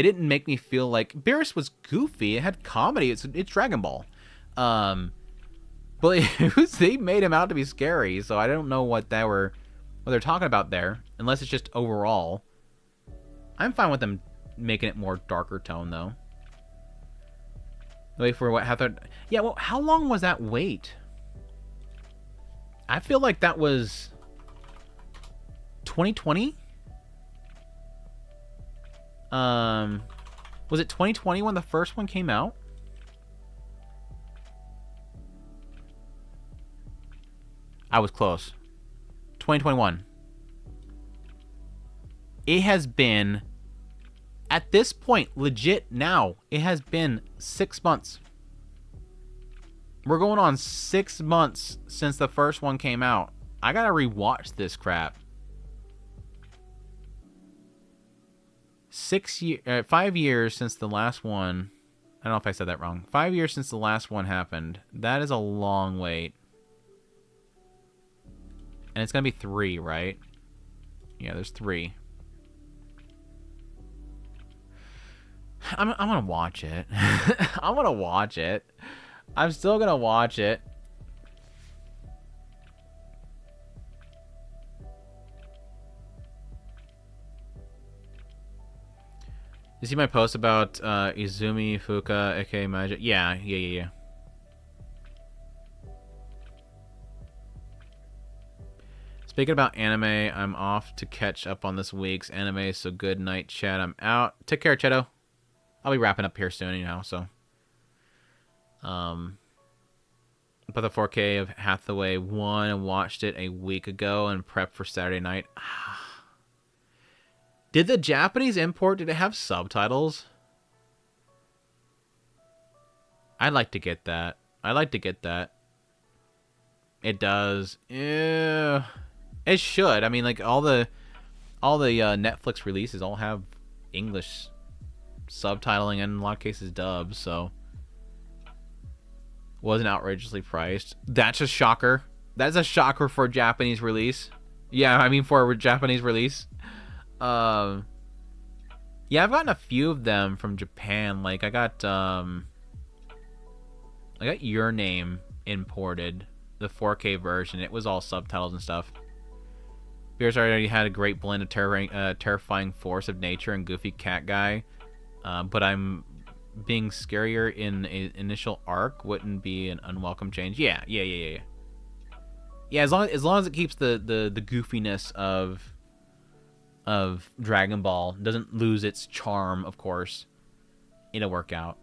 didn't make me feel like Beerus was goofy. It had comedy. It's Dragon Ball. But they made him out to be scary. So I don't know what they're talking about there, unless it's just overall. I'm fine with them making it more darker tone, though. Wait for what happened. Yeah, well, how long was that wait? I feel like that was 2020. Was it 2020 when the first one came out? I was close. 2021. It has been, at this point, legit now, it has been 6 months. We're going on 6 months since the first one came out. I gotta rewatch this crap. 5 years since the last one. I don't know if I said that wrong. 5 years since the last one happened. That is a long wait. And it's gonna be 3, right? Yeah, there's 3. I'm gonna watch it. I'm gonna watch it. I'm still gonna watch it. You see my post about Izumi Fuka aka Magic? Yeah. Speaking about anime, I'm off to catch up on this week's anime, so good night, Chad. I'm out. Take care, Cheto. I'll be wrapping up here soon, so. Put the 4K of Hathaway 1 and watched it a week ago and prepped for Saturday night. Did the Japanese import, did it have subtitles? I'd like to get that. It does. Yeah. It should. I mean, like, all the Netflix releases all have English subtitling and in a lot of cases dubs, so wasn't outrageously priced. That's a shocker. That's a shocker for a Japanese release. Yeah, I mean for a Japanese release. Yeah, I've gotten a few of them from Japan. Like I got Your Name imported, the 4K version. It was all subtitles and stuff. Beers already had a great blend of terrifying force of nature and goofy cat guy. But I'm being scarier in an initial arc wouldn't be an unwelcome change. Yeah. Yeah, as long as it keeps the goofiness of Dragon Ball, doesn't lose its charm, of course, it'll work out.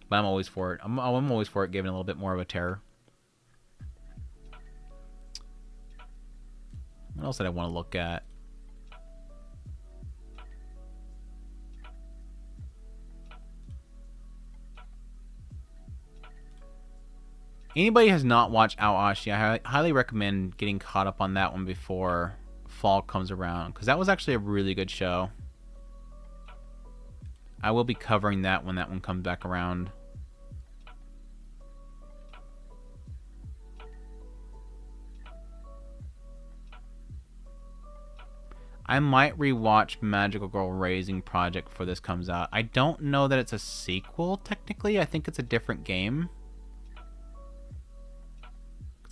But I'm always for it. I'm always for it giving a little bit more of a terror. What else did I want to look at? Anybody has not watched Awashi, I highly recommend getting caught up on that one before fall comes around, because that was actually a really good show. I will be covering that when that one comes back around. I might rewatch Magical Girl Raising Project before this comes out. I don't know that it's a sequel, technically. I think it's a different game.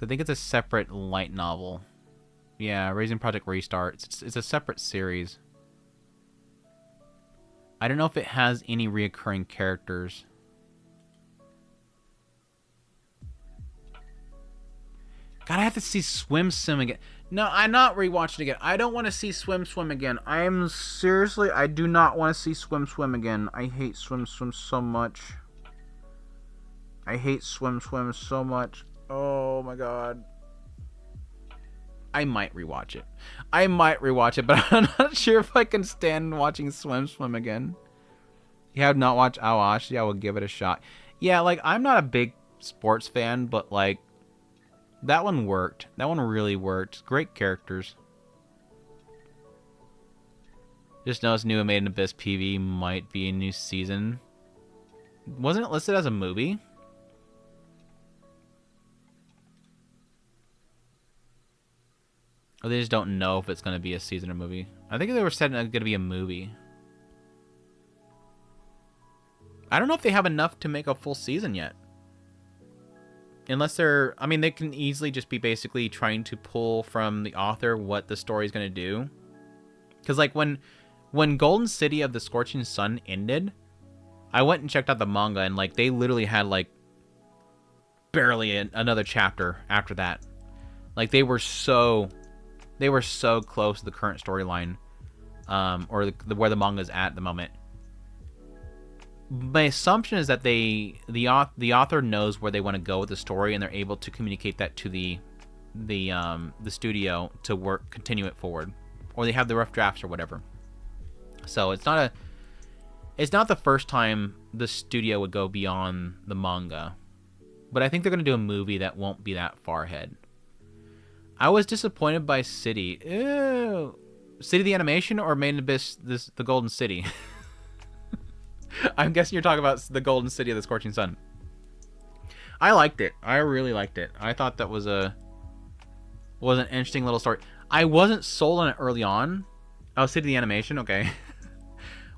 I think it's a separate light novel. Yeah, Raising Project Restarts. It's a separate series. I don't know if it has any reoccurring characters. God, I have to see Swim again. No, I'm not rewatching it again. I don't want to see Swim again. I do not want to see Swim again. I hate Swim so much. I hate Swim so much. Oh my god. I might rewatch it. But I'm not sure if I can stand watching Swim again. You have not watched Awashi, I will give it a shot. Yeah, like, I'm not a big sports fan, but, like, that one worked. That one really worked. Great characters. Just noticed new Made in Abyss PV might be a new season. Wasn't it listed as a movie? Or they just don't know if it's going to be a season or movie. I think they were said it's going to be a movie. I don't know if they have enough to make a full season yet. Unless they're... I mean, they can easily just be basically trying to pull from the author what the story's going to do. Because, like, when Golden City of the Scorching Sun ended, I went and checked out the manga, and, like, they literally had, like, barely another chapter after that. Like, they were so close to the current storyline, or where the manga's at the moment. My assumption is that the author knows where they want to go with the story, and they're able to communicate that to the studio to continue it forward, or they have the rough drafts or whatever. So it's not the first time the studio would go beyond the manga, but I think they're going to do a movie that won't be that far ahead. I was disappointed by City. Ew. City the animation or Made in Abyss the Golden City? I'm guessing you're talking about the Golden City of the Scorching Sun. I liked it. I really liked it. I thought that was an interesting little story. I wasn't sold on it early on. Oh, City the animation? Okay.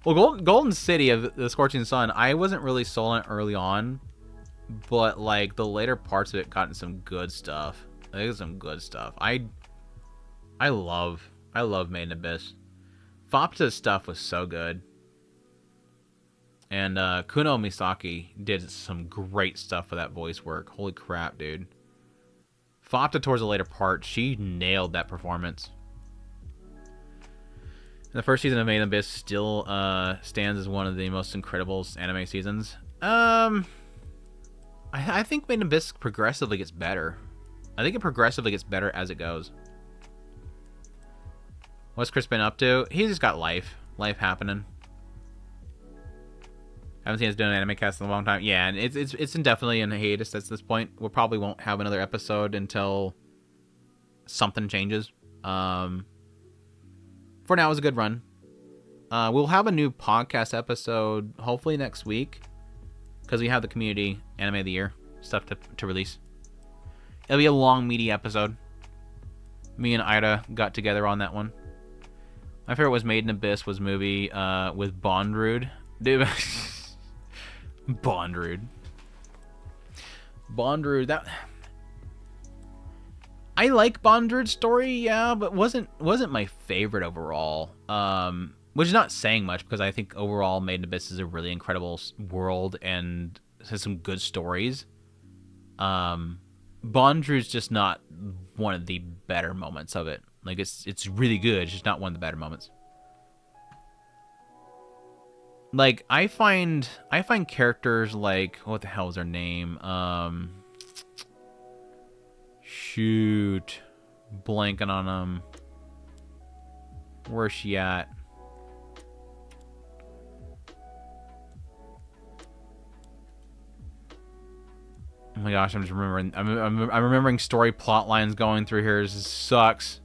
Well, Golden City of the Scorching Sun, I wasn't really sold on it early on. But, like, the later parts of it gotten some good stuff. There's some good stuff. I love Made in Abyss. Fopta's stuff was so good. And Kuno Misaki did some great stuff for that voice work. Holy crap, dude. Fopta towards the later part, she nailed that performance. The first season of Made in Abyss still stands as one of the most incredible anime seasons. I think Made in Abyss progressively gets better. I think it progressively gets better as it goes. What's Chris been up to? He's just got life happening. Haven't seen us doing an anime cast in a long time. Yeah, and it's indefinitely in hiatus at this point. We probably won't have another episode until something changes. For now, it was a good run. We'll have a new podcast episode hopefully next week because we have the community anime of the year stuff to release. It'll be a long, meaty episode. Me and Ida got together on that one. My favorite was Made in Abyss was movie with Bondrude. Dude, Bondrude, that I like Bondrude's story, yeah, but wasn't my favorite overall. Which is not saying much because I think overall Made in Abyss is a really incredible world and has some good stories. Bondrude's just not one of the better moments of it. Like it's really good, it's just not one of the better moments. Like I find characters like what the hell is their name? Shoot, blanking on them. Where's she at? Oh my gosh, I'm just remembering. I'm remembering story plot lines going through here. This sucks.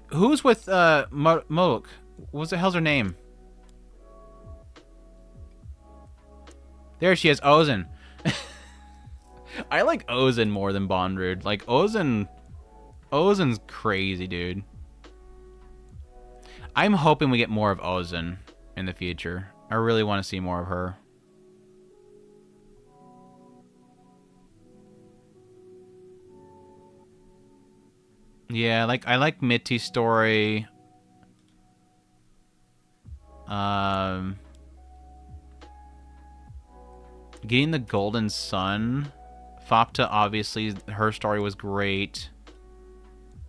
Who's with Moak? What the hell's her name? There she is, Ozen. I like Ozen more than Bondrude. Like Ozen's crazy, dude. I'm hoping we get more of Ozen in the future. I really want to see more of her. Yeah, like I like Mitty's story. Getting the Golden Sun. Fopta, obviously, her story was great.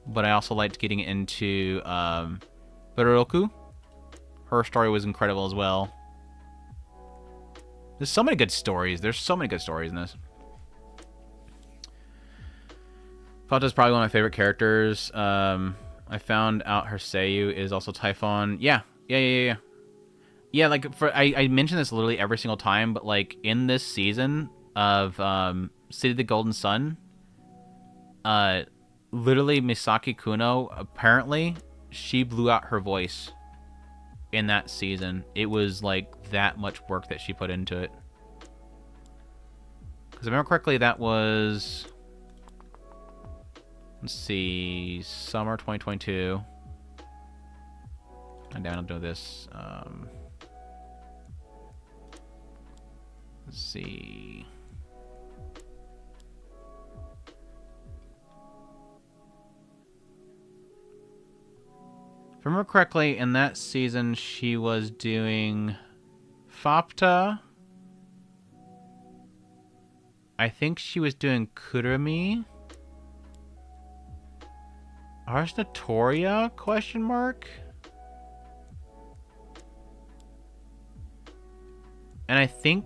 But I also liked getting into Beroku. Her story was incredible as well. There's so many good stories. There's so many good stories in this. Fopta's probably one of my favorite characters. I found out her Seiyu is also Typhon. Yeah, like I mention this literally every single time, but like in this season of City of the Golden Sun, literally Misaki Kuno, apparently she blew out her voice in that season. It was like that much work that she put into it. Because if I remember correctly, that was, let's see, summer 2022. And down, I'll do this. Let's see. If I remember correctly, in that season, she was doing Fopta. I think she was doing Kurumi. Ars Notoria? Question mark. And I think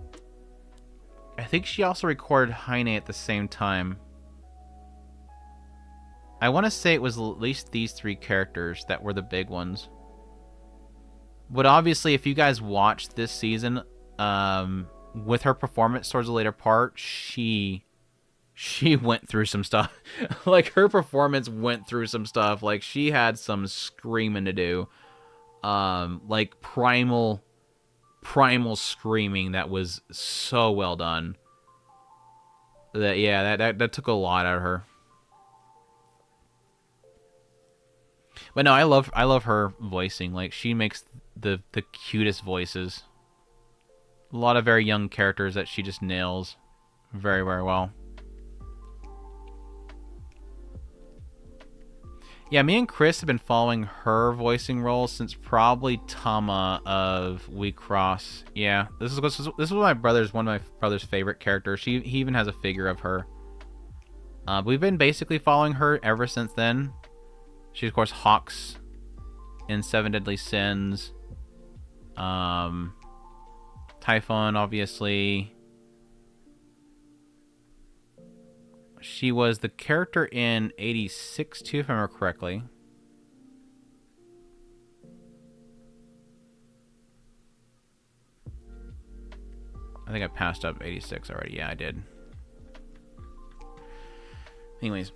she also recorded Heine at the same time. I want to say it was at least these three characters that were the big ones. But obviously, if you guys watched this season, with her performance towards the later part, she went through some stuff. Like, her performance went through some stuff. Like, she had some screaming to do. Like, primal screaming that was so well done. That took a lot out of her. But no, I love her voicing. Like, she makes the cutest voices. A lot of very young characters that she just nails very, very well. Yeah, me and Chris have been following her voicing role since probably Tama of We Cross. Yeah, this is one of my brother's favorite characters. He even has a figure of her. We've been basically following her ever since then. She's of course Hawks in Seven Deadly Sins. Typhon, obviously. She was the character in 86 too, if I remember correctly. I think I passed up 86 already. Yeah, I did. Anyways.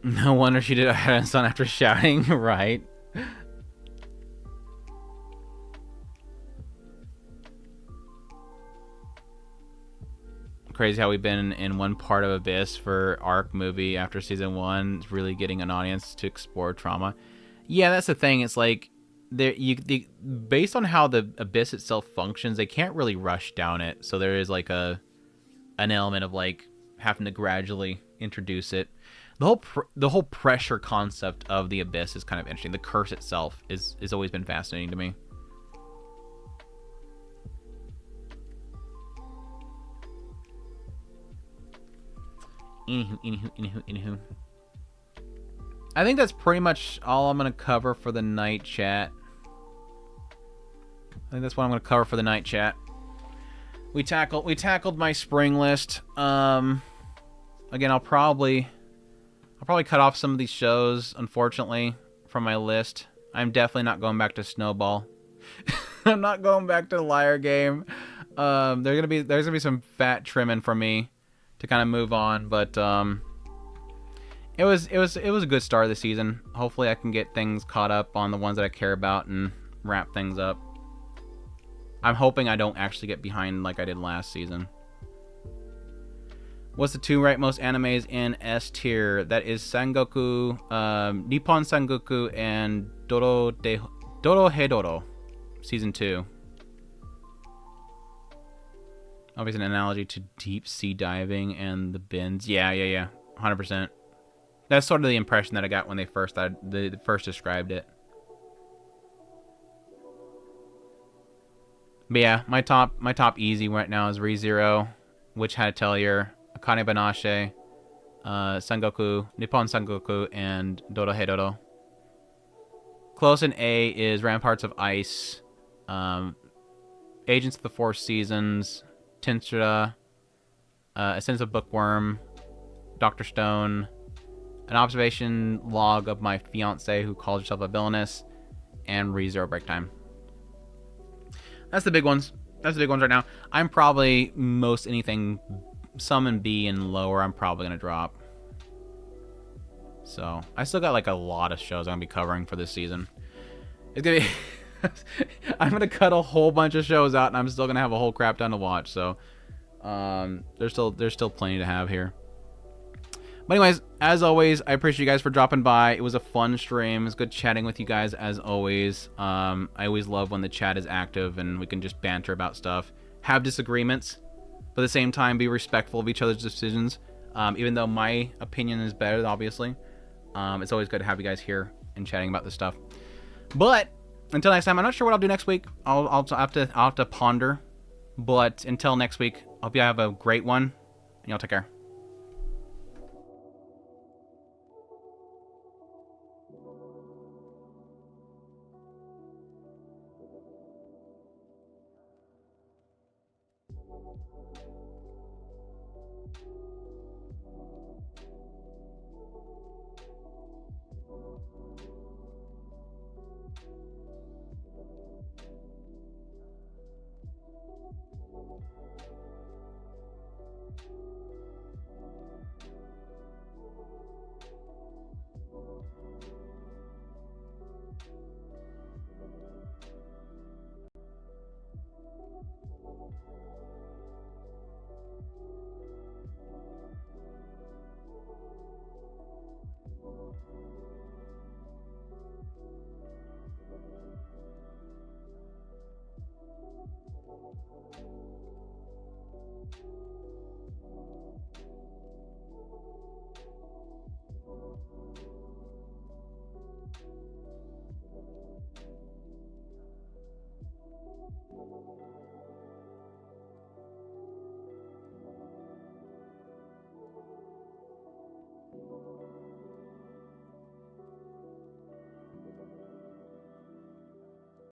No wonder she did a head and son after shouting, right? Crazy how we've been in one part of Abyss for Arc movie after season 1. It's really getting an audience to explore trauma. Yeah, that's the thing. It's like based on how the Abyss itself functions, they can't really rush down it. So there is like an element of like having to gradually introduce it. The whole pressure concept of the Abyss is kind of interesting. The curse itself is always been fascinating to me. Anywho. I think that's pretty much all I'm gonna cover for the night, chat. I think that's what I'm gonna cover for the night, chat. We tackled my spring list. Again, I'll probably cut off some of these shows, unfortunately, from my list. I'm definitely not going back to Snowball. I'm not going back to Liar Game. There's gonna be some fat trimming for me to kind of move on, but it was a good start of the season. Hopefully I can get things caught up on the ones that I care about and wrap things up. I'm hoping I don't actually get behind like I did last season. What's the 2 rightmost animes in S tier? That is Sangoku, Nippon Sangoku, and Dorohedoro, season 2. Obviously, an analogy to deep sea diving and the bins. Yeah. 100%. That's sort of the impression that I got when they first described it. But yeah, my top easy right now is ReZero, Witch Hat Atelier, Akane-banashi, Sangoku, Nippon Sangoku, and Dorohedoro. Close in A is Ramparts of Ice, Agents of the Four Seasons, Tensura, A Sense of Bookworm, Dr. Stone, An Observation Log of My Fiancé Who Calls Herself a Villainess, and ReZero Break Time. That's the big ones. That's the big ones right now. I'm probably most anything, some in B and lower, I'm probably going to drop. So, I still got like a lot of shows I'm going to be covering for this season. It's going to be... I'm going to cut a whole bunch of shows out, and I'm still going to have a whole crap ton to watch. So, there's still plenty to have here. But anyways, as always, I appreciate you guys for dropping by. It was a fun stream. It was good chatting with you guys, as always. I always love when the chat is active and we can just banter about stuff. Have disagreements, but at the same time, be respectful of each other's decisions. Even though my opinion is better, obviously. It's always good to have you guys here and chatting about this stuff. But until next time, I'm not sure what I'll do next week. I'll have to ponder. But until next week, I hope you have a great one, and y'all take care.